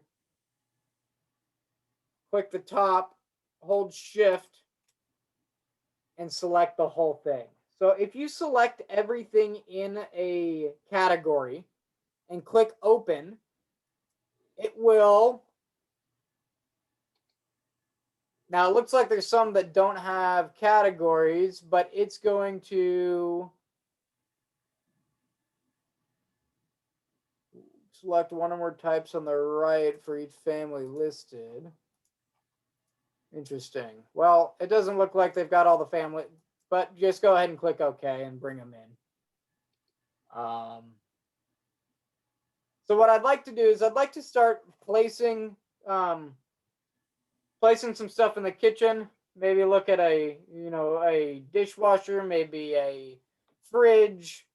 click the top, hold shift, and select the whole thing. So if you select everything in a category and click open, it will. Now it looks like there's some that don't have categories, but it's going to select one or more types on the right for each family listed. Interesting. Well, it doesn't look like they've got all the family, but just go ahead and click OK and bring them in. So what I'd like to do is I'd like to start placing some stuff in the kitchen. Maybe look at a dishwasher, maybe a fridge,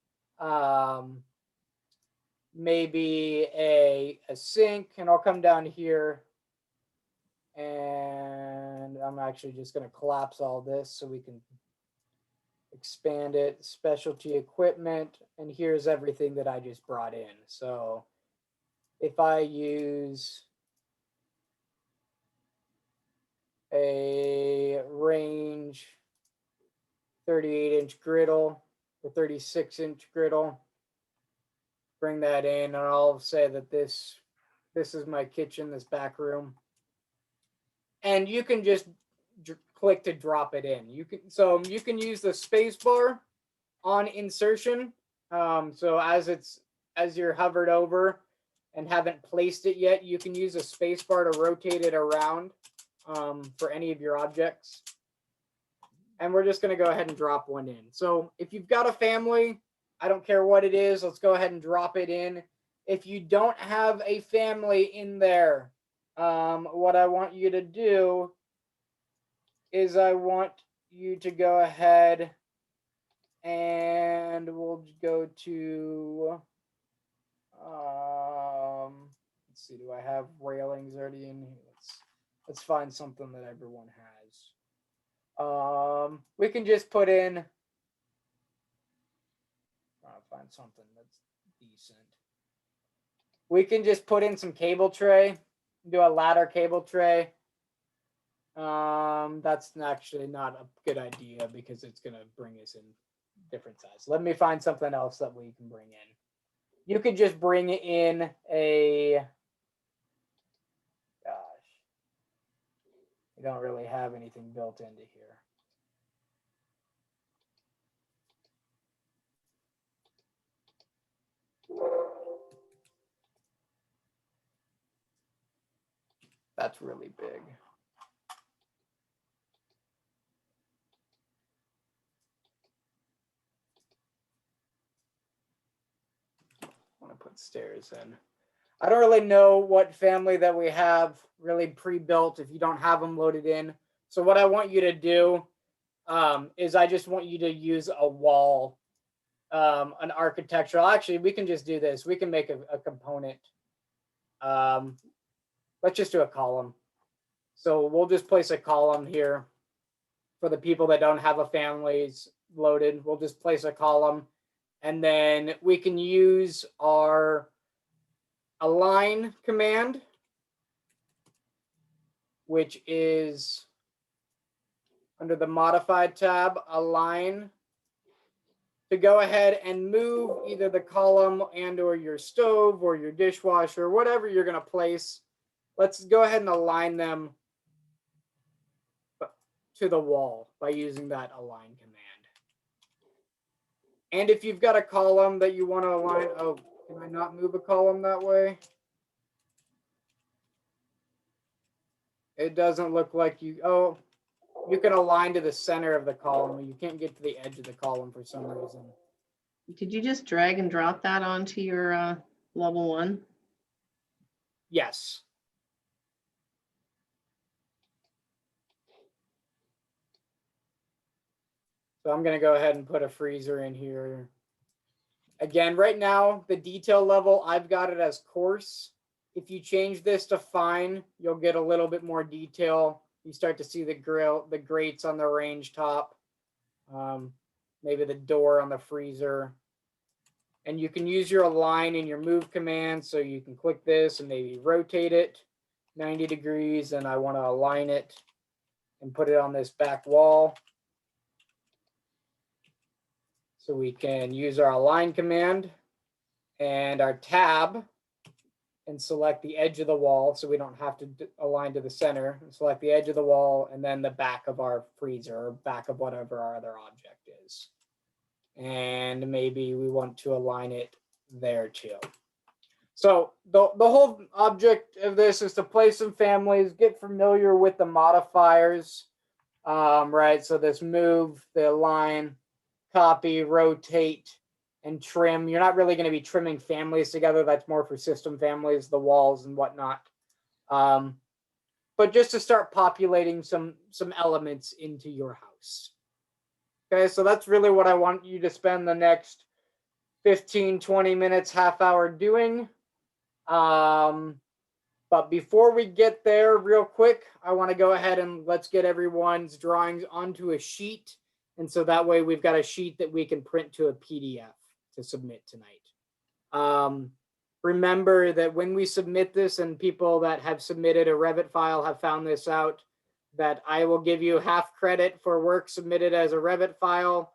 maybe a sink, and I'll come down here and I'm actually just going to collapse all this so we can expand it, specialty equipment, and here's everything that I just brought in. So if I use a range 38-inch griddle or 36-inch griddle, bring that in, and I'll say that this is my kitchen, this back room. And you can just click to drop it in. You can use the space bar on insertion. So as you're hovered over and haven't placed it yet, you can use a space bar to rotate it around for any of your objects. And we're just going to go ahead and drop one in. So if you've got a family, I don't care what it is, let's go ahead and drop it in. If you don't have a family in there, what I want you to do is I want you to go ahead and we'll go to, let's see, do I have railings already in here? Let's find something that everyone has. We can just put in, find something that's decent. We can just put in some cable tray, do a ladder cable tray. That's actually not a good idea because it's going to bring us in different size. Let me find something else that we can bring in. You could just bring in a, gosh, we don't really have anything built into here. That's really big. I want to put stairs in. I don't really know what family that we have really pre-built if you don't have them loaded in. So what I want you to do is I just want you to use a wall, an architectural. Actually, we can just do this. We can make a component. Let's just do a column. So we'll just place a column here for the people that don't have a families loaded. We'll just place a column, and then we can use our align command, which is under the modified tab, align, to go ahead and move either the column and or your stove or your dishwasher, whatever you're going to place. Let's go ahead and align them to the wall by using that align command. And if you've got a column that you want to align, oh, can I not move a column that way? It doesn't look like you, oh, you can align to the center of the column. You can't get to the edge of the column for some reason. Did you just drag and drop that onto your level 1? Yes. So I'm going to go ahead and put a freezer in here. Again, right now, the detail level, I've got it as coarse. If you change this to fine, you'll get a little bit more detail. You start to see the grill, the grates on the range top, maybe the door on the freezer. And you can use your align and your move command. So you can click this and maybe rotate it 90 degrees. And I want to align it and put it on this back wall. So we can use our align command and our tab and select the edge of the wall so we don't have to align to the center. And select the edge of the wall and then the back of our freezer or back of whatever our other object is. And maybe we want to align it there too. So the whole object of this is to play some families, get familiar with the modifiers, right? So this move, the align, copy, rotate, and trim. You're not really going to be trimming families together. That's more for system families, the walls and whatnot. But just to start populating some elements into your house. Okay, so that's really what I want you to spend the next 15, 20 minutes, half hour doing. But before we get there real quick, I want to go ahead and let's get everyone's drawings onto a sheet And so that way we've got a sheet that we can print to a PDF to submit tonight. Remember that when we submit this, and people that have submitted a Revit file have found this out, that I will give you half credit for work submitted as a Revit file.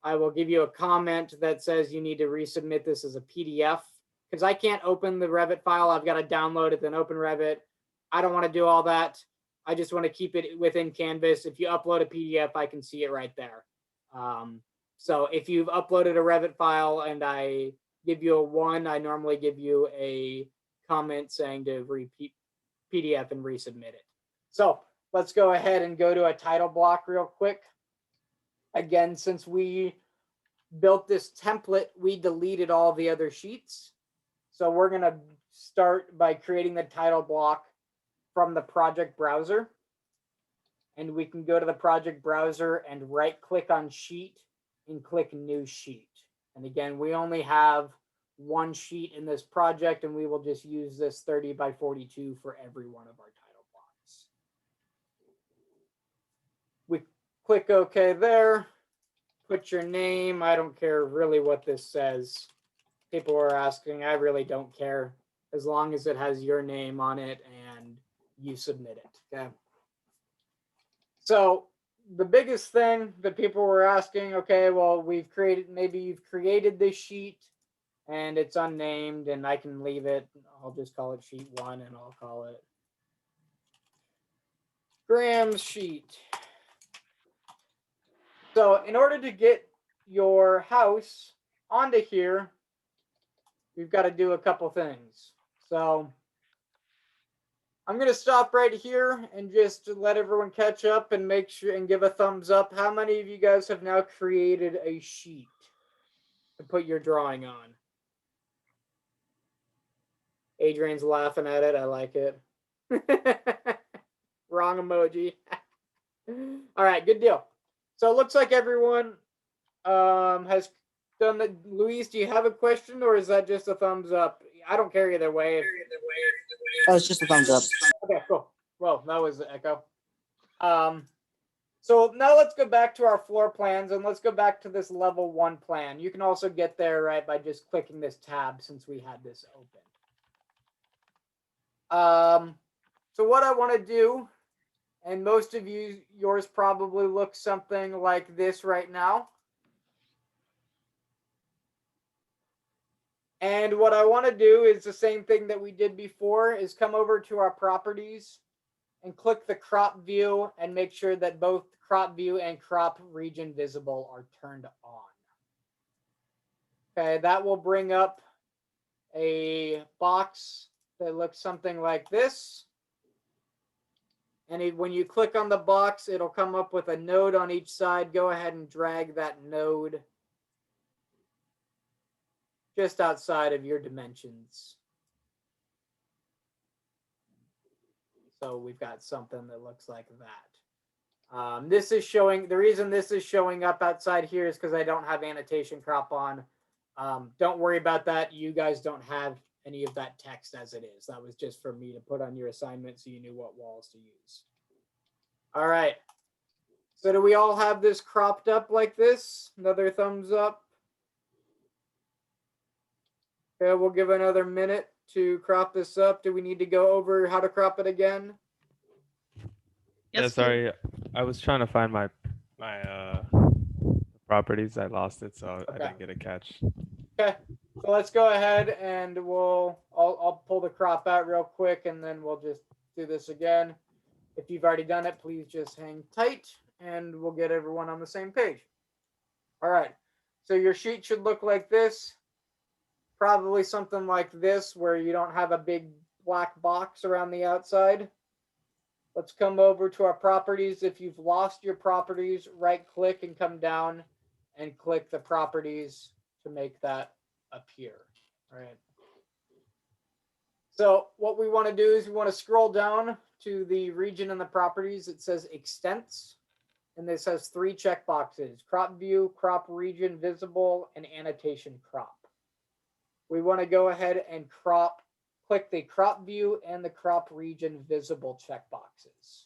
I will give you a comment that says you need to resubmit this as a PDF, because I can't open the Revit file. I've got to download it, then open Revit. I don't want to do all that. I just want to keep it within Canvas. If you upload a PDF, I can see it right there. So if you've uploaded a Revit file and I give you a 1, I normally give you a comment saying to repeat PDF and resubmit it. So let's go ahead and go to a title block real quick. Again, since we built this template, we deleted all the other sheets. So we're going to start by creating the title block from the project browser. And we can go to the project browser and right click on sheet and click new sheet. And again, we only have one sheet in this project, and we will just use this 30 by 42 for every one of our title blocks. We click OK there. Put your name. I don't care really what this says. People are asking. I really don't care, as long as it has your name on it and you submit it. Okay. So the biggest thing that people were asking, okay, well, maybe you've created this sheet and it's unnamed, and I can leave it. I'll just call it sheet 1, and I'll call it Graham's sheet. So in order to get your house onto here, we've got to do a couple things. So I'm going to stop right here and just let everyone catch up and make sure and give a thumbs up. How many of you guys have now created a sheet to put your drawing on? Adrian's laughing at it. I like it. Wrong emoji. All right, good deal. So it looks like everyone has done that. Luis, do you have a question, or is that just a thumbs up? I don't care either way. Oh, it's just a thumbs up. Okay, cool. Well, that was the echo. So now let's go back to our floor plans, and let's go back to this level 1 plan. You can also get there, right, by just clicking this tab since we had this open. So what I want to do, and most of yours probably look something like this right now. And what I want to do is the same thing that we did before, is come over to our properties and click the crop view and make sure that both crop view and crop region visible are turned on. Okay, that will bring up a box that looks something like this. And when you click on the box, it'll come up with a node on each side. Go ahead and drag that node just outside of your dimensions. So we've got something that looks like that. This is showing, the reason this is showing up outside here is because I don't have annotation crop on. Don't worry about that. You guys don't have any of that text as it is. That was just for me to put on your assignment so you knew what walls to use. All right. So do we all have this cropped up like this? Another thumbs up. Okay, we'll give another minute to crop this up. Do we need to go over how to crop it again? Yeah, sorry. I was trying to find my properties. I lost it, so I didn't get a catch. Okay, so let's go ahead and I'll pull the crop out real quick, and then we'll just do this again. If you've already done it, please just hang tight and we'll get everyone on the same page. All right, so your sheet should look like this. Probably something like this, where you don't have a big black box around the outside. Let's come over to our properties. If you've lost your properties, right click and come down and click the properties to make that appear. All right. So what we want to do is we want to scroll down to the region and the properties. It says extents, and this has 3 checkboxes: crop view, crop region visible, and annotation crop. We want to go ahead and click the crop view and the crop region visible checkboxes.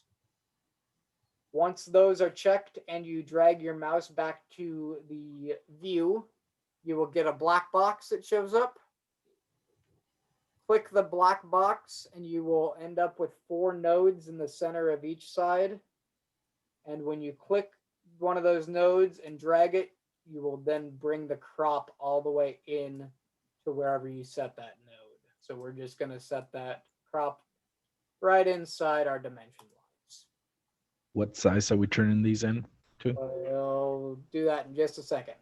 Once those are checked and you drag your mouse back to the view, you will get a black box that shows up. Click the black box and you will end up with 4 nodes in the center of each side. And when you click one of those nodes and drag it, you will then bring the crop all the way in to wherever you set that node. So we're just going to set that crop right inside our dimension lines. What size are we turning these in to? We'll do that in just a second.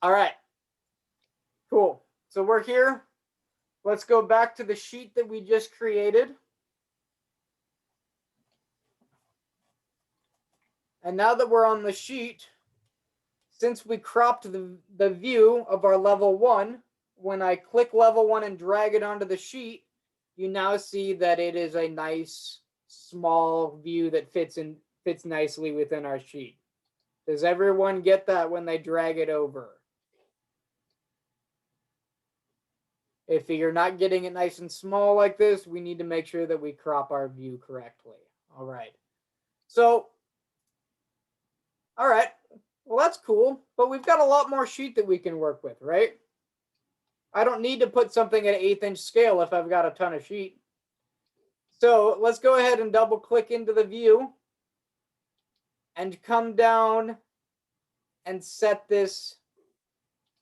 All right. Cool. So we're here. Let's go back to the sheet that we just created. And now that we're on the sheet, since we cropped the view of our level 1, when I click level 1 and drag it onto the sheet, you now see that it is a nice small view that fits nicely within our sheet. Does everyone get that when they drag it over? If you're not getting it nice and small like this, we need to make sure that we crop our view correctly. All right. So, all right. Well, that's cool, but we've got a lot more sheet that we can work with, right? I don't need to put something at 1/8 inch scale if I've got a ton of sheet. So let's go ahead and double click into the view and come down and set this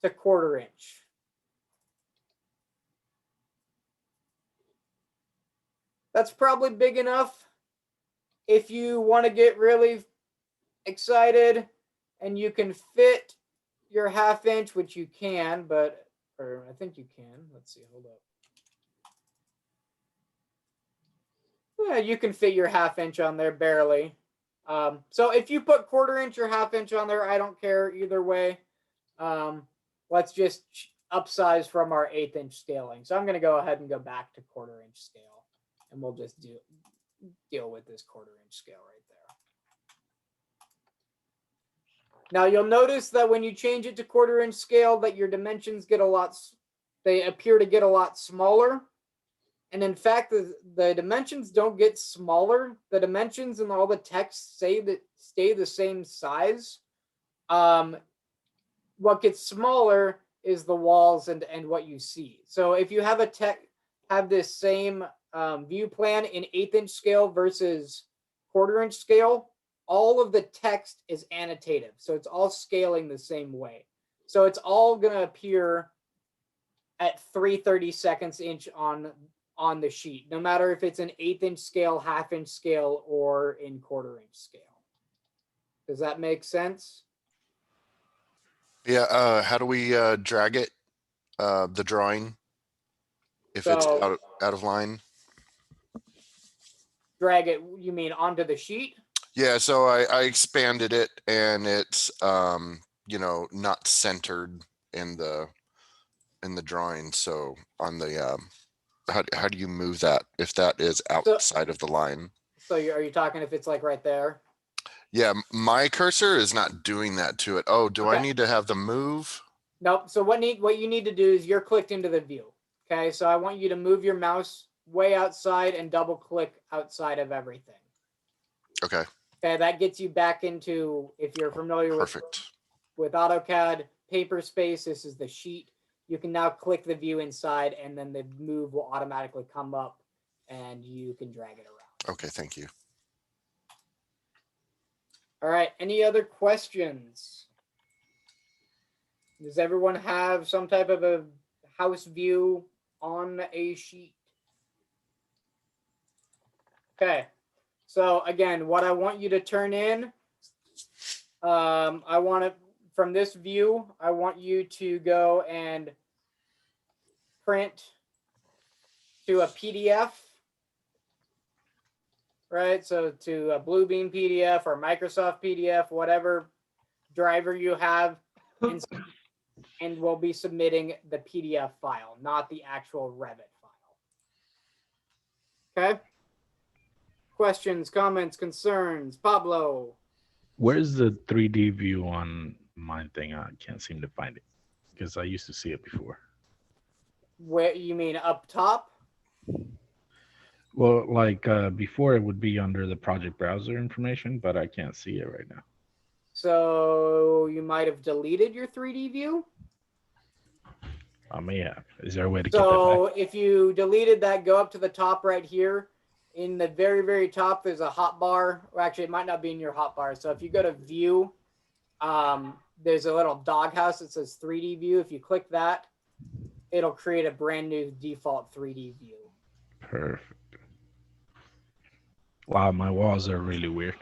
to 1/4 inch. That's probably big enough. If you want to get really excited and you can fit your 1/2 inch, which you can, or I think you can. Let's see, hold up. Yeah, you can fit your 1/2 inch on there barely. So if you put 1/4 inch or 1/2 inch on there, I don't care either way. Let's just upsize from our 1/8 inch scaling. So I'm going to go ahead and go back to 1/4 inch scale, and we'll just deal with this 1/4 inch scale right there. Now you'll notice that when you change it to 1/4 inch scale, that your dimensions get they appear to get a lot smaller. And in fact, the dimensions don't get smaller. The dimensions and all the text stay the same size. What gets smaller is the walls and what you see. So if you have have this same view plan in 1/8 inch scale versus 1/4 inch scale, all of the text is annotative. So it's all scaling the same way. So it's all going to appear at 3/32 inch on the sheet, no matter if it's an 1/8 inch scale, 1/2 inch scale, or in 1/4 inch scale. Does that make sense? Yeah. How do we drag it? The drawing, if it's out of line. Drag it, you mean onto the sheet? Yeah, so I expanded it and it's not centered in the drawing. So on the how do you move that if that is outside of the line? So are you talking if it's like right there? Yeah, my cursor is not doing that to it. Oh, do I need to have the move? Nope. So what you need to do is you're clicked into the view. Okay, so I want you to move your mouse way outside and double click outside of everything. Okay. Okay, that gets you back into, if you're familiar with AutoCAD paper space, this is the sheet. You can now click the view inside and then the move will automatically come up and you can drag it around. Okay, thank you. All right, any other questions? Does everyone have some type of a house view on a sheet? Okay, so again, what I want you to turn in, I want to, from this view, I want you to go and print to a PDF, right? So to a Bluebeam PDF or Microsoft PDF, whatever driver you have, and we'll be submitting the PDF file, not the actual Revit file. Okay? Questions, comments, concerns? Pablo? Where's the 3D view on my thing? I can't seem to find it because I used to see it before. Where you mean up top? Well, like before, it would be under the project browser information, but I can't see it right now. So you might have deleted your 3D view. I may have. Is there a way to get that So back? if you deleted that, go up to the top right here. In the very, very top, there's a hotbar. Or actually, it might not be in your hotbar. So if you go to view, there's a little doghouse that says 3D view. If you click that, it'll create a brand new default 3D view. Perfect. Wow, my walls are really weird.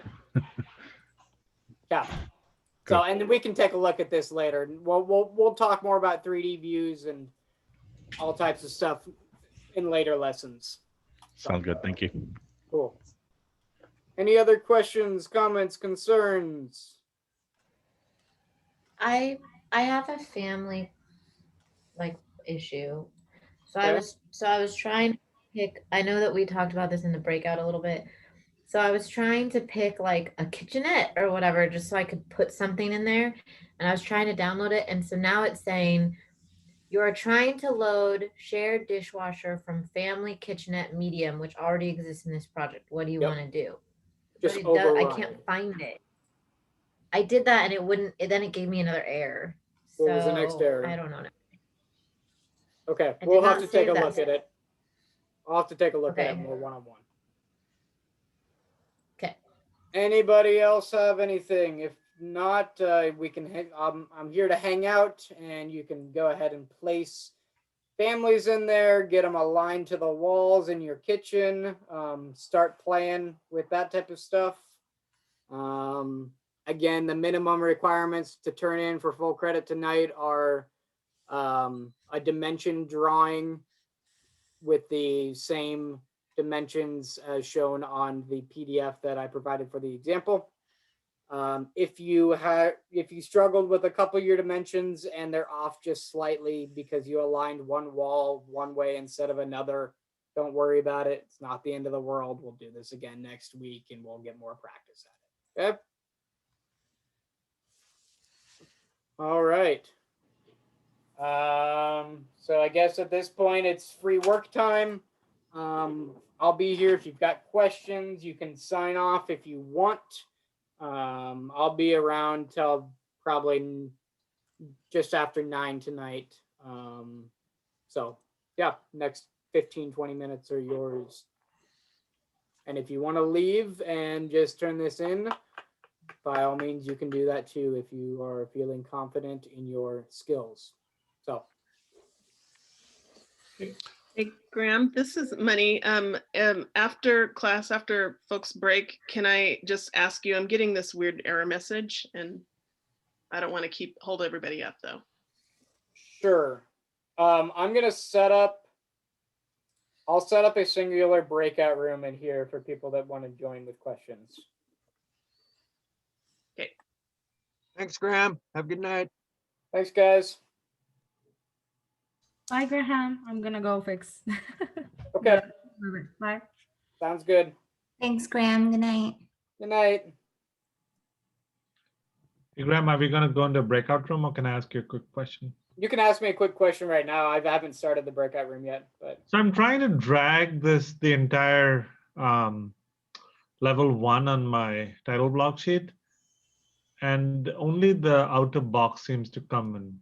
Yeah. So, and then we can take a look at this later. We'll talk more about 3D views and all types of stuff in later lessons. Sounds good. Thank you. Cool. Any other questions, comments, concerns? I have a family like issue. So I was trying to pick, I know that we talked about this in the breakout a little bit. So I was trying to pick like a kitchenette or whatever, just so I could put something in there. And I was trying to download it. And so now it's saying you are trying to load shared dishwasher from family kitchenette medium, which already exists in this project. What do you want to do? Just But it does, I override. can't find it. I did that and it wouldn't, then it gave me another error. What was the next error? I don't know. Okay, I we'll did have not to take a save that. look at it. I'll have to take a look at it Okay. more one-on-one. Okay. Anybody else have anything? If not, we can hang. I'm here to hang out, and you can go ahead and place families in there. Get them aligned to the walls in your kitchen. Start playing with that type of stuff. Again, the minimum requirements to turn in for full credit tonight are a dimension drawing with the same dimensions as shown on the PDF that I provided for the example. If you struggled with a couple of your dimensions and they're off just slightly because you aligned one wall one way instead of another, don't worry about it. It's not the end of the world. We'll do this again next week and we'll get more practice at it. Okay. All right. So I guess at this point it's free work time. I'll be here if you've got questions. You can sign off if you want. I'll be around till probably just after 9 tonight. So yeah, next 15-20 minutes are yours. And if you want to leave and just turn this in, by all means, you can do that too if you are feeling confident in your skills. So. Hey, Graham, this is Money. After class, after folks break, can I just ask you, I'm getting this weird error message and I don't want to hold everybody up though. Sure. I'm going to I'll set up a singular breakout room in here for people that want to join with questions. Okay. Thanks, Graham. Have a good night. Thanks, guys. Bye, Graham. I'm gonna go fix. Okay. Bye. Sounds good. Thanks, Graham. Good night. Good night. Hey, Graham, are we going to go in the breakout room or can I ask you a quick question? You can ask me a quick question right now. I haven't started the breakout room yet, but. So I'm trying to drag the entire level 1 on my title block sheet, and only the outer box seems to come in.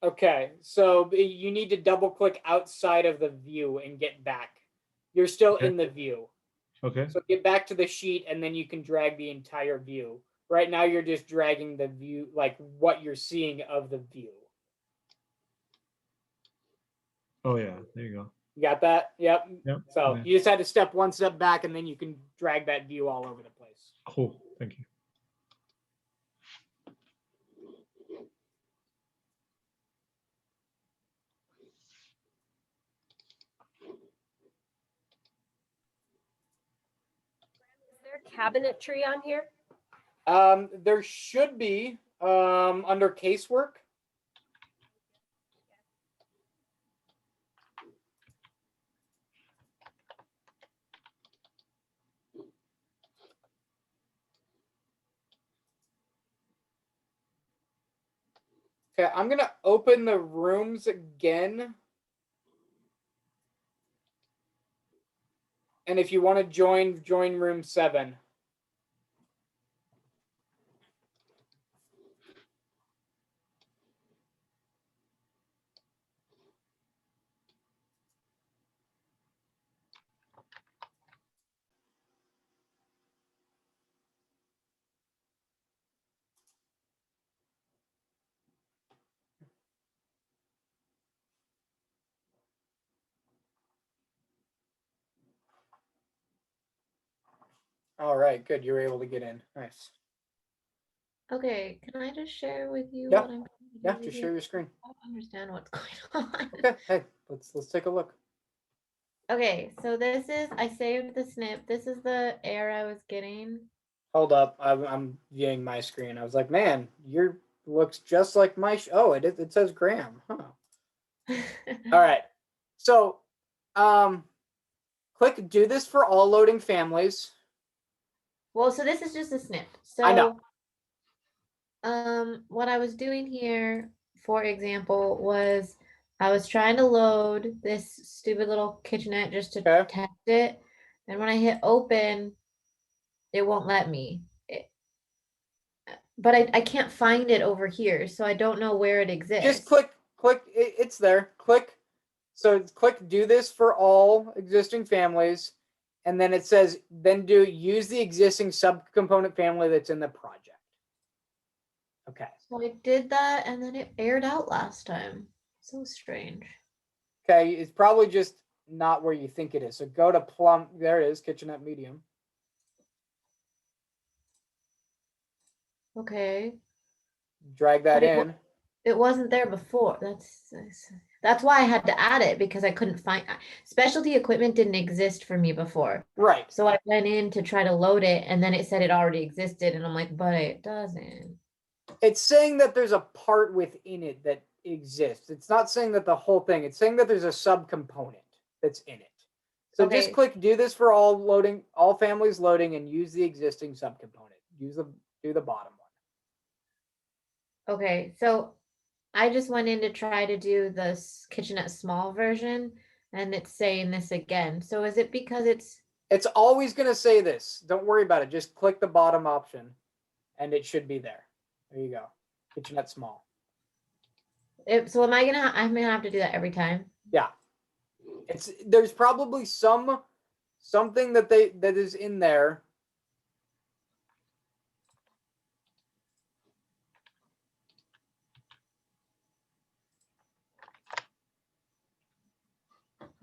Okay, so you need to double click outside of the view and get back. You're still in the view. Okay. So get back to the sheet and then you can drag the entire view. Right now you're just dragging the view, like what you're seeing of the view. Oh yeah, there you go. You got that? Yep. Yep. So Yeah. you just had to step one step back and then you can drag that view all over the place. Cool, thank you. Is there cabinetry on here? There should be under casework. Okay, I'm gonna open the rooms again. And if you want to join room 7. All right, good. You were able to get in. Nice. Okay, can I just share with you Yeah. what I'm Yeah, doing just here? share your screen. I don't understand what's going on. Okay, hey, let's take a look. Okay, so this is, I saved the snip. This is the error I was getting. Hold up, I'm viewing my screen. I was like, man, your looks just like my. Oh, it says Graham. Huh. All right, so click do this for all loading families. Well, so this is just a snip. So I know. What I was doing here, for example, was I was trying to load this stupid little kitchenette just to test it, and when I hit open, it won't let me. But I can't find it over here, so I don't know where it exists. Just click, it's there. Click, so click do this for all existing families, and then it says, then use the existing subcomponent family that's in the project. Okay. So I did that, and then it aired out last time. So strange. Okay, it's probably just not where you think it is. So go to plum, there it is, kitchenette medium. Okay. Drag that in. It wasn't there before. That's why I had to add it, because I couldn't find specialty equipment didn't exist for me before. Right. So I went in to try to load it, and then it said it already existed, and I'm like, but it doesn't. It's saying that there's a part within it that exists. It's not saying that the whole thing. It's saying that there's a subcomponent that's in it. So just click do this for all loading, all families loading, and use the existing subcomponent. Do the bottom one. Okay, so I just went in to try to do the kitchenette small version, and it's saying this again. So is it because it's always going to say this? Don't worry about it. Just click the bottom option, and it should be there. There you go. Kitchenette small. So I'm gonna have to do that every time? Yeah. There's probably something that is in there.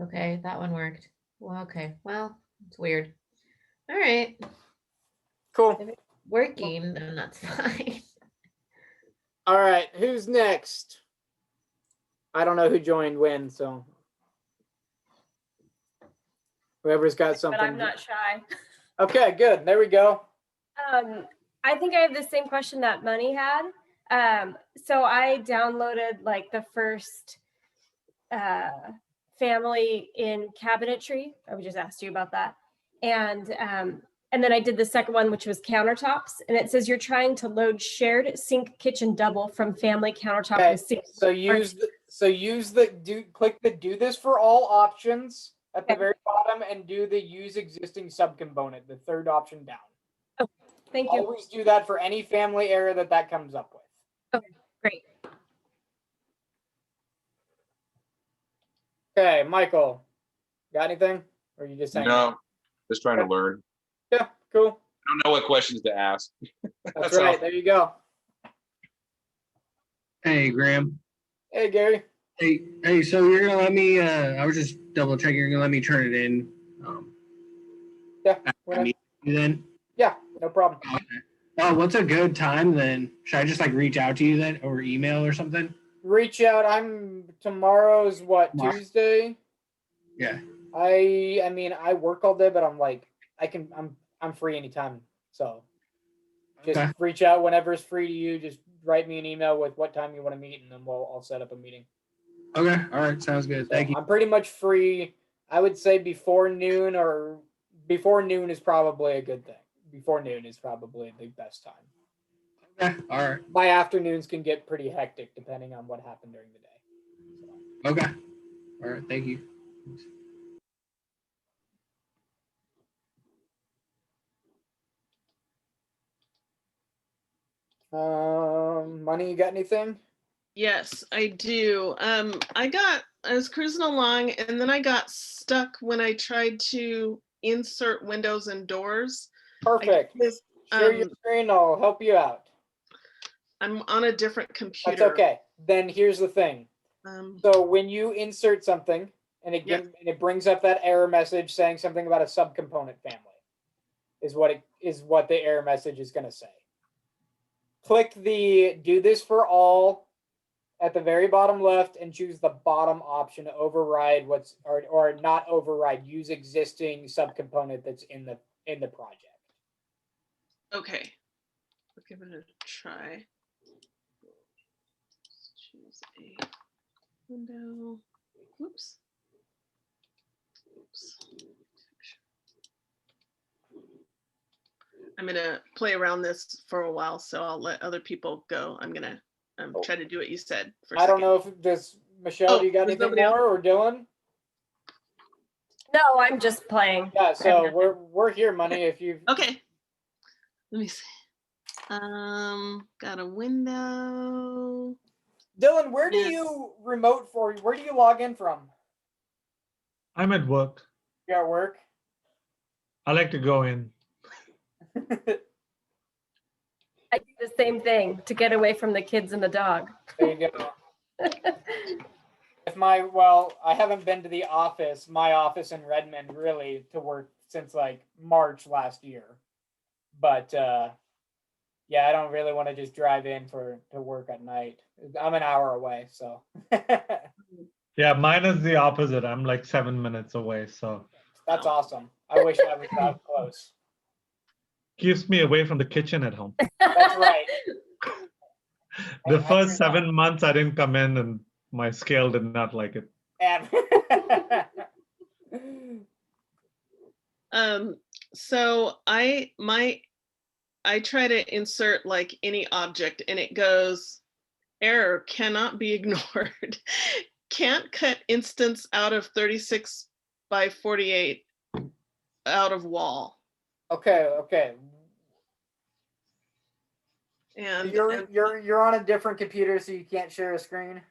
Okay, that one worked. Well, okay. Well, it's weird. All right. Cool. If it's working, then that's fine. All right, who's next? I don't know who joined when, so whoever's got something. But I'm not shy. Okay, good. There we go. I think I have the same question that Money had. So I downloaded like the first family in cabinetry. I just asked you about that. And then I did the second one, which was countertops. And it says you're trying to load shared sink kitchen double from family countertop with sink. Click the do this for all options at the very bottom, and do the use existing subcomponent, the third option down. Okay, thank you. Always do that for any family error that comes up with. Okay, great. Okay, Michael, got anything? Or you just hanging out? No, just trying to learn. Yeah, cool. I don't know what questions to ask. That's right. all. There you go. Hey, Graham. Hey, Gary. Hey, so you're gonna let me, I was just double checking, you're gonna let me turn it in. Yeah. Then? Yeah, no problem. Okay. Oh, what's a good time then? Should I just like reach out to you then, or email or something? Reach out. Tomorrow's what, Tomorrow. Tuesday? Yeah. I mean, I work all day, but I'm free anytime. So just reach out whenever it's free to you. Just write me an email with what time you want to meet, and then I'll set up a meeting. Okay. All right. Sounds good. Thank you. I'm pretty much free. I would say before noon is probably a good thing. Before noon is probably the best time. Okay. All right. My afternoons can get pretty hectic depending on what happened during the day. Okay. All right. Thank you. Money, you got anything? Yes, I do. I was cruising along and then I got stuck when I tried to insert windows and doors. Perfect. Share your screen, I'll help you out. I'm on a different computer. That's okay. Then here's the thing. So when you insert something and it brings up that error message saying something about a subcomponent family is what the error message is going to say. Click the do this for all at the very bottom left and choose the bottom option to override or not override, use existing subcomponent that's in the project. Okay. Let's give it a try. Choose a window. Oops. I'm gonna play around this for a while, so I'll let other people go. I'm gonna try to do what you said. I don't know if does Michelle, do you got anything more, or Dylan? No, I'm just playing. Yeah, so we're here, Money. If you okay. Let me see. Got a window. Dylan, where do you remote for? Where do you log in from? I'm at work. You're at work? I like to go in. I do the same thing to get away from the kids and the dog. There you go. I haven't been to the office, my office in Redmond, really, to work since like March last year. But yeah, I don't really want to just drive in to work at night. I'm an hour away, so. Yeah, mine is the opposite. I'm like 7 minutes away, so. That's awesome. I wish I was that close. Keeps me away from the kitchen at home. That's right. The first 7 months I didn't come in and my scale did not like it. So I try to insert like any object and it goes, error cannot be ignored. Can't cut instance out of 36 by 48 out of wall. Okay. And you're on a different computer, so you can't share a screen.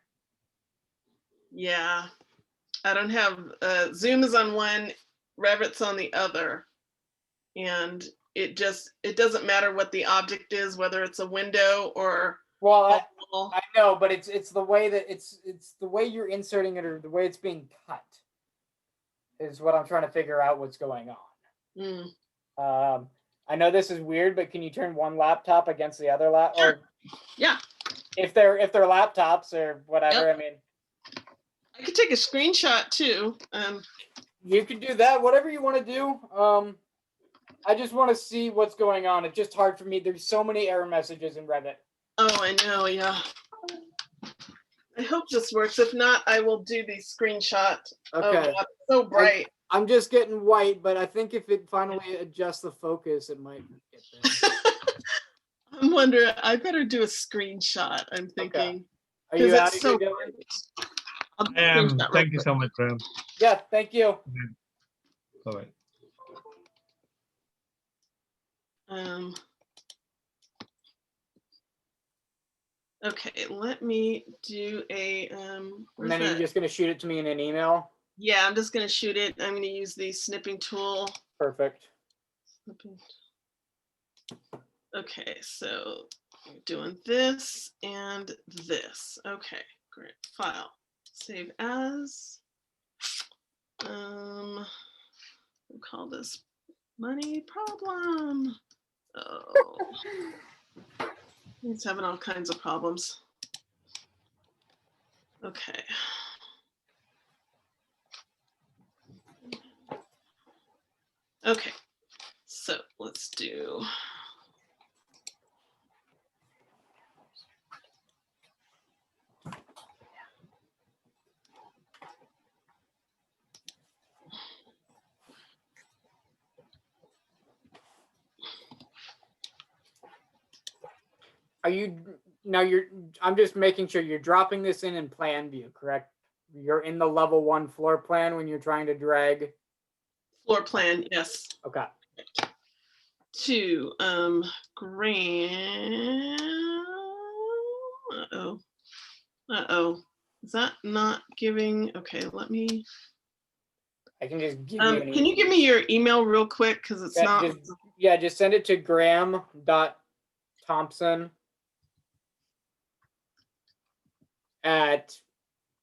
Yeah, I don't have Zoom is on one, Revit's on the other, and it doesn't matter what the object is, whether it's a window or. Well, I know, but it's the way that it's the way you're inserting it or the way it's being cut is what I'm trying to figure out what's going on. I know this is weird, but can you turn one laptop against the other laptop? Sure. Yeah. If they're laptops or whatever, Yep. I mean. I could take a screenshot too. You can do that, whatever you want to do. I just want to see what's going on. It's just hard for me. There's so many error messages in Revit. Oh, I know. Yeah. I hope this works. If not, I will do the screenshot. Okay. Oh, so bright. I'm just getting white, but I think if it finally adjusts the focus, it might get there. I'm wondering. I better do a screenshot. I'm thinking. Are you out so of here, Dylan? Thank you so much, Graham. Yeah, thank you. All right. Okay, let me do a. And then you're just going to shoot it to me in an email? Yeah, I'm just going to shoot it. I'm going to use the snipping tool. Perfect. Okay, so we're doing this and this. Okay, great. File. Save as. We'll call this money problem. Oh. It's having all kinds of problems. Okay. Okay, so let's do. I'm just making sure you're dropping this in plan view, correct? You're in the level 1 floor plan when you're trying to drag. Floor plan, yes. Okay. To Graham. Uh-oh. Uh-oh. Is that not giving? Okay, let me. I can just give you an Can you give me your email real quick? Because it's not. Just send it to graham.thompson at,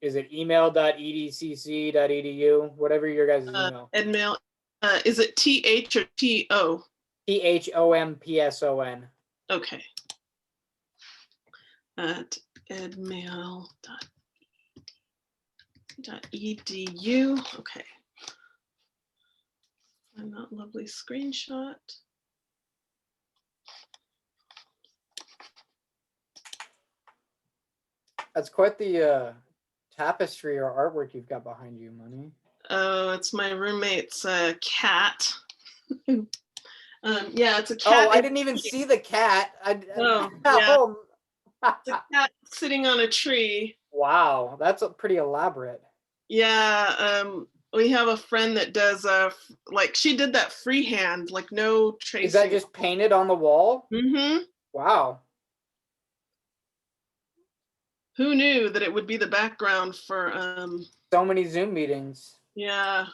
is it email.edcc.edu? Whatever your guys' email. Edmail. Is it TH or TO? THOMPSON. Okay. At edmail.edu. Okay. And that lovely screenshot. That's quite the tapestry or artwork you've got behind you, Money. Oh, it's my roommate's cat. Yeah, it's a cat. Oh, I didn't even see the cat. Oh, yeah. It's a cat sitting on a tree. Wow, that's pretty elaborate. Yeah, we have a friend that does like she did that freehand, like no tracing. Is that just painted on the wall? Mm-hmm. Wow. Who knew that it would be the background for so many Zoom meetings? Yeah.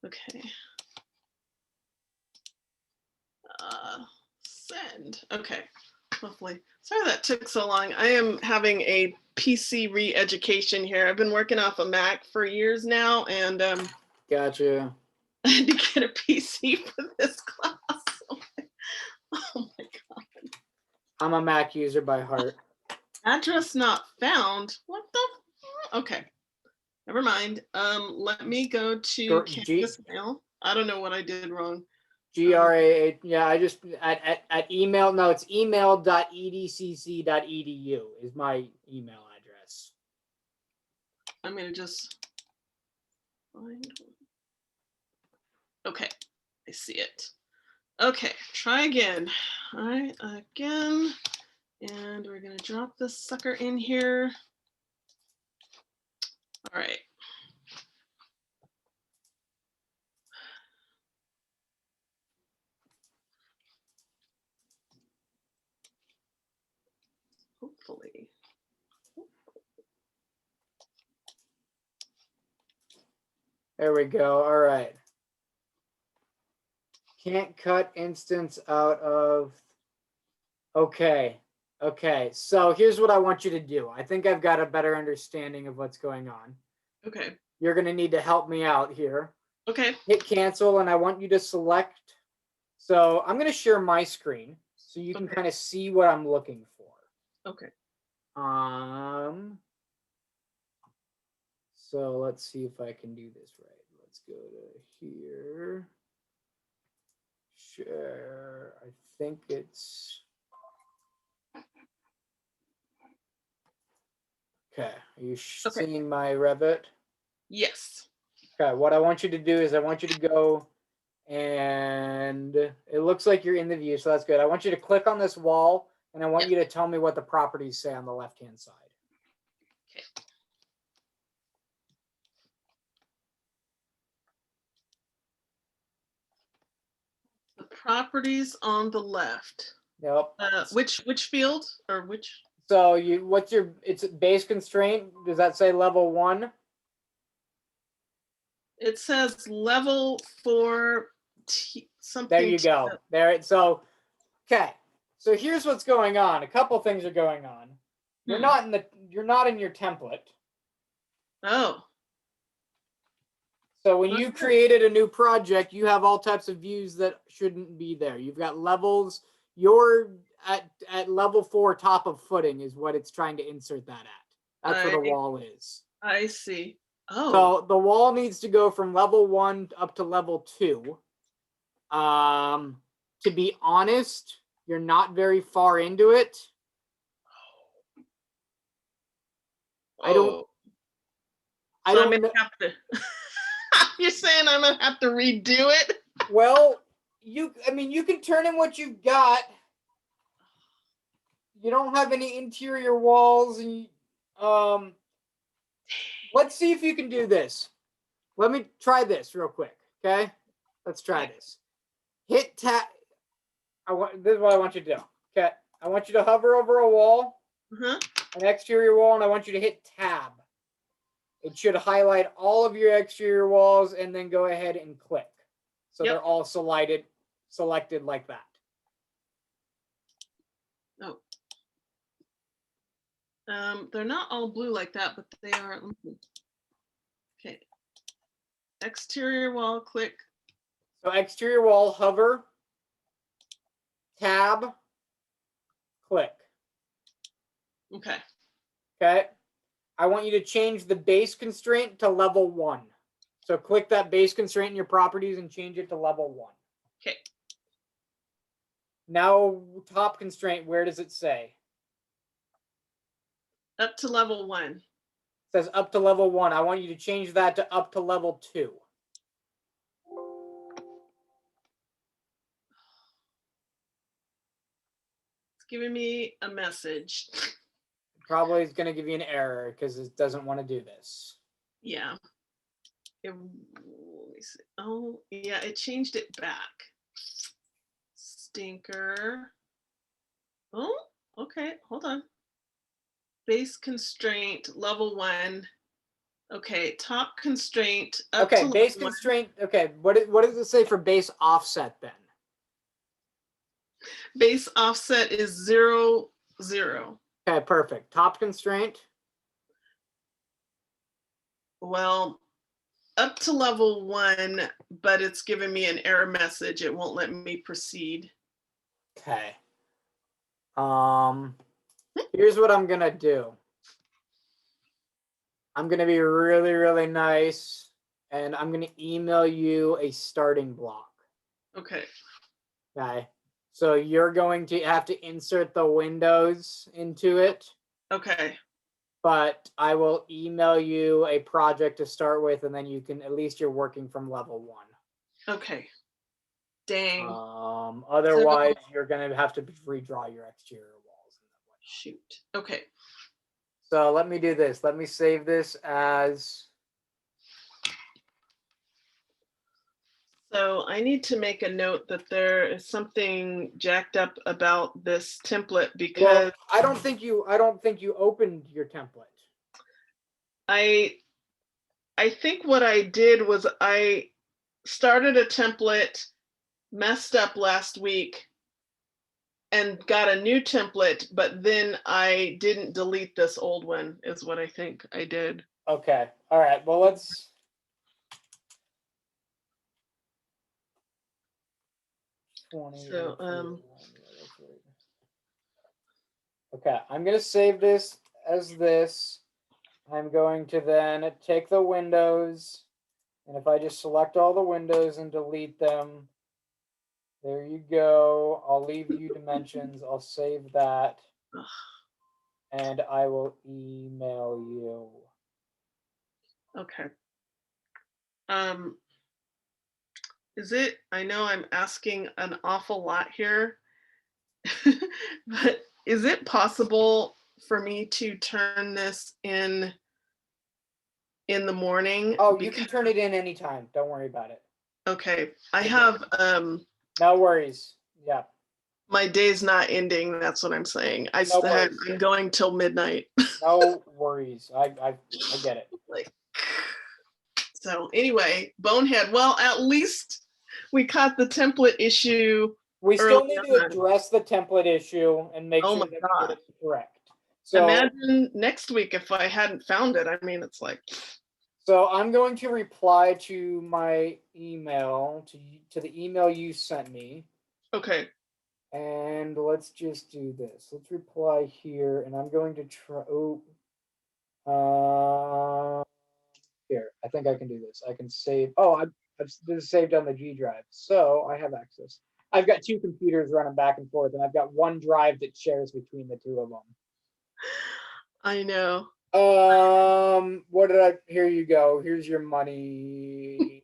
Okay. Send. Okay. Hopefully. Sorry that took so long. I am having a PC re-education here. I've been working off a Mac for years now, and gotcha. I had to get a PC for this class. Oh my god. I'm a Mac user by heart. Address not found. What the? Okay. Never mind. Let me go to Canvas Mail. I don't know what I did wrong. GRA, yeah, I just at email. No, it's email.edcc.edu is my email address. I'm gonna just find. Okay, I see it. Okay, try again. All right, again, and we're gonna drop this sucker in here. All right. Hopefully. There we go. All right. Can't cut instance out of. Okay. Okay. So here's what I want you to do. I think I've got a better understanding of what's going on. Okay. You're going to need to help me out here. Okay. Hit cancel, and I want you to select. So I'm going to share my screen so you can kind of see what I'm looking for. Okay. So let's see if I can do this right. Let's go to here. Share. I think it's. Okay. Are you seeing my Revit? Yes. Okay. What I want you to do is I want you to go, and it looks like you're in the view, so that's good. I want you to click on this wall, and I want you to tell me what the properties say on the left-hand side. Okay. The properties on the left. Yep. Which field or which? So what's your? It's base constraint. Does that say level 1? It says level 4 something. There you go. There. So, okay. So here's what's going on. A couple things are going on. You're not in the. You're not in your template. Oh. So when you created a new project, you have all types of views that shouldn't be there. You've got levels. You're at level 4 top of footing is what it's trying to insert that at. That's where the wall is. I see. Oh. So the wall needs to go from level 1 up to level 2. To be honest, you're not very far into it. I don't I'm gonna have to. You're saying I'm gonna have to redo it? Well, I mean, you can turn in what you've got. You don't have any interior walls, and let's see if you can do this. Let me try this real quick, okay? Let's try this. Hit tab. This is what I want you to do. Okay, I want you to hover over a wall, Uh-huh. an exterior wall, and I want you to hit tab. It should highlight all of your exterior walls and then go ahead and click. So they're all selected like that. Oh. They're not all blue like that, but they are. Okay. Exterior wall, click. So exterior wall, hover, tab, click. Okay. Okay. I want you to change the base constraint to level 1. So click that base constraint in your properties and change it to level 1. Okay. Now top constraint, where does it say? Up to level 1. It says up to level 1. I want you to change that to up to level 2. It's giving me a message. Probably is going to give you an error because it doesn't want to do this. Yeah. Let me see. Oh, yeah, it changed it back. Stinker. Oh, okay, hold on. Base constraint, level 1. Okay, top constraint. Up Okay, to base level 1. constraint. Okay, what does it say for base offset then? Base offset is 0, 0. Okay, perfect. Top constraint. Well, up to level 1, but it's giving me an error message. It won't let me proceed. Okay. Here's what I'm gonna do. I'm gonna be really, really nice, and I'm gonna email you a starting block. Okay. Okay. So you're going to have to insert the windows into it. Okay. But I will email you a project to start with, and then you can, at least you're working from level 1. Okay. Dang. Otherwise, you're going to have to redraw your exterior walls. Shoot. Okay. So let me do this. Let me save this as. So I need to make a note that there is something jacked up about this template because Well, I don't think you opened your template. I think what I did was I started a template, messed up last week, and got a new template, but then I didn't delete this old one, is what I think I did. Okay. All right. Well, let's. So, Okay, I'm going to save this as this. I'm going to then take the windows, and if I just select all the windows and delete them, there you go. I'll leave you dimensions. I'll save that, and I will email you. Okay. Is it, I know I'm asking an awful lot here, but is it possible for me to turn this in the morning? Oh, you can turn it in anytime. Don't worry about it. Okay. I have no worries. Yeah. My day's not ending, that's what I'm saying. I'm going till midnight. No worries. I get it. So anyway, bonehead. Well, at least we caught the template issue. We still need to address the template issue and make sure that we get it correct. So imagine next week if I hadn't found it. I mean, it's like. So I'm going to reply to my email to the email you sent me. Okay. And let's just do this. Let's reply here, and I'm going to try. Here, I think I can do this. I can save. Oh, this is saved on the G drive, so I have access. I've got 2 computers running back and forth, and I've got 1 drive that shares between the 2 of them. I know. What did I? Here you go. Here's your money.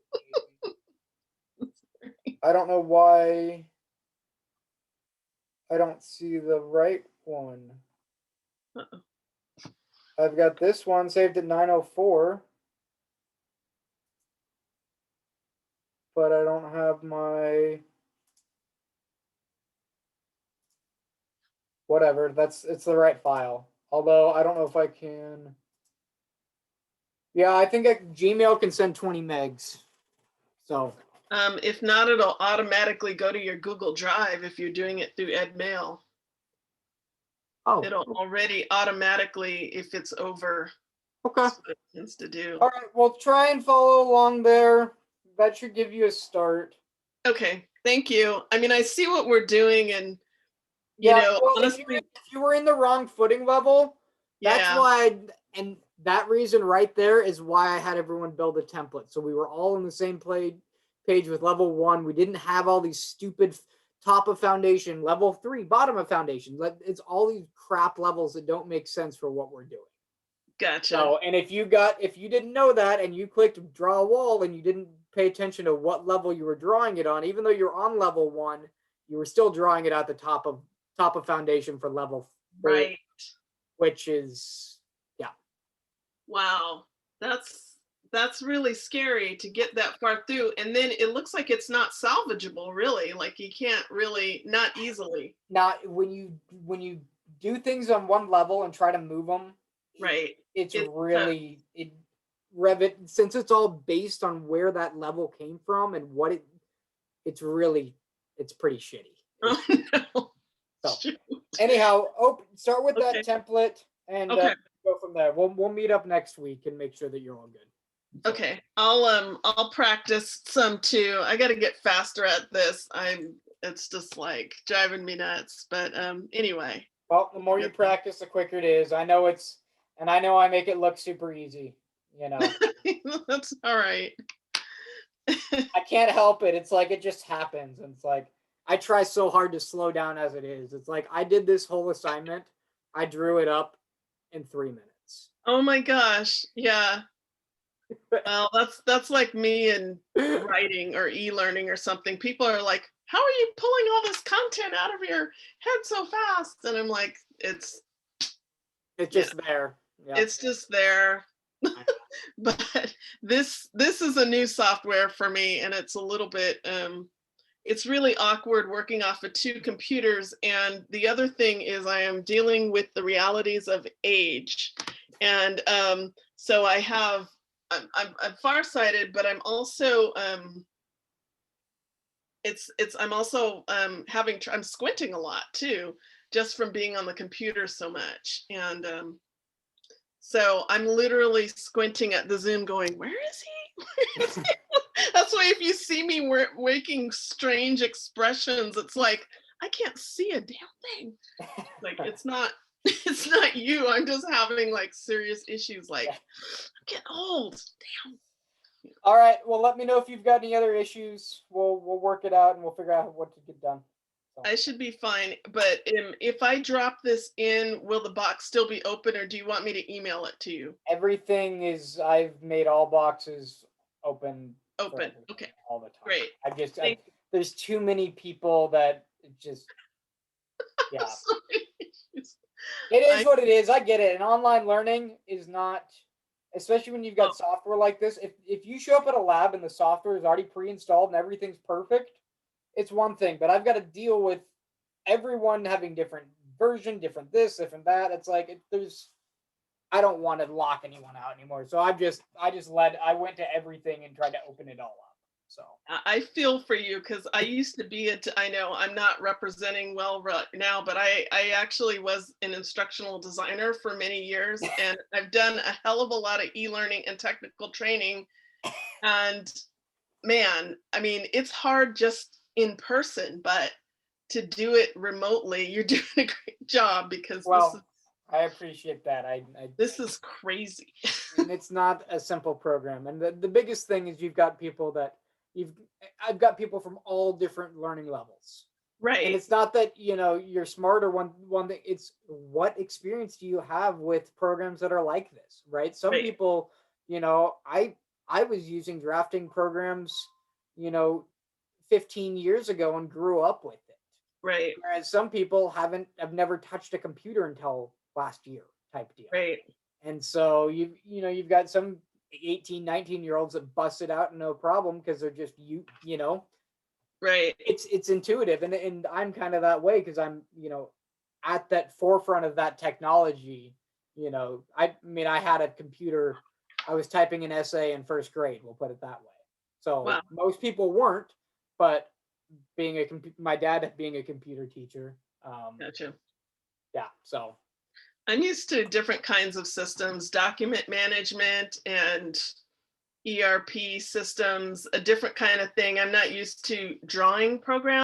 I don't know why I don't see the right one. I've got this one saved at 9:04, but I don't have my. whatever. It's the right file. Although I don't know if I can. Yeah, I think Gmail can send 20 megs. So. If not, it'll automatically go to your Google Drive if you're doing it through EdMail. Oh. It'll already automatically, if it's over. Okay. That's what it tends to do. All right. Well, try and follow along there. That should give you a start. Okay. Thank you. I mean, I see what we're doing, and Well, honestly, if you were in the wrong footing level, that's Yeah. why. And that reason right there is why I had everyone build a template. So we were all on the same page with level 1. We didn't have all these stupid top of foundation, level 3, bottom of foundation. It's all these crap levels that don't make sense for what we're doing. Gotcha. So, and if you didn't know that and you clicked draw a wall and you didn't pay attention to what level you were drawing it on, even though you're on level 1, you were still drawing it at the top of foundation for level 4, Right. which is Wow. That's really scary to get that far through. And then it looks like it's not salvageable, really. Like you can't really, not easily. not when you do things on one level and try to move them. Right. It's really Revit, since it's all based on where that level came from and what it's pretty shitty. Oh no. So anyhow, start with that template and go from there. We'll meet up next week and make sure that you're all good. Okay, I'll practice some too. I got to get faster at this. It's just like driving me nuts. But anyway. Well, the more you practice, the quicker it is. I know I make it look super easy. That's all right. I can't help it. It's like it just happens. And it's like I try so hard to slow down as it is. It's like I did this whole assignment. I drew it up in 3 minutes. Oh my gosh. Yeah. Well, that's like me in writing or e-learning or something. People are like, how are you pulling all this content out of your head so fast? And I'm like, it's just there. Yeah. It's just there. But this is a new software for me, and it's a little bit it's really awkward working off of 2 computers. And the other thing is I am dealing with the realities of age. And so I'm farsighted, but I'm also I'm squinting a lot too, just from being on the computer so much. And so I'm literally squinting at the Zoom going, where is he? Where is he? That's why if you see me making strange expressions, it's like, I can't see a damn thing. Like it's not you. I'm just having like serious issues. Like I'm getting old. Damn. All right. Well, let me know if you've got any other issues. We'll work it out and we'll figure out what to get done. So. I should be fine. But if I drop this in, will the box still be open, or do you want me to email it to you? Everything is. I've made all boxes open. Open. Okay. All the time. Great. There's too many people that just. Yeah. It is what it is. I get it. And online learning is not, especially when you've got software like this. If you show up at a lab and the software is already pre-installed and everything's perfect, it's one thing. But I've got to deal with everyone having different version, different this, different that. It's like I don't want to lock anyone out anymore. So I went to everything and tried to open it all up. So I feel for you, because I used to be I know I'm not representing well right now, but I actually was an instructional designer for many years, and I've done a hell of a lot of e-learning and technical training. And man, I mean, it's hard just in person, but to do it remotely, you're doing a great job, because I appreciate that. This is crazy. And it's not a simple program. And the biggest thing is I've got people from all different learning levels. Right. And it's not that, you're smart or one thing. It's what experience do you have with programs that are like this, right? Some people, I was using drafting programs, 15 years ago and grew up with it. Right. Whereas some people have never touched a computer until last year type deal. Right. And so you've got some 18, 19-year-olds that bust it out no problem because they're just right. It's intuitive, and I'm kind of that way because I'm at that forefront of that technology. You know, I mean, I had a computer. I was typing an essay in first grade. We'll put it that way. So Wow. most people weren't, but being my dad being a computer teacher. Gotcha. Yeah. So I'm used to different kinds of systems, document management and ERP systems, a different kind of thing. I'm not used to drawing programs.